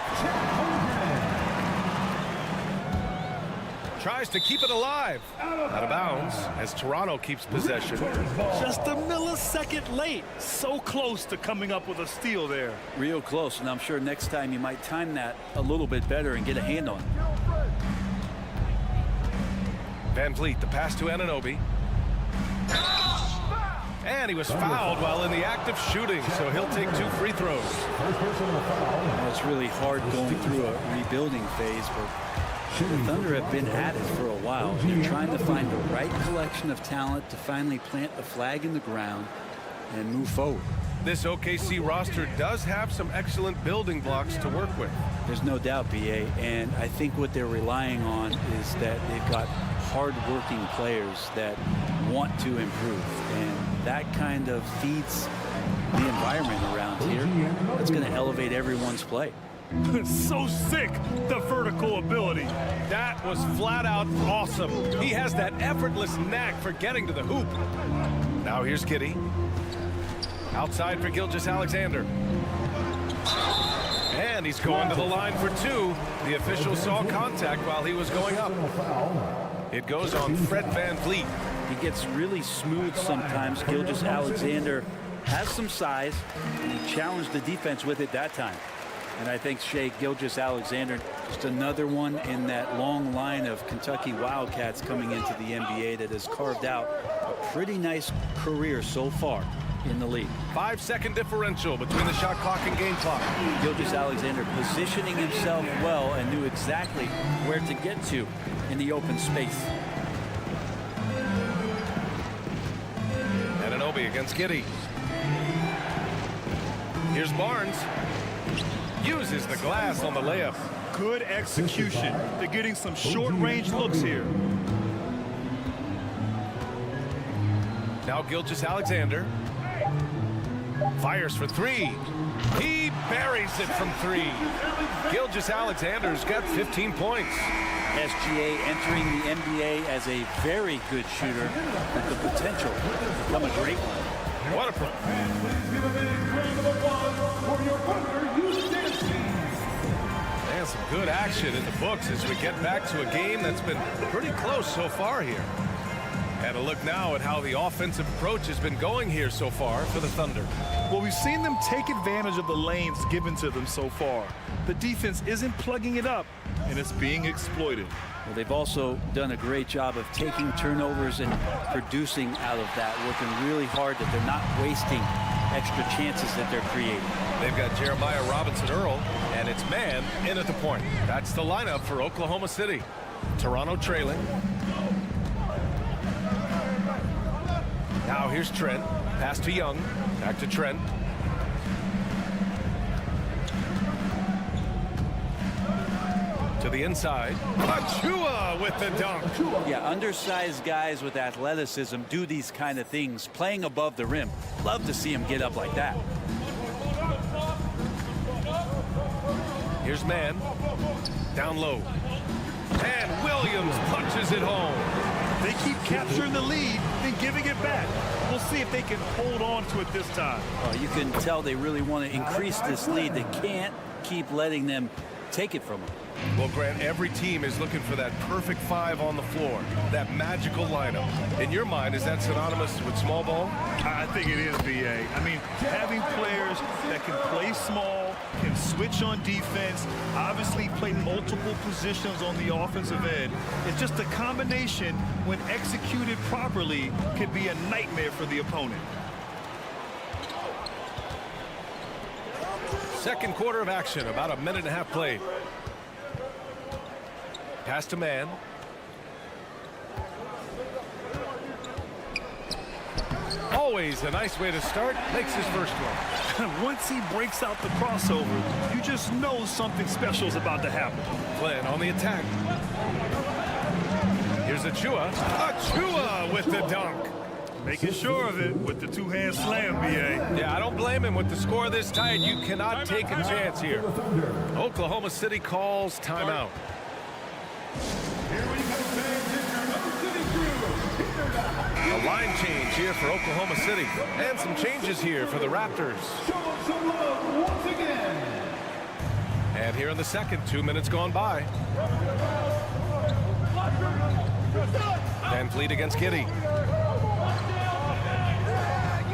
Tries to keep it alive. Out of bounds as Toronto keeps possession. Just a millisecond late. So close to coming up with a steal there. Real close, and I'm sure next time you might time that a little bit better and get a hand on it. VanVleet, the pass to Anunoby. And he was fouled while in the act of shooting, so he'll take 2 free throws. Well, it's really hard going through a rebuilding phase, but the Thunder have been at it for a while. They're trying to find the right collection of talent to finally plant the flag in the ground and move forward. This OKC roster does have some excellent building blocks to work with. There's no doubt, BA, and I think what they're relying on is that they've got hard-working players that want to improve, and that kind of feeds the environment around here. That's going to elevate everyone's play. So sick, the vertical ability. That was flat out awesome. He has that effortless knack for getting to the hoop. Now here's Giddey. Outside for Gilgeous-Alexander. And he's going to the line for 2. The official saw contact while he was going up. It goes on Fred VanVleet. He gets really smooth sometimes. Gilgeous-Alexander has some size, and he challenged the defense with it that time. And I think Shai Gilgeous-Alexander, just another one in that long line of Kentucky Wildcats coming into the NBA that has carved out a pretty nice career so far in the league. 5-second differential between the shot clock and game clock. Gilgeous-Alexander positioning himself well and knew exactly where to get to in the open space. Anunoby against Giddey. Here's Barnes. Uses the glass on the layup. Good execution. They're getting some short-range looks here. Now Gilgeous-Alexander. Fires for 3. He buries it from 3. Gilgeous-Alexander's got 15 points. SGA entering the NBA as a very good shooter with the potential to become a great one. What a and some good action in the books as we get back to a game that's been pretty close so far here. And a look now at how the offensive approach has been going here so far for the Thunder. Well, we've seen them take advantage of the lanes given to them so far. The defense isn't plugging it up, and it's being exploited. Well, they've also done a great job of taking turnovers and producing out of that, working really hard that they're not wasting extra chances that they're creating. They've got Jeremiah Robinson-Earl, and it's man in at the point. That's the lineup for Oklahoma City. Toronto trailing. Now here's Trent. Pass to Young. Back to Trent. To the inside. Achua with the dunk. Yeah, undersized guys with athleticism do these kind of things, playing above the rim. Love to see him get up like that. Here's Man. Down low. And Williams punches it home. They keep capturing the lead and giving it back. We'll see if they can hold on to it this time. You can tell they really want to increase this lead. They can't keep letting them take it from them. Well, Grant, every team is looking for that perfect 5 on the floor, that magical lineup. In your mind, is that synonymous with small ball? I think it is, BA. I mean, having players that can play small, can switch on defense, obviously play multiple positions on the offensive end. It's just a combination, when executed properly, could be a nightmare for the opponent. Second quarter of action, about a minute and a half played. Pass to Man. Always a nice way to start. Makes his first one. Once he breaks out the crossover, you just know something special is about to happen. Flynn on the attack. Here's Achua. Achua with the dunk. Making sure of it with the two-hand slam, BA. Yeah, I don't blame him. With the score this tight, you cannot take a chance here. Oklahoma City calls timeout. A line change here for Oklahoma City. And some changes here for the Raptors. And here in the second, 2 minutes gone by. VanVleet against Giddey.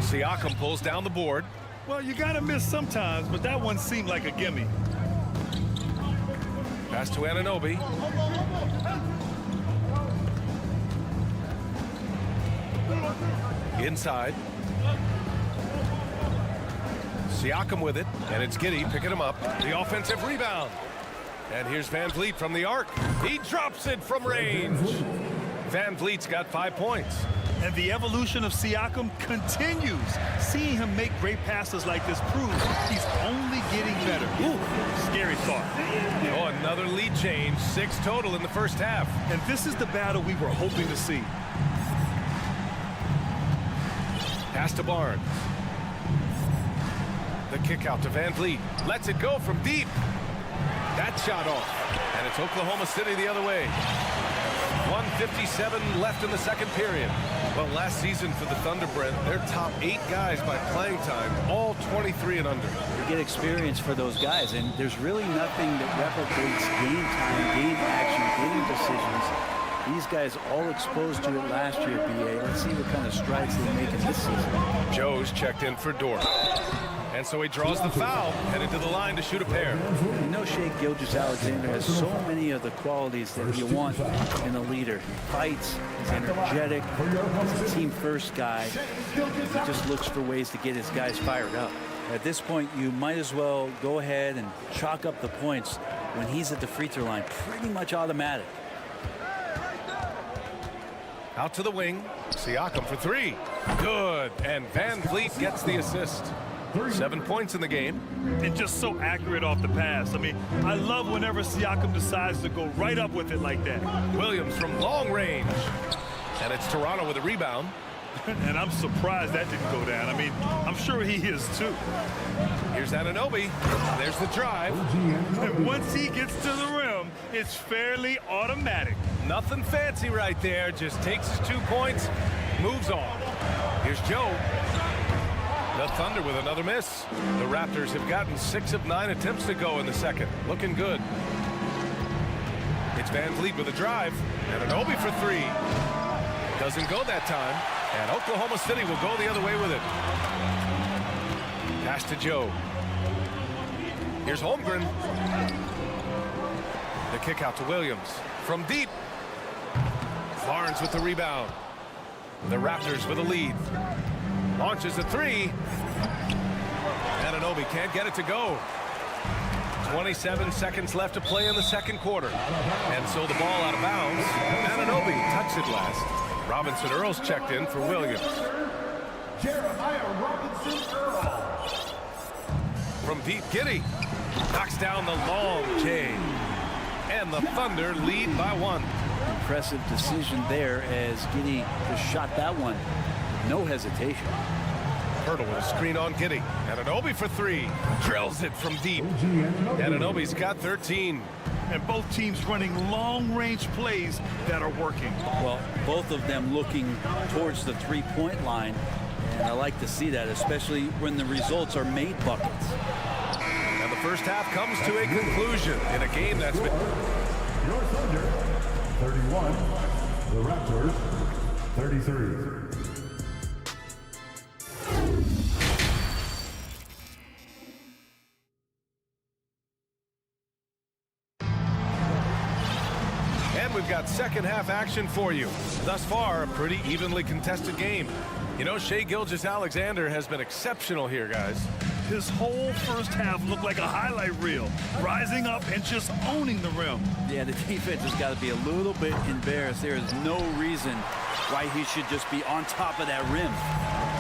Siakam pulls down the board. Well, you gotta miss sometimes, but that one seemed like a gimme. Pass to Anunoby. Inside. Siakam with it, and it's Giddey picking him up. The offensive rebound. And here's Van Vliet from the arc. He drops it from range. Van Vliet's got 5 points. And the evolution of Siakam continues. Seeing him make great passes like this proves he's only getting better. Ooh, scary thought. Oh, another lead change. 6 total in the first half. And this is the battle we were hoping to see. Pass to Barnes. The kick out to Van Vliet. Lets it go from deep. That shot off. And it's Oklahoma City the other way. 1:57 left in the second period. Well, last season for the Thunder, Brent, their top 8 guys by playing time, all 23 and under. You get experience for those guys, and there's really nothing that replicates game time, game action, game decisions. These guys all exposed to it last year, BA. Let's see what kind of strides they make in this season. Joe's checked in for Dort. And so he draws the foul, headed to the line to shoot a pair. You know, Shai Gilgeous-Alexander has so many of the qualities that you want in a leader. He fights, he's energetic, he's a team-first guy. He just looks for ways to get his guys fired up. At this point, you might as well go ahead and chalk up the points when he's at the free throw line. Pretty much automatic. Out to the wing. Siakam for 3. Good. And Van Vliet gets the assist. 7 points in the game. And just so accurate off the pass. I mean, I love whenever Siakam decides to go right up with it like that. Williams from long range. And it's Toronto with a rebound. And I'm surprised that didn't go down. I mean, I'm sure he is too. Here's Anunoby. There's the drive. And once he gets to the rim, it's fairly automatic. Nothing fancy right there. Just takes his 2 points, moves on. Here's Joe. The Thunder with another miss. The Raptors have gotten 6 of 9 attempts to go in the second. Looking good. It's Van Vliet with a drive. Anunoby for 3. Doesn't go that time. And Oklahoma City will go the other way with it. Pass to Joe. Here's Holmgren. The kick out to Williams. From deep. Barnes with the rebound. The Raptors with a lead. Launches a 3. Anunoby can't get it to go. 27 seconds left to play in the second quarter. And so the ball out of bounds. Anunoby touched it last. Robinson Earl's checked in for Williams. Jeremiah Robinson Earl. From deep, Giddey knocks down the long J. And the Thunder lead by 1. Impressive decision there as Giddey just shot that one. No hesitation. Hurdle with a screen on Giddey. Anunoby for 3. Drills it from deep. Anunoby's got 13. And both teams running long-range plays that are working. Well, both of them looking towards the three-point line. And I like to see that, especially when the results are made buckets. And the first half comes to a conclusion in a game that's been... Your Thunder, 31. The Raptors, 33. We've got second half action for you. Thus far, a pretty evenly contested game. You know, Shai Gilgeous-Alexander has been exceptional here, guys. His whole first half looked like a highlight reel, rising up and just owning the rim. Yeah, the defense has got to be a little bit embarrassed. There is no reason why he should just be on top of that rim.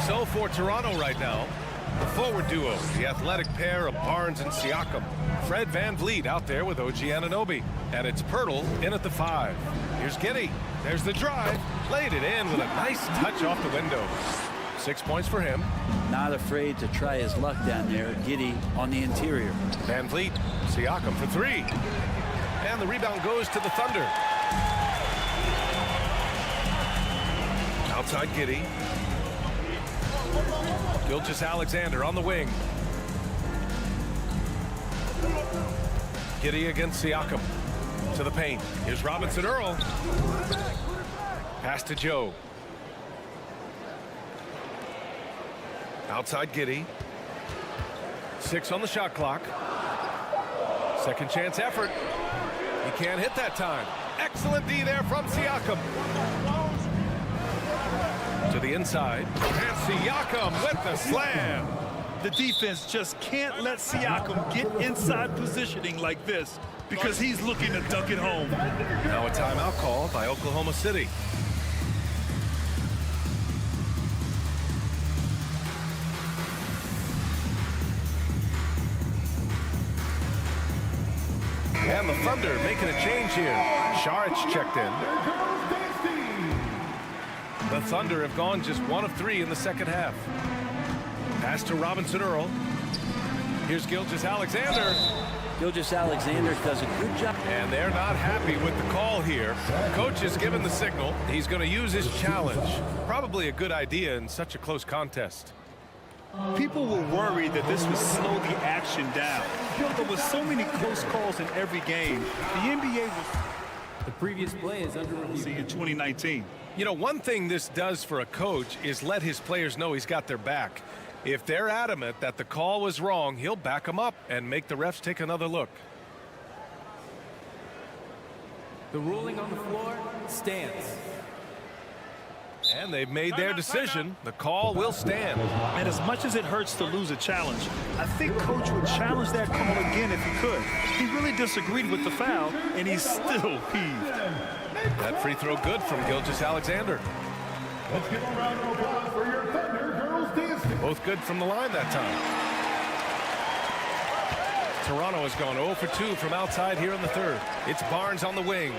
So for Toronto right now, the forward duo, the athletic pair of Barnes and Siakam. Fred Van Vliet out there with OG Anunoby. And it's Pirtle in at the 5. Here's Giddey. There's the drive. Laid it in with a nice touch off the window. 6 points for him. Not afraid to try his luck down there. Giddey on the interior. Van Vliet. Siakam for 3. And the rebound goes to the Thunder. Outside Giddey. Gilgeous-Alexander on the wing. Giddey against Siakam. To the paint. Here's Robinson Earl. Pass to Joe. Outside Giddey. 6 on the shot clock. Second chance effort. He can't hit that time. Excellent D there from Siakam. To the inside. And Siakam with the slam. The defense just can't let Siakam get inside positioning like this because he's looking to dunk it home. Now a timeout call by Oklahoma City. And the Thunder making a change here. Saric checked in. The Thunder have gone just 1 of 3 in the second half. Pass to Robinson Earl. Here's Gilgeous-Alexander. Gilgeous-Alexander does a good job. And they're not happy with the call here. Coach has given the signal. He's going to use his challenge. Probably a good idea in such a close contest. People were worried that this would slow the action down. But with so many close calls in every game, the NBA was... The previous play is under review. In 2019. You know, one thing this does for a coach is let his players know he's got their back. If they're adamant that the call was wrong, he'll back them up and make the refs take another look. The ruling on the floor stands. And they've made their decision. The call will stand. And as much as it hurts to lose a challenge, I think Coach would challenge that call again if he could. He really disagreed with the foul, and he's still peeved. That free throw good from Gilgeous-Alexander. Let's give a round of applause for your Thunder girls dancing. Both good from the line that time. Toronto has gone 0 for 2 from outside here in the third. It's Barnes on the wing.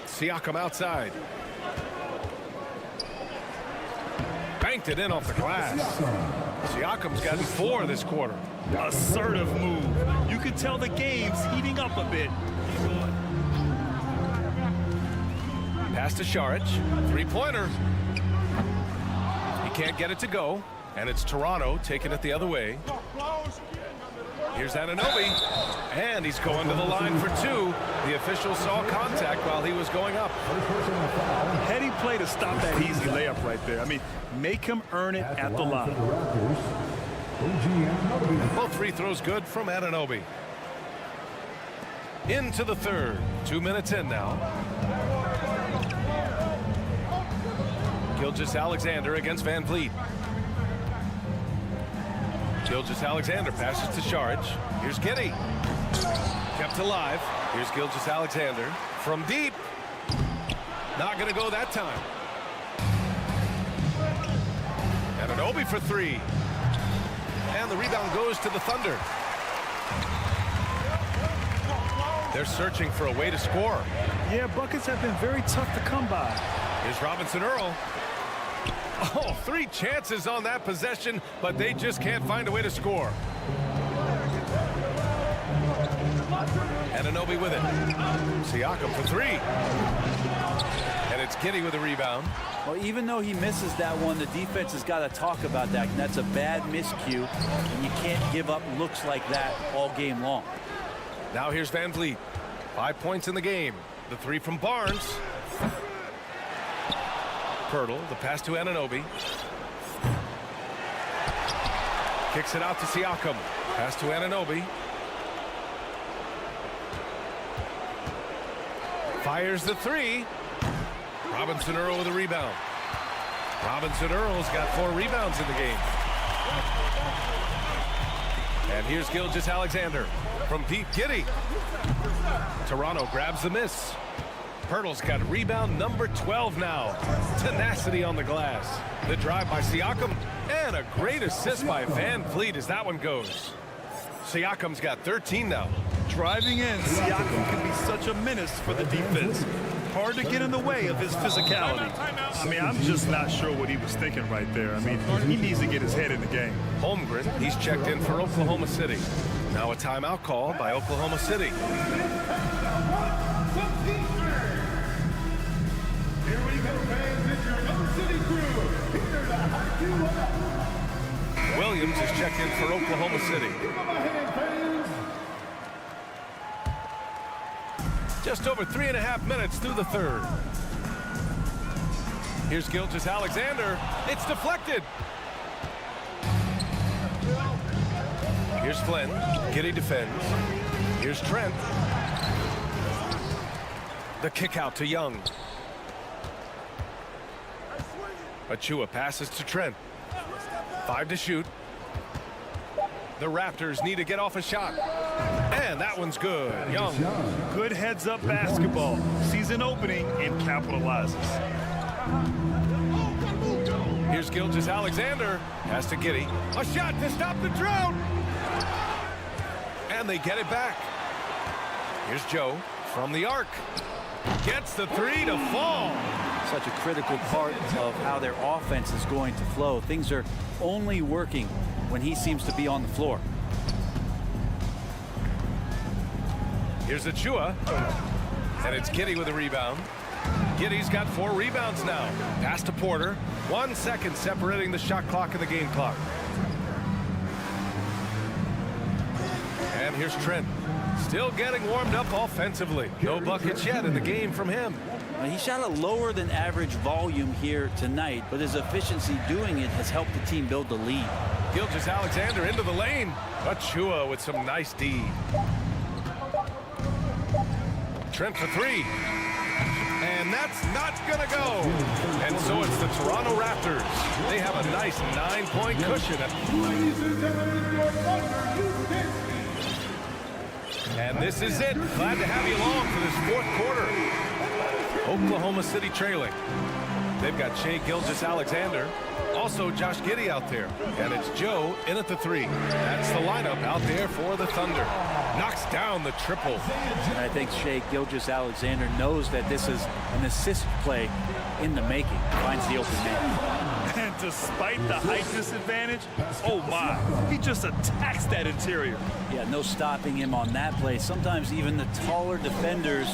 Siakam outside. Banked it in off the glass. Siakam's gotten 4 this quarter. Assertive move. You can tell the game's heating up a bit. Pass to Saric. Three-pointer. He can't get it to go. And it's Toronto taking it the other way. Here's Anunoby. And he's going to the line for 2. The official saw contact while he was going up. Heady play to stop that easy layup right there. I mean, make him earn it at the line. Both free throws good from Anunoby. Into the third. 2 minutes in now. Gilgeous-Alexander against Van Vliet. Gilgeous-Alexander passes to Saric. Here's Giddey. Kept alive. Here's Gilgeous-Alexander from deep. Not going to go that time. Anunoby for 3. And the rebound goes to the Thunder. They're searching for a way to score. Yeah, buckets have been very tough to come by. Here's Robinson Earl. Oh, 3 chances on that possession, but they just can't find a way to score. Anunoby with it. Siakam for 3. And it's Giddey with a rebound. Well, even though he misses that one, the defense has got to talk about that. And that's a bad miscue, and you can't give up looks like that all game long. Now here's Van Vliet. 5 points in the game. The 3 from Barnes. Pirtle, the pass to Anunoby. Kicks it out to Siakam. Pass to Anunoby. Fires the 3. Robinson Earl with a rebound. Robinson Earl's got 4 rebounds in the game. And here's Gilgeous-Alexander from deep. Giddey. Toronto grabs the miss. Pirtle's got rebound number 12 now. Tenacity on the glass. The drive by Siakam. And a great assist by Van Vliet as that one goes. Siakam's got 13 now. Driving in, Siakam can be such a menace for the defense. Hard to get in the way of his physicality. I mean, I'm just not sure what he was thinking right there. I mean, he needs to get his head in the game. Holmgren, he's checked in for Oklahoma City. Now a timeout call by Oklahoma City. Here we go, fans. It's your Oklahoma City crew. Here to hype you up. Williams is checked in for Oklahoma City. Give them a hand, fans. Just over 3.5 minutes through the third. Here's Gilgeous-Alexander. It's deflected. Here's Flynn. Giddey defends. Here's Trent. The kick out to Young. Achua passes to Trent. 5 to shoot. The Raptors need to get off a shot. And that one's good. Young. Good heads-up basketball. Sees an opening and capitalizes. Here's Gilgeous-Alexander. Pass to Giddey. A shot to stop the drought. And they get it back. Here's Joe from the arc. Gets the 3 to fall. Such a critical part of how their offense is going to flow. Things are only working when he seems to be on the floor. Here's Achua. And it's Giddey with a rebound. Giddey's got 4 rebounds now. Pass to Porter. 1 second separating the shot clock and the game clock. And here's Trent. Still getting warmed up offensively. No buckets yet in the game from him. He shot a lower than average volume here tonight, but his efficiency doing it has helped the team build the lead. Gilgeous-Alexander into the lane. Achua with some nice D. Trent for 3. And that's not gonna go. And so it's the Toronto Raptors. They have a nice 9-point cushion. And this is it. Glad to have you along for this 4th quarter. Oklahoma City trailing. They've got Shai Gilgeous-Alexander. Also Josh Giddey out there. And it's Joe in at the 3. That's the lineup out there for the Thunder. Knocks down the triple. And I think Shai Gilgeous-Alexander knows that this is an assist play in the making. Finds the open man. And despite the height disadvantage, oh my, he just attacks that interior. Yeah, no stopping him on that play. Sometimes even the taller defenders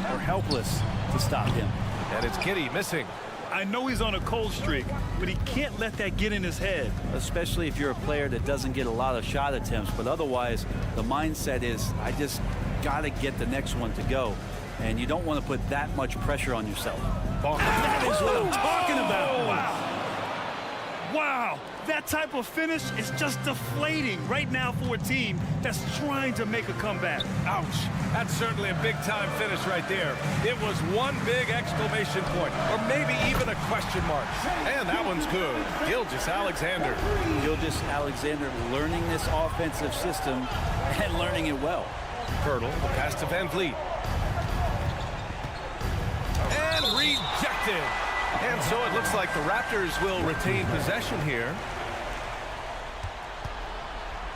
are helpless to stop him. And it's Giddey missing. I know he's on a cold streak, but he can't let that get in his head. Especially if you're a player that doesn't get a lot of shot attempts, but otherwise the mindset is, I just got to get the next one to go. And you don't want to put that much pressure on yourself. That is what I'm talking about. Wow. Wow, that type of finish is just deflating right now for a team that's trying to make a comeback. Ouch. That's certainly a big-time finish right there. It was one big exclamation point, or maybe even a question mark. And that one's good. Gilgeous-Alexander. Gilgeous-Alexander learning this offensive system and learning it well. Pirtle, the pass to Van Vliet. And rejected. And so it looks like the Raptors will retain possession here.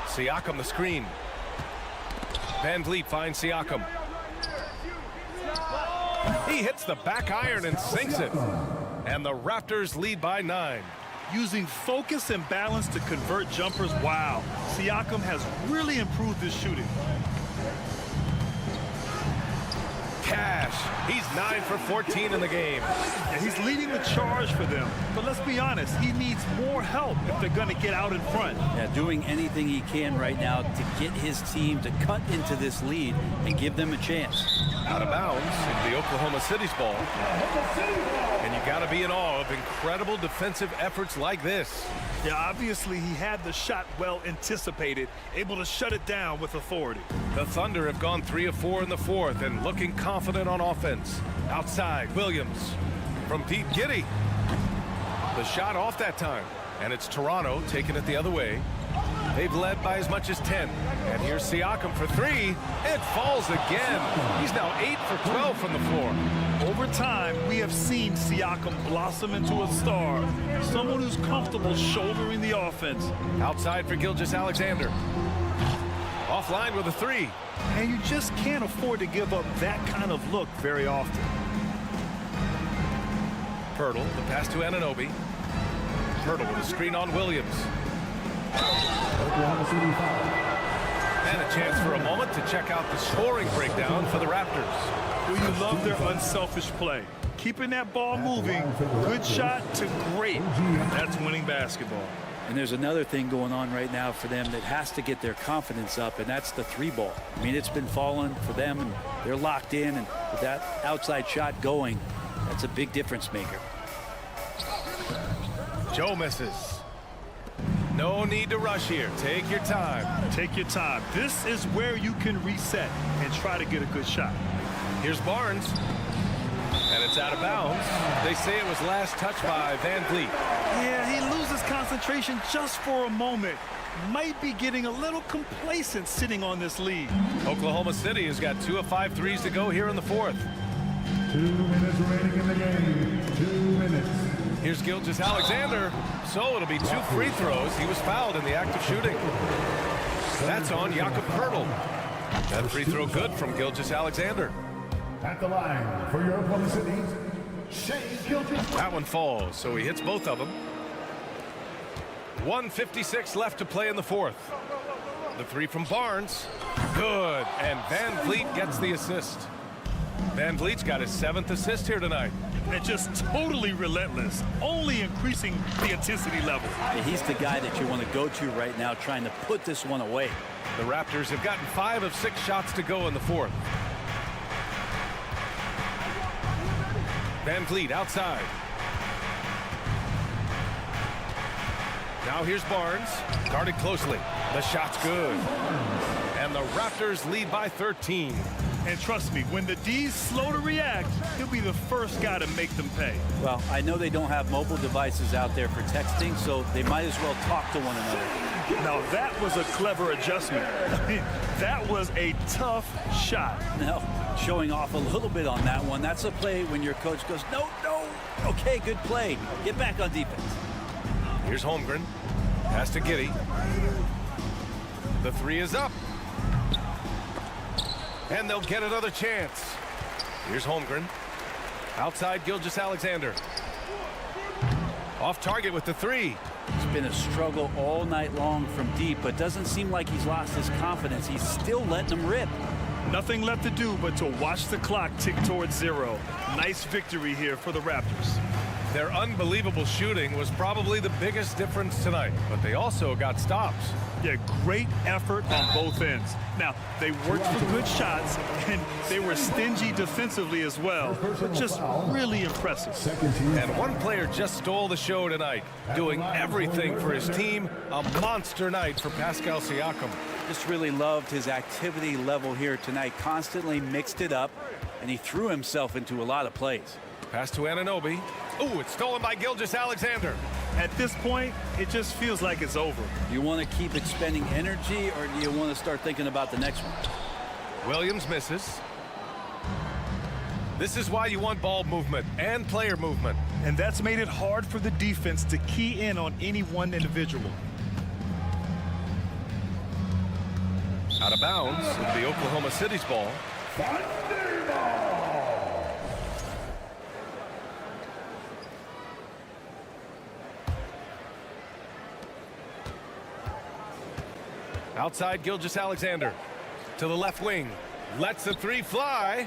Siakam the screen. Van Vliet finds Siakam. He hits the back iron and sinks it. And the Raptors lead by 9. Using focus and balance to convert jumpers, wow. Siakam has really improved his shooting. Cash. He's 9 for 14 in the game. Yeah, he's leading the charge for them. But let's be honest, he needs more help if they're going to get out in front. Yeah, doing anything he can right now to get his team to cut into this lead and give them a chance. Out of bounds in the Oklahoma City's ball. And you got to be in awe of incredible defensive efforts like this. Yeah, obviously he had the shot well anticipated, able to shut it down with authority. The Thunder have gone 3 of 4 in the 4th and looking confident on offense. Outside, Williams from deep, Giddey. The shot off that time, and it's Toronto taking it the other way. They've led by as much as 10. And here's Siakam for 3. It falls again. He's now 8 for 12 from the floor. Over time, we have seen Siakam blossom into a star, someone who's comfortable shouldering the offense. Outside for Gilgeous-Alexander. Offline with a 3. And you just can't afford to give up that kind of look very often. Pirtle, the pass to Anunoby. Pirtle with a screen on Williams. And a chance for a moment to check out the scoring breakdown for the Raptors. Well, you love their unselfish play. Keeping that ball moving, good shot to great. That's winning basketball. And there's another thing going on right now for them that has to get their confidence up, and that's the 3-ball. I mean, it's been falling for them, and they're locked in, and with that outside shot going, that's a big difference maker. Joe misses. No need to rush here. Take your time. Take your time. This is where you can reset and try to get a good shot. Here's Barnes. And it's It's out of bounds. They say it was last touched by Van Vliet. Yeah, he loses concentration just for a moment. Might be getting a little complacent sitting on this lead. Oklahoma City has got 2 of 5 threes to go here in the fourth. 2 minutes remaining in the game. 2 minutes. Here's Gilgeous-Alexander. So it'll be 2 free throws. He was fouled in the act of shooting. That's on Jakob Poeltl. That free throw good from Gilgeous-Alexander. At the line for your Oklahoma City, Shai Gilgeous. That one falls, so he hits both of them. 1:56 left to play in the fourth. The three from Barnes. Good. And Van Vliet gets the assist. Van Vliet's got his 7th assist here tonight. And just totally relentless, only increasing the intensity level. He's the guy that you want to go to right now, trying to put this one away. The Raptors have gotten 5 of 6 shots to go in the fourth. Van Vliet outside. Now here's Barnes, guarded closely. The shot's good. And the Raptors lead by 13. And trust me, when the D's slow to react, he'll be the first guy to make them pay. Well, I know they don't have mobile devices out there for texting, so they might as well talk to one another. Now that was a clever adjustment. I mean, that was a tough shot. Now, showing off a little bit on that one. That's a play when your coach goes, no, no. Okay, good play. Get back on defense. Here's Holmgren. Pass to Giddey. The three is up. And they'll get another chance. Here's Holmgren. Outside Gilgeous-Alexander. Off target with the three. It's been a struggle all night long from deep, but doesn't seem like he's lost his confidence. He's still letting them rip. Nothing left to do but to watch the clock tick towards 0. Nice victory here for the Raptors. Their unbelievable shooting was probably the biggest difference tonight, but they also got stops. Yeah, great effort on both ends. Now, they worked for good shots, and they were stingy defensively as well, but just really impressive. And one player just stole the show tonight, doing everything for his team. A monster night for Pascal Siakam. Just really loved his activity level here tonight. Constantly mixed it up, and he threw himself into a lot of plays. Pass to Anunoby. Ooh, it's stolen by Gilgeous-Alexander. At this point, it just feels like it's over. You want to keep expending energy, or do you want to start thinking about the next one? Williams misses. This is why you want ball movement and player movement. And that's made it hard for the defense to key in on any one individual. Out of bounds, it'll be Oklahoma City's ball. Outside Gilgeous-Alexander to the left wing. Lets the three fly.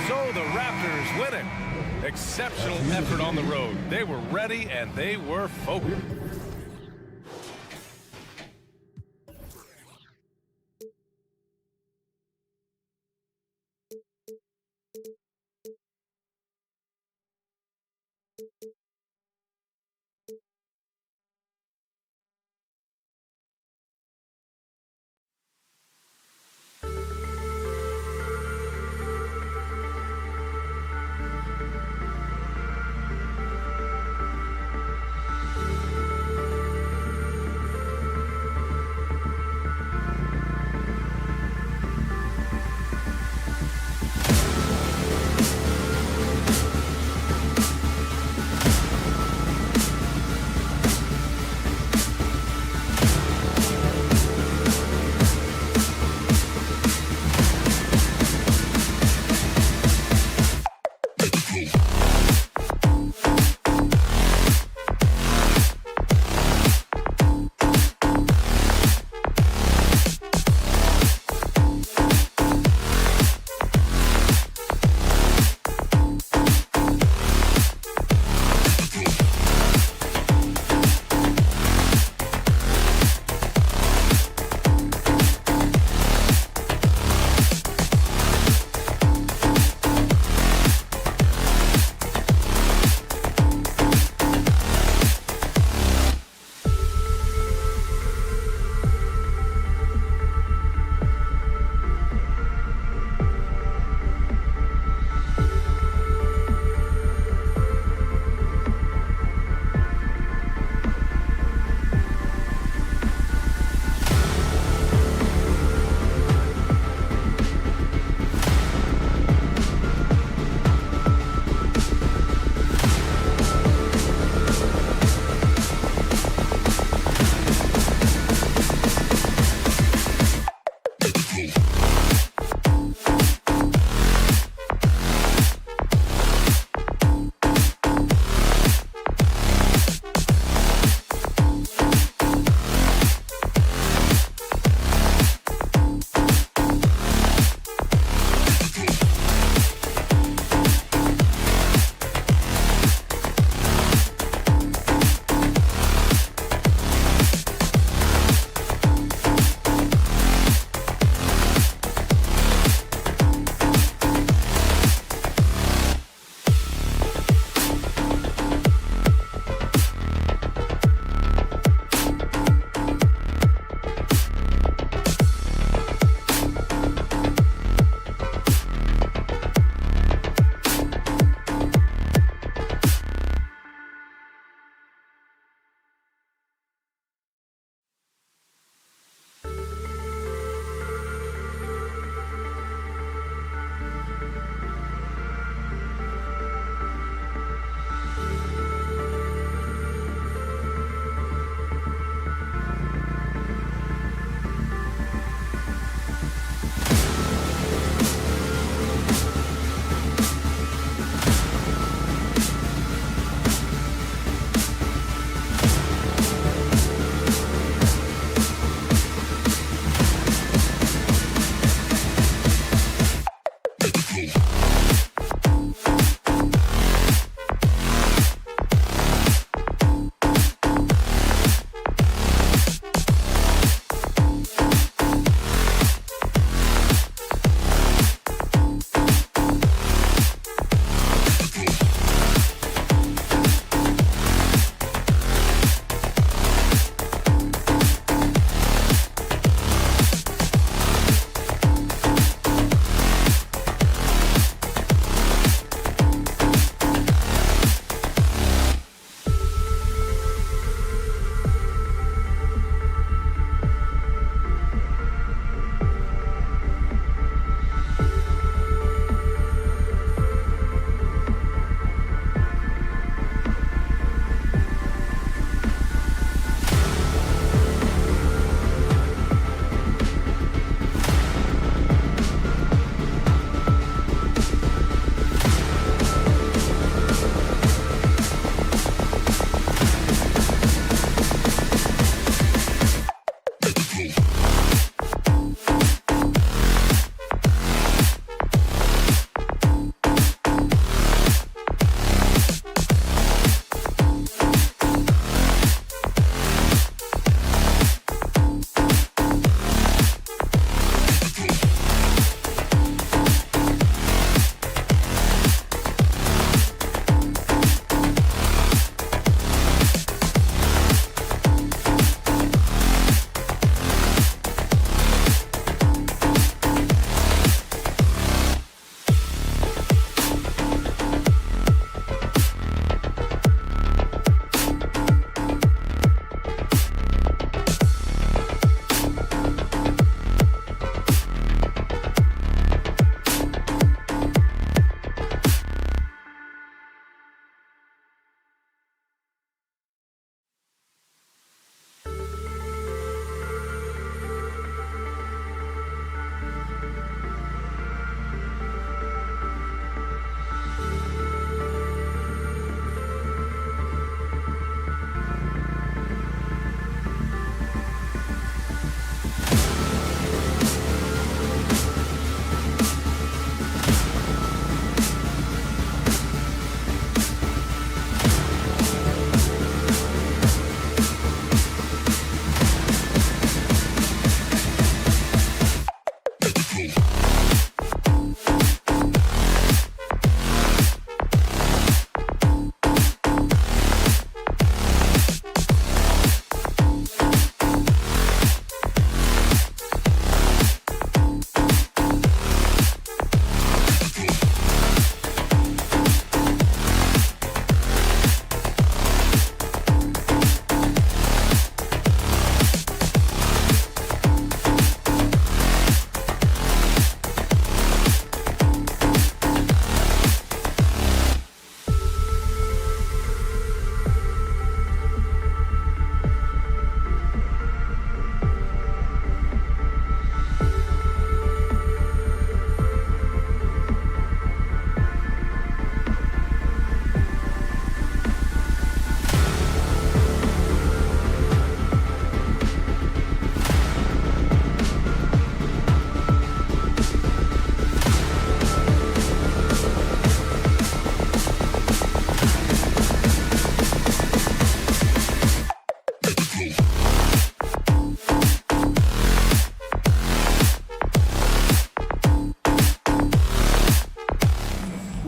So the Raptors win it. Exceptional effort on the road. They were ready and they were focused.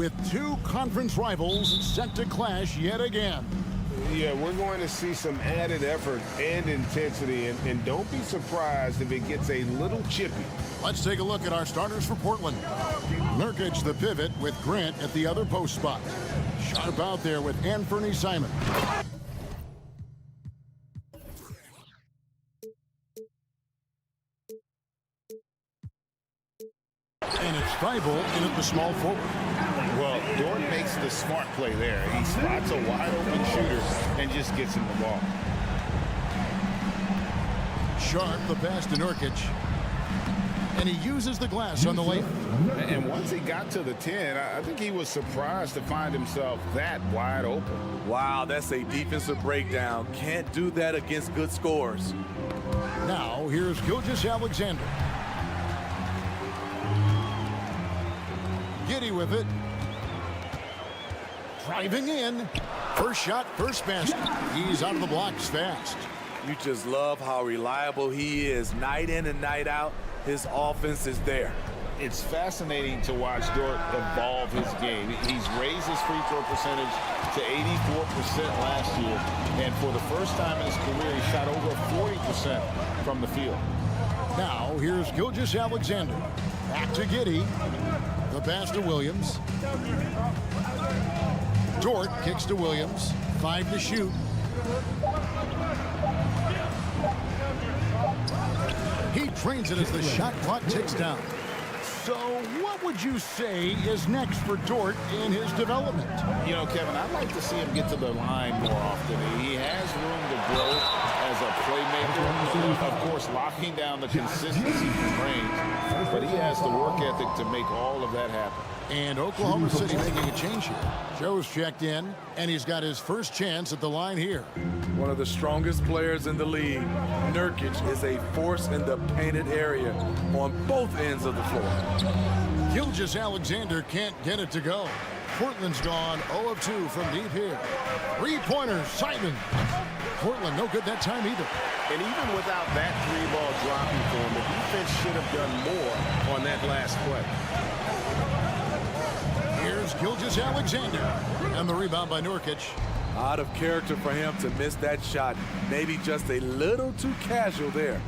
with two conference rivals set to clash yet again. Yeah, we're going to see some added effort and intensity, and don't be surprised if it gets a little chippy. Let's take a look at our starters for Portland. Nurkic, the pivot, with Grant at the other post spot. Sharp out there with Anthony Simon. And it's Thibault in at the small forward. Well, Dort makes the smart play there. He spots a wide-open shooter and just gets him the ball. Sharp, the pass to Nurkic. And he uses the glass on the lane. And once he got to the 10, I think he was surprised to find himself that wide open. Wow, that's a defensive breakdown. Can't do that against good scores. Now, here's Gilgeous-Alexander. Giddey with it. Driving in. First shot, first basket. He's out of the blocks fast. You just love how reliable he is. Night in and night out, his offense is there. It's fascinating to watch Dort evolve his game. He's raised his free throw percentage to 84% last year. And for the first time in his career, he shot over 40% from the field. Now, here's Gilgeous-Alexander. Back to Giddey. The pass to Williams. Dort kicks to Williams. 5 to shoot. He trains it as the shot clock ticks down. So what would you say is next for Dort in his development? You know, Kevin, I'd like to see him get to the line more often. He has room to grow as a playmaker. Of course, locking down the consistency from range. But he has the work ethic to make all of that happen. And Oklahoma City making a change here. Joe's checked in, and he's got his first chance at the line here. One of the strongest players in the league. Nurkic is a force in the painted area on both ends of the floor. Gilgeous-Alexander can't get it to go. Portland's gone 0 of 2 from deep here. Three-pointer, Simon. Portland no good that time either. And even without that three-ball dropping for him, the defense should have done more on that last play. Here's Gilgeous-Alexander. And the rebound by Nurkic. Out of character for him to miss that shot. Maybe just a little too casual there.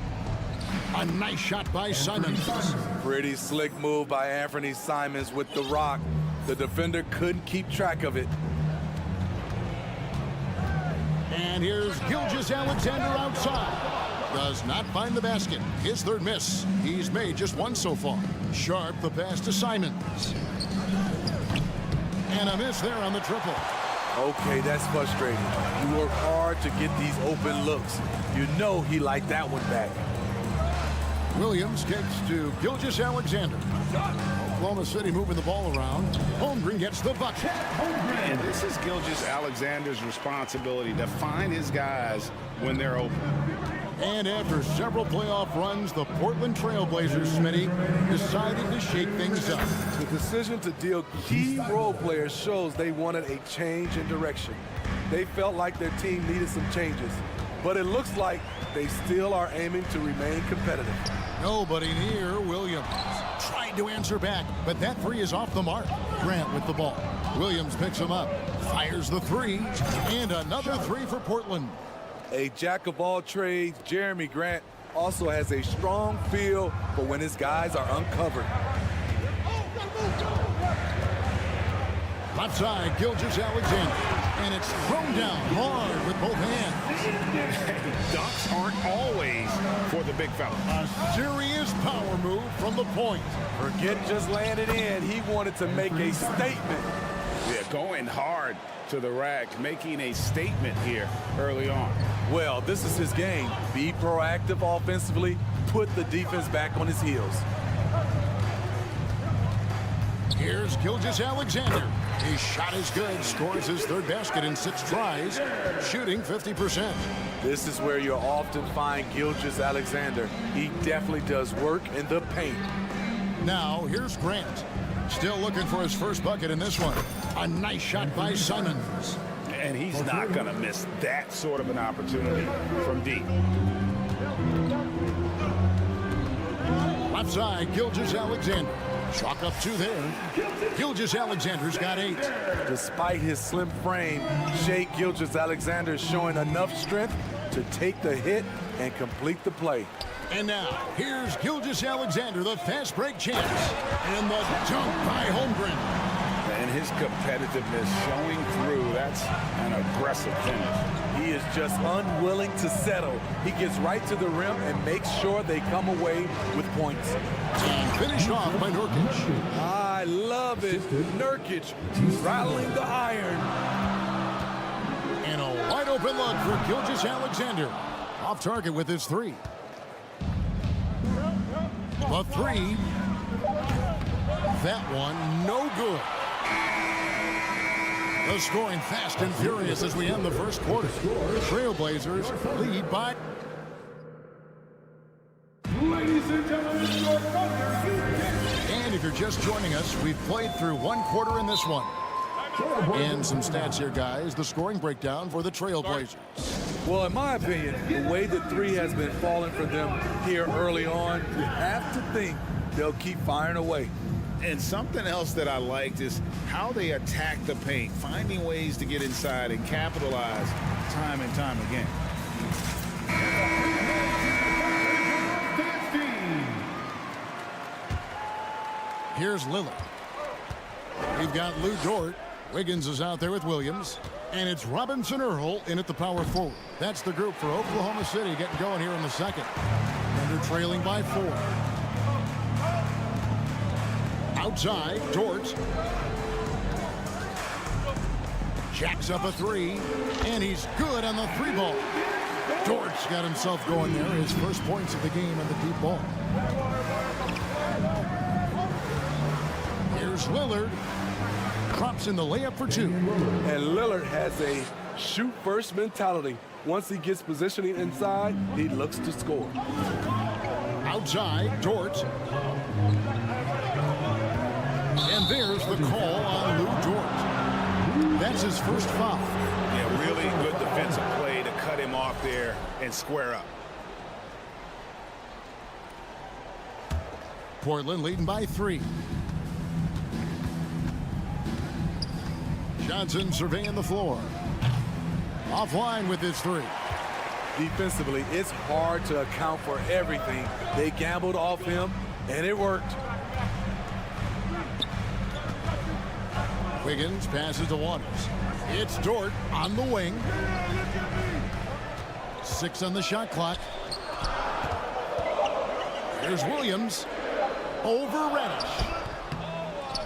A nice shot by Simons. Pretty slick move by Anthony Simons with the rock. The defender couldn't keep track of it. And here's Gilgeous-Alexander outside. Does not find the basket. His third miss. He's made just one so far. Sharp, the pass to Simons. And a miss there on the triple. Okay, that's frustrating. You work hard to get these open looks. You know he liked that one back. Williams kicks to Gilgeous-Alexander. Oklahoma City moving the ball around. Holmgren gets the bucket. And this is Gilgeous-Alexander's responsibility to find his guys when they're open. And after several playoff runs, the Portland Trail Blazers, Smitty, decided to shake things up. The decision to deal key role players shows they wanted a change in direction. They felt like their team needed some changes, but it looks like they still are aiming to remain competitive. Nobody near Williams. Tried to answer back, but that three is off the mark. Grant with the ball. Williams picks him up, fires the three, and another three for Portland. A jack of all trades, Jeremy Grant also has a strong feel for when his guys are uncovered. Left side, Gilgeous-Alexander. And it's thrown down hard with both hands. Dunks aren't always for the big fella. A serious power move from the point. Forget just laying it in. He wanted to make a statement. Yeah, going hard to the rack, making a statement here early on. Well, this is his game. Be proactive offensively, put the defense back on his heels. Here's Gilgeous-Alexander. His shot is good, scores his third basket in 6 tries, shooting 50%. This is where you'll often find Gilgeous-Alexander. He definitely does work in the paint. Now, here's Grant. Still looking for his first bucket in this one. A nice shot by Simons. And he's not going to miss that sort of an opportunity from deep. Offside, Gilgeous-Alexander. Chalk up 2 there. Gilgeous-Alexander's got 8. Despite his slim frame, Shai Gilgeous-Alexander is showing enough strength to take the hit and complete the play. And now, here's Gilgeous-Alexander, the fast break champ. And the dunk by Holmgren. And his competitiveness showing through. That's an aggressive finish. He is just unwilling to settle. He gets right to the rim and makes sure they come away with points. And finished off by Nurkic. I love it. Nurkic rattling the iron. And a wide open look for Gilgeous-Alexander. Off target with his 3. The 3. That one, no good. The scoring fast and furious as we end the first quarter. Trail Blazers lead by... Ladies and gentlemen, your And if you're just joining us, we've played through 1 quarter in this one. And some stats here, guys. The scoring breakdown for the Trail Blazers. Well, in my opinion, the way the 3 has been falling for them here early on, you have to think they'll keep firing away. And something else that I liked is how they attack the paint, finding ways to get inside and capitalize time and time again. Here's Lillard. We've got Lou Dort. Wiggins is out there with Williams. And it's Robinson Earl in at the power forward. That's the group for Oklahoma City getting going here in the second. And they're trailing by 4. Outside, Dort. Jacks up a 3, and he's good on the 3 ball. Dort's got himself going there, his first points of the game on the deep ball. Here's Lillard. Drops in the layup for 2. And Lillard has a shoot-first mentality. Once he gets positioning inside, he looks to score. Outside, Dort. And there's the call on Lou Dort. That's his first foul. Yeah, really good defensive play to cut him off there and square up. Portland leading by 3. Johnson surveying the floor. Offline with his 3. Defensively, it's hard to account for everything. They gambled off him, and it worked. Wiggins passes to Waters. It's Dort on the wing. 6 on the shot clock. Here's Williams over Reddish.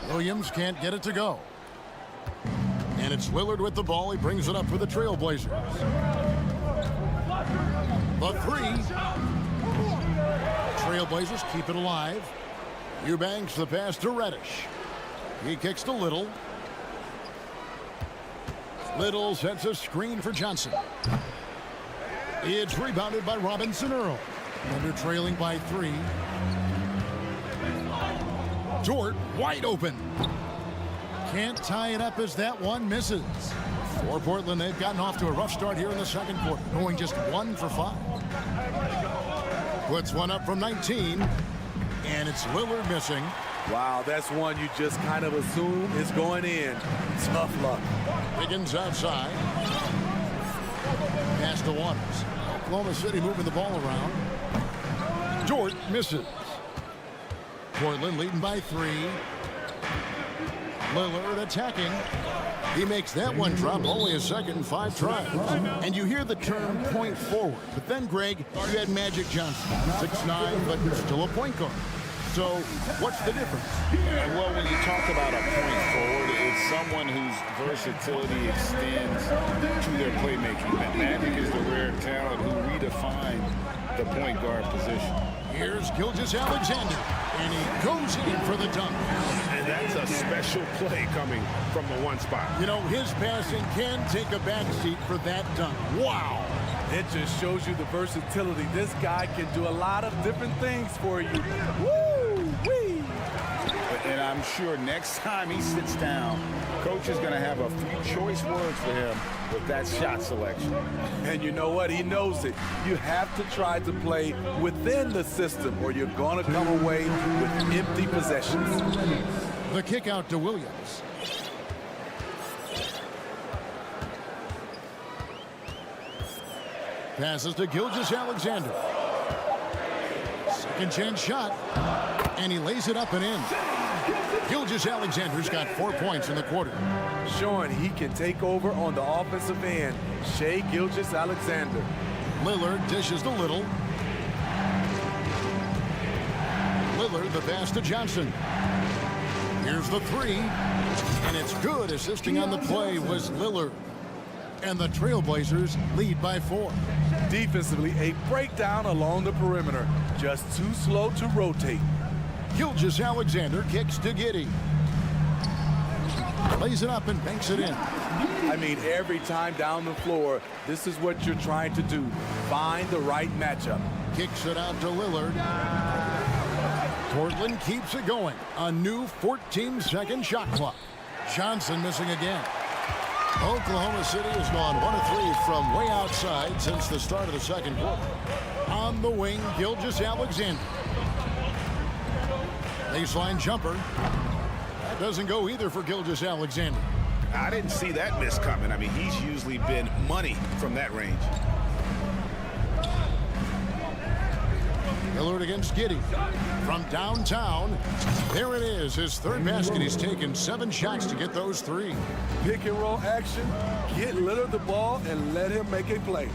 Williams can't get it to go. And it's Lillard with the ball. He brings it up for the Trail Blazers. The 3. Trail Blazers keep it alive. Eubanks the pass to Reddish. He kicks to Little. Little sets a screen for Johnson. It's rebounded by Robinson Earl. And they're trailing by 3. Dort wide open. Can't tie it up as that one misses. For Portland, they've gotten off to a rough start here in the second quarter, going just 1 for 5. Puts one up from 19, and it's Lillard missing. Wow, that's one you just kind of assume is going in. Tough luck. Wiggins outside. Pass to Waters. Oklahoma City moving the ball around. Dort misses. Portland leading by 3. Lillard attacking. He makes that one drop, only a second in 5 tries. And you hear the term point forward. But then, Greg, you had Magic Johnson, 6'9", but still a point guard. So what's the difference? Well, when you talk about a point forward, it's someone whose versatility extends to their playmaking. But Magic is the rare talent who redefined the point guard position. Here's Gilgeous-Alexander, and he goes in for the dunk. And that's a special play coming from the one spot. You know, his passing can take a backseat for that dunk. Wow. It just shows you the versatility. This guy can do a lot of different things for you. Woo-wee! And I I'm sure next time he sits down, coach is going to have a few choice words for him with that shot selection. And you know what? He knows it. You have to try to play within the system or you're going to come away with empty possessions. The kick out to Williams. Passes to Gilgeous-Alexander. Second chance shot. And he lays it up and in. Gilgeous-Alexander's got 4 points in the quarter. Showing he can take over on the offensive end. Shai Gilgeous-Alexander. Lillard dishes to Little. Lillard the pass to Johnson. Here's the three. And it's good. Assisting on the play was Lillard. And the Trail Blazers lead by 4. Defensively, a breakdown along the perimeter. Just too slow to rotate. Gilgeous-Alexander kicks to Giddey. Lays it up and banks it in. I mean, every time down the floor, this is what you're trying to do. Find the right matchup. Kicks it out to Lillard. Portland keeps it going. A new 14-second shot clock. Johnson missing again. Oklahoma City has gone 1 of 3 from way outside since the start of the second quarter. On the wing, Gilgeous-Alexander. Baseline jumper. That doesn't go either for Gilgeous-Alexander. I didn't see that miss coming. I mean, he's usually been money from that range. Lillard against Giddey. From downtown, there it is. His third basket. He's taken 7 shots to get those 3. Pick and roll action. Get Lillard the ball and let him make a play.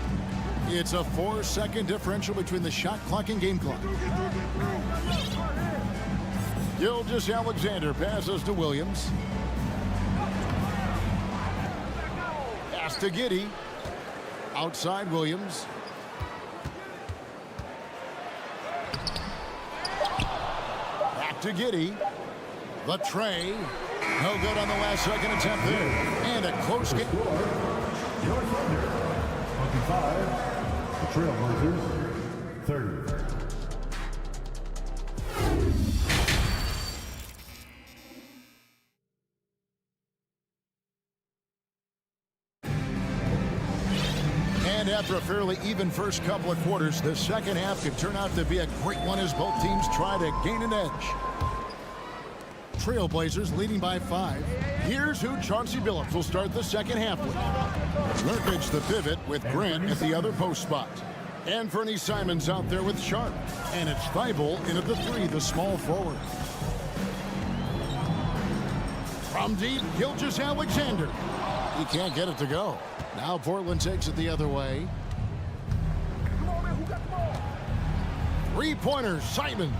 It's a 4-second differential between the shot clock and game clock. Gilgeous-Alexander passes to Williams. Pass to Giddey. Outside Williams. Back to Giddey. The tray. No good on the last second attempt there. And a close game. Your thunder, 25. The Trail Blazers, 30. And after a fairly even first couple of quarters, the second half could turn out to be a great one as both teams try to gain an edge. Trail Blazers leading by 5. Here's who Chauncey Billups will start the second half with. Nurkic the pivot with Grant at the other post spot. And Fernie Simons out there with Sharp. And it's Thibault in at the 3, the small forward. From deep, Gilgeous-Alexander. He can't get it to go. Now Portland takes it the other way. 3-pointer, Simons.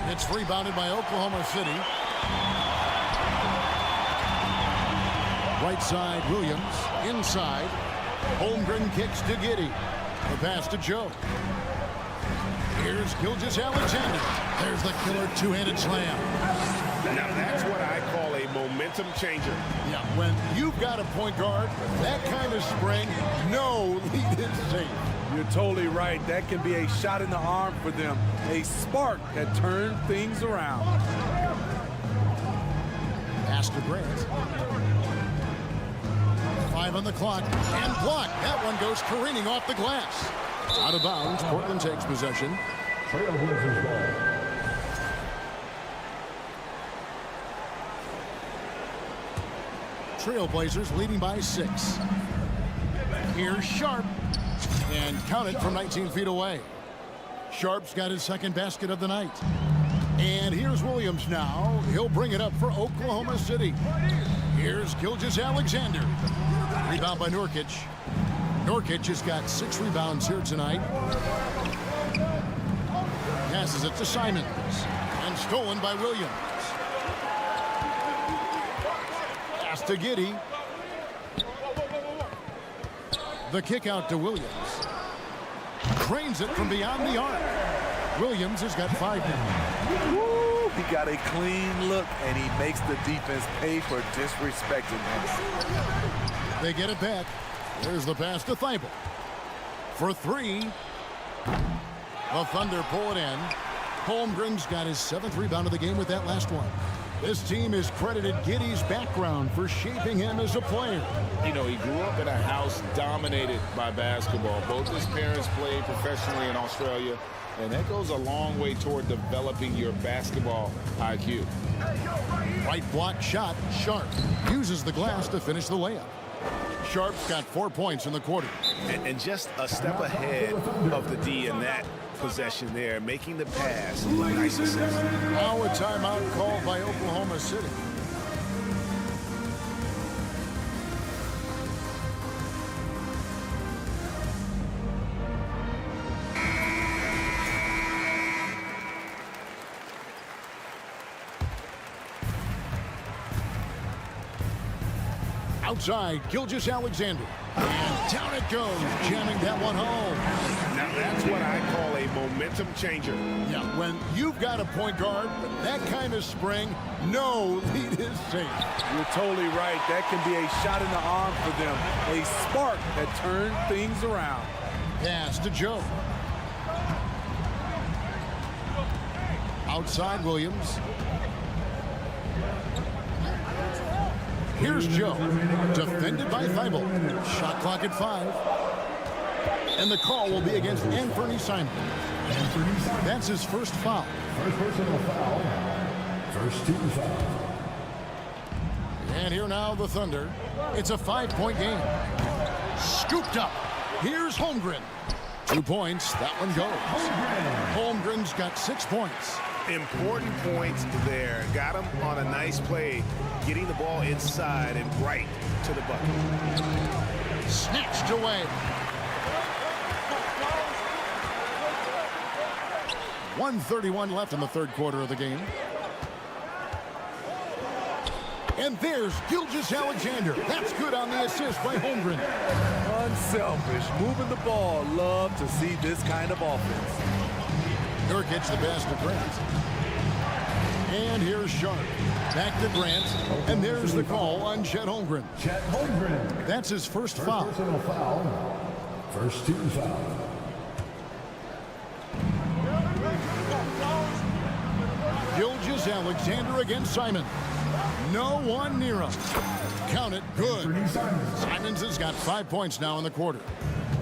It's rebounded by Oklahoma City. Right side, Williams. Inside. Holmgren kicks to Giddey. The pass to Joe. Here's Gilgeous-Alexander. There's the killer two-handed slam. Now that's what I call a momentum changer. Yeah, when you've got a point guard, that kind of spring, no lead is safe. You're totally right. That can be a shot in the arm for them. A spark that turns things around. Pass to Grant. 5 on the clock. And blocked. That one goes careening off the glass. Out of bounds. Portland takes possession. Trail Blazers ball. Trail Blazers leading by 6. Here's Sharp. And count it from 19 feet away. Sharp's got his second basket of the night. And here's Williams now. He'll bring it up for Oklahoma City. Here's Gilgeous-Alexander. Rebound by Nurkic. Nurkic has got 6 rebounds here tonight. Passes it to Simons. And stolen by Williams. Pass to Giddey. The kick out to Williams. Cranes it from beyond the arc. Williams has got 5 now. Woo, he got a clean look, and he makes the defense pay for disrespecting him. They get it back. There's the pass to Thibault. For 3. The Thunder pull it in. Holmgren's got his 7th rebound of the game with that last one. This team has credited Giddey's background for shaping him as a player. You know, he grew up in a house dominated by basketball. Both his parents played professionally in Australia, and that goes a long way toward developing your basketball IQ. Right block shot, Sharp uses the glass to finish the layup. Sharp's got 4 points in the quarter. And just a step ahead of the D in that possession there, making the pass. Nice assist. Now a timeout called by Oklahoma City. Outside, Gilgeous-Alexander. And down it goes, jamming that one home. Now that's what I call a momentum changer. Yeah, when you've got a point guard with that kind of spring, no lead is safe. You're totally right. That can be a shot in the arm for them. A spark that turns things around. Pass to Joe. Outside, Williams. Here's Joe, defended by Thibault. Shot clock at 5. And the call will be against Anthony Simon. That's his first foul. First personal foul. First team foul. And here now the Thunder. It's a 5-point game. Scooped up. Here's Holmgren. 2 points. That one goes. Holmgren's got 6 points. Important points there. Got him on a nice play, getting the ball inside and right to the bucket. Snatched away. 1:31 left in the third quarter of the game. And there's Gilgeous-Alexander. That's good on the assist by Holmgren. Unselfish, moving the ball. Love to see this kind of offense. Nurkic the pass to Grant. And here's Sharp. Back to Grant. And there's the call on Chet Holmgren. Chet Holmgren. That's his first foul. Personal foul. First team foul. Gilgeous-Alexander against Simon. No one near him. Count it. Good. Simons has got 5 points now in the quarter.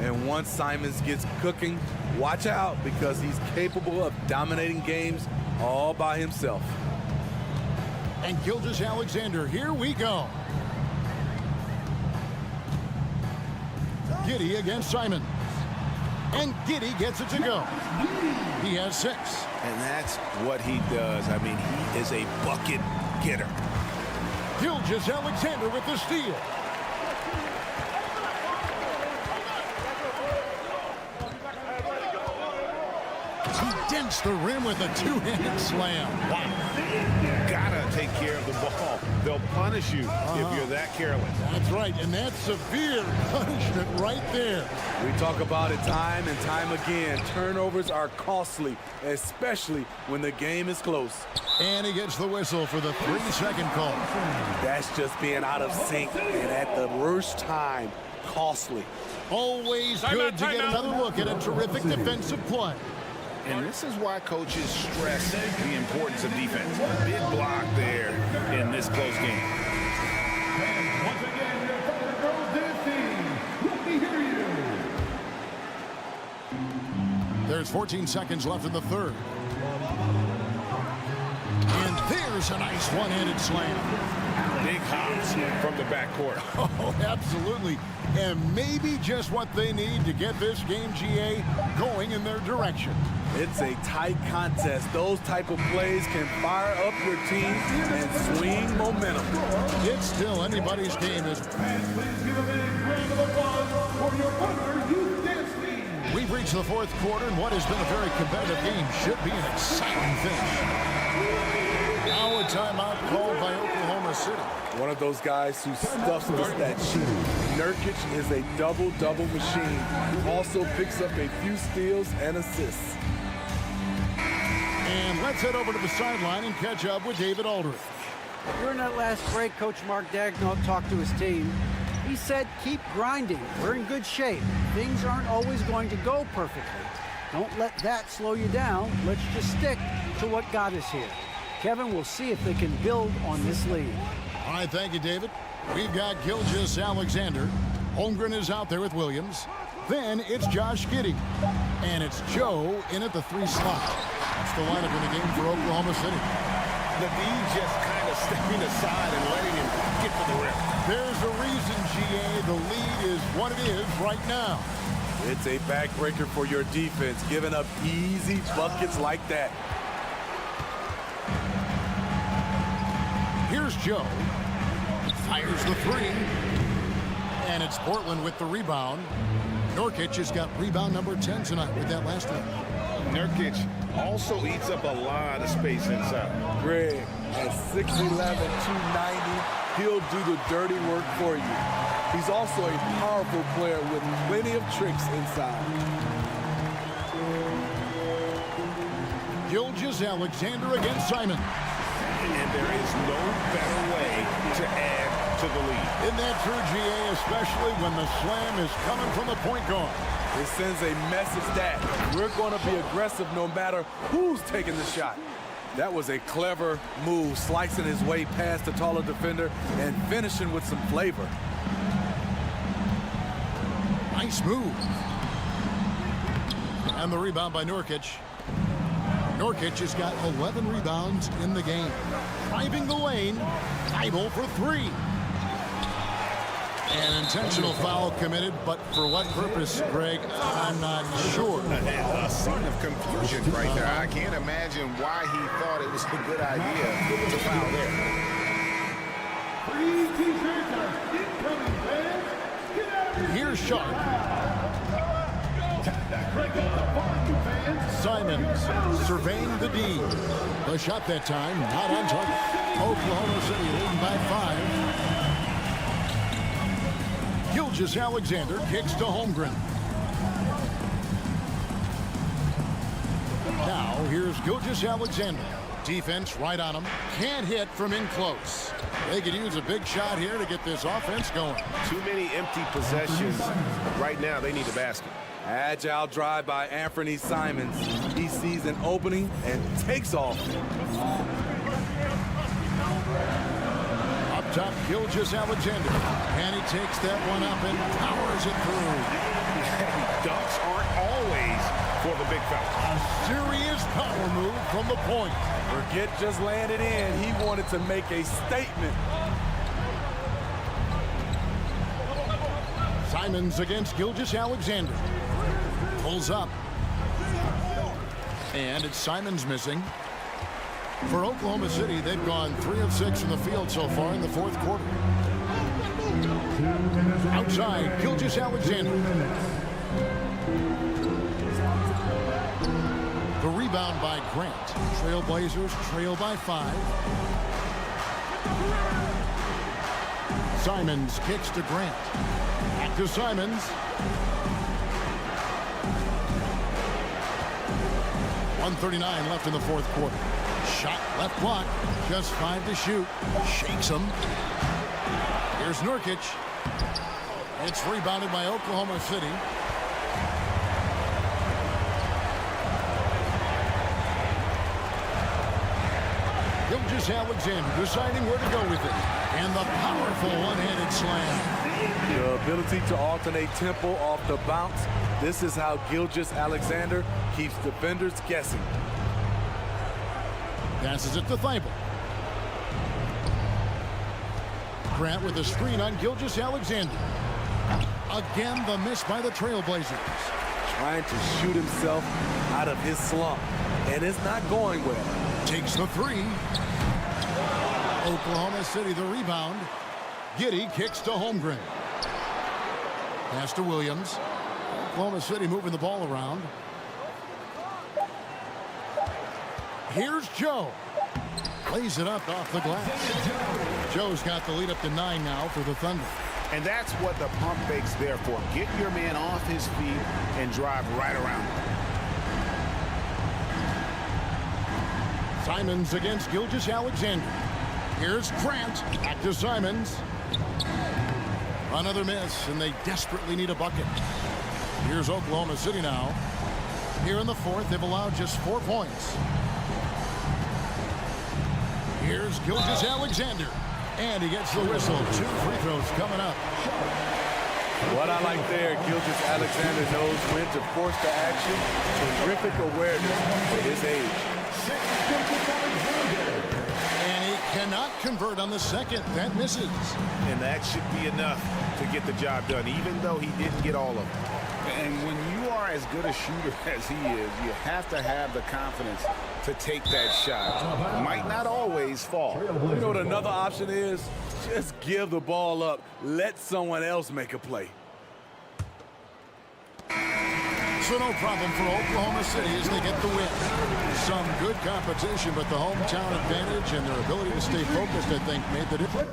And once Simons gets cooking, watch out, because he's capable of dominating games all by himself. And Gilgeous-Alexander, here we go. Giddey against Simon. And Giddey gets it to go. He has 6. And that's what he does. I mean, he is a bucket getter. Gilgeous-Alexander with the steal. He dents the rim with a 2-handed slam. Wow. Gotta take care of the ball. They'll punish you if you're that careless. That's right, and that's severe punishment right there. We talk about it time and time again. Turnovers are costly, especially when the game is close. And he gets the whistle for the 3-second call. That's just being out of sync, and at the worst time, costly. Always good to get another look at a terrific defensive play. And this is why coaches stress the importance of defense. Big block there in this close game. And once again, your Thunder Girls dance team. Let me hear you. There's 14 seconds left in the third. And there's a nice one-handed slam. Big hops from the backcourt. Oh, absolutely. And maybe just what they need to get this game, GA, going in their direction. It's a tight contest. Those type of plays can fire up your team and swing momentum. It's still anybody's game. Please give a big round of applause for your Thunder Youth Dance Team. We've reached the fourth quarter, and what has been a very competitive game should be an exciting finish. Now a timeout called by Oklahoma City. One of those guys who stuffs the stat sheet. Nurkic is a double-double machine. He also picks up a few steals and assists. And let's head over to the sideline and catch up with David Aldridge. During that last break, Coach Mark Daigneault talked to his team. He said, keep grinding. We're in good shape. Things aren't always going to go perfectly. Don't let that slow you down. Let's just stick to what got us here. Kevin, we'll see if they can build on this lead. All right, thank you, David. We've got Gilgeous-Alexander. Holmgren is out there with Williams. Then it's Josh Giddey. And it's Joe in at the 3 slot. That's the lineup in the game for Oklahoma City. The D just kind of stepping aside and letting him get to the rim. There's a reason, GA. The lead is what it is right now. It's a backbreaker for your defense, giving up easy buckets like that. Here's Joe. Fires the 3. And it's Portland with the rebound. Nurkic has got rebound number 10 tonight with that last one. Nurkic also eats up a lot of space inside. Greg, at 6'11", 290, he'll do the dirty work for you. He's also a powerful player with plenty of tricks inside. Gilgeous-Alexander against Simon. And there is no better way to add to the lead. Isn't that true, GA, especially when the slam is coming from the point guard? It sends a message that we're going to be aggressive no matter who's taking the shot. That was a clever move, slicing his way past the taller defender and finishing with some flavor. Nice move. And the rebound by Nurkic. Nurkic has got 11 rebounds in the game. Driving the lane, Bible for 3. An intentional foul committed, but for what purpose, Greg, I'm not sure. A scene of confusion right there. I can't imagine why he thought it was a good idea to foul there. Free t-shirts are incoming, fans. Get out of here. Here's Sharp. Crank up the volume, fans. Simons surveying the D. The shot that time, not on target. Oklahoma City leading by 5. Gilgeous-Alexander kicks to Holmgren. Now here's Gilgeous-Alexander. Defense right on him. Can't hit from in close. They could use a big shot here to get this offense going. Too many empty possessions. Right now, they need a basket. Agile drive by Anthony Simons. He sees an opening and takes off. Up top, Gilgeous-Alexander. And he takes that one up and powers it through. Dunks aren't always for the big fella. A serious power move from the point. Forget just landed in. He wanted to make a statement. Simons against Gilgeous-Alexander. Pulls up. And it's Simons missing. For Oklahoma City, they've gone 3 of 6 from the field so far in the 4th quarter. Outside, Gilgeous-Alexander. The rebound by Grant. Trail Blazers trail by 5. Simons kicks to Grant. Back to Simons. .139 left in the 4th quarter. Shot left block. Just 5 to shoot. Shakes him. Here's Nurkic. It's rebounded by Oklahoma City. Gilgeous-Alexander deciding where to go with it. And the powerful one-handed slam. The ability to alternate tempo off the bounce. This is how Gilgeous-Alexander keeps defenders guessing. Passes it to Thibault. Grant with a screen on Gilgeous-Alexander. Again, the miss by the Trail Blazers. Trying to shoot himself out of his slump. And it's not going well. Takes the 3. Oklahoma City the rebound. Giddey kicks to Holmgren. Pass to Williams. Oklahoma City moving the ball around. Here's Joe. Lays it up off the glass. Joe's got the lead up to 9 now for the Thunder. And that's what the pump fake's there for. Get your man off his feet and drive right around him. Simons against Gilgeous-Alexander. Here's Grant. Back to Simons. Another miss, and they desperately need a bucket. Here's Oklahoma City now. Here in the 4th, they've allowed just 4 points. Here's Gilgeous-Alexander. And he gets the whistle. 2 free throws coming up. What I like there, Gilgeous-Alexander knows when to force the action. Terrific awareness for his age. And he cannot convert on the second. That misses. And that should be enough to get the job done, even though he didn't get all of them. And when you are as good a shooter as he is, you have to have the confidence to take that shot. Might not always fall. You know what another option is? Just give the ball up. Let someone else make a play. So no problem for Oklahoma City as they get the win. Some good competition, but the hometown advantage and their ability to stay focused, I think, made the difference.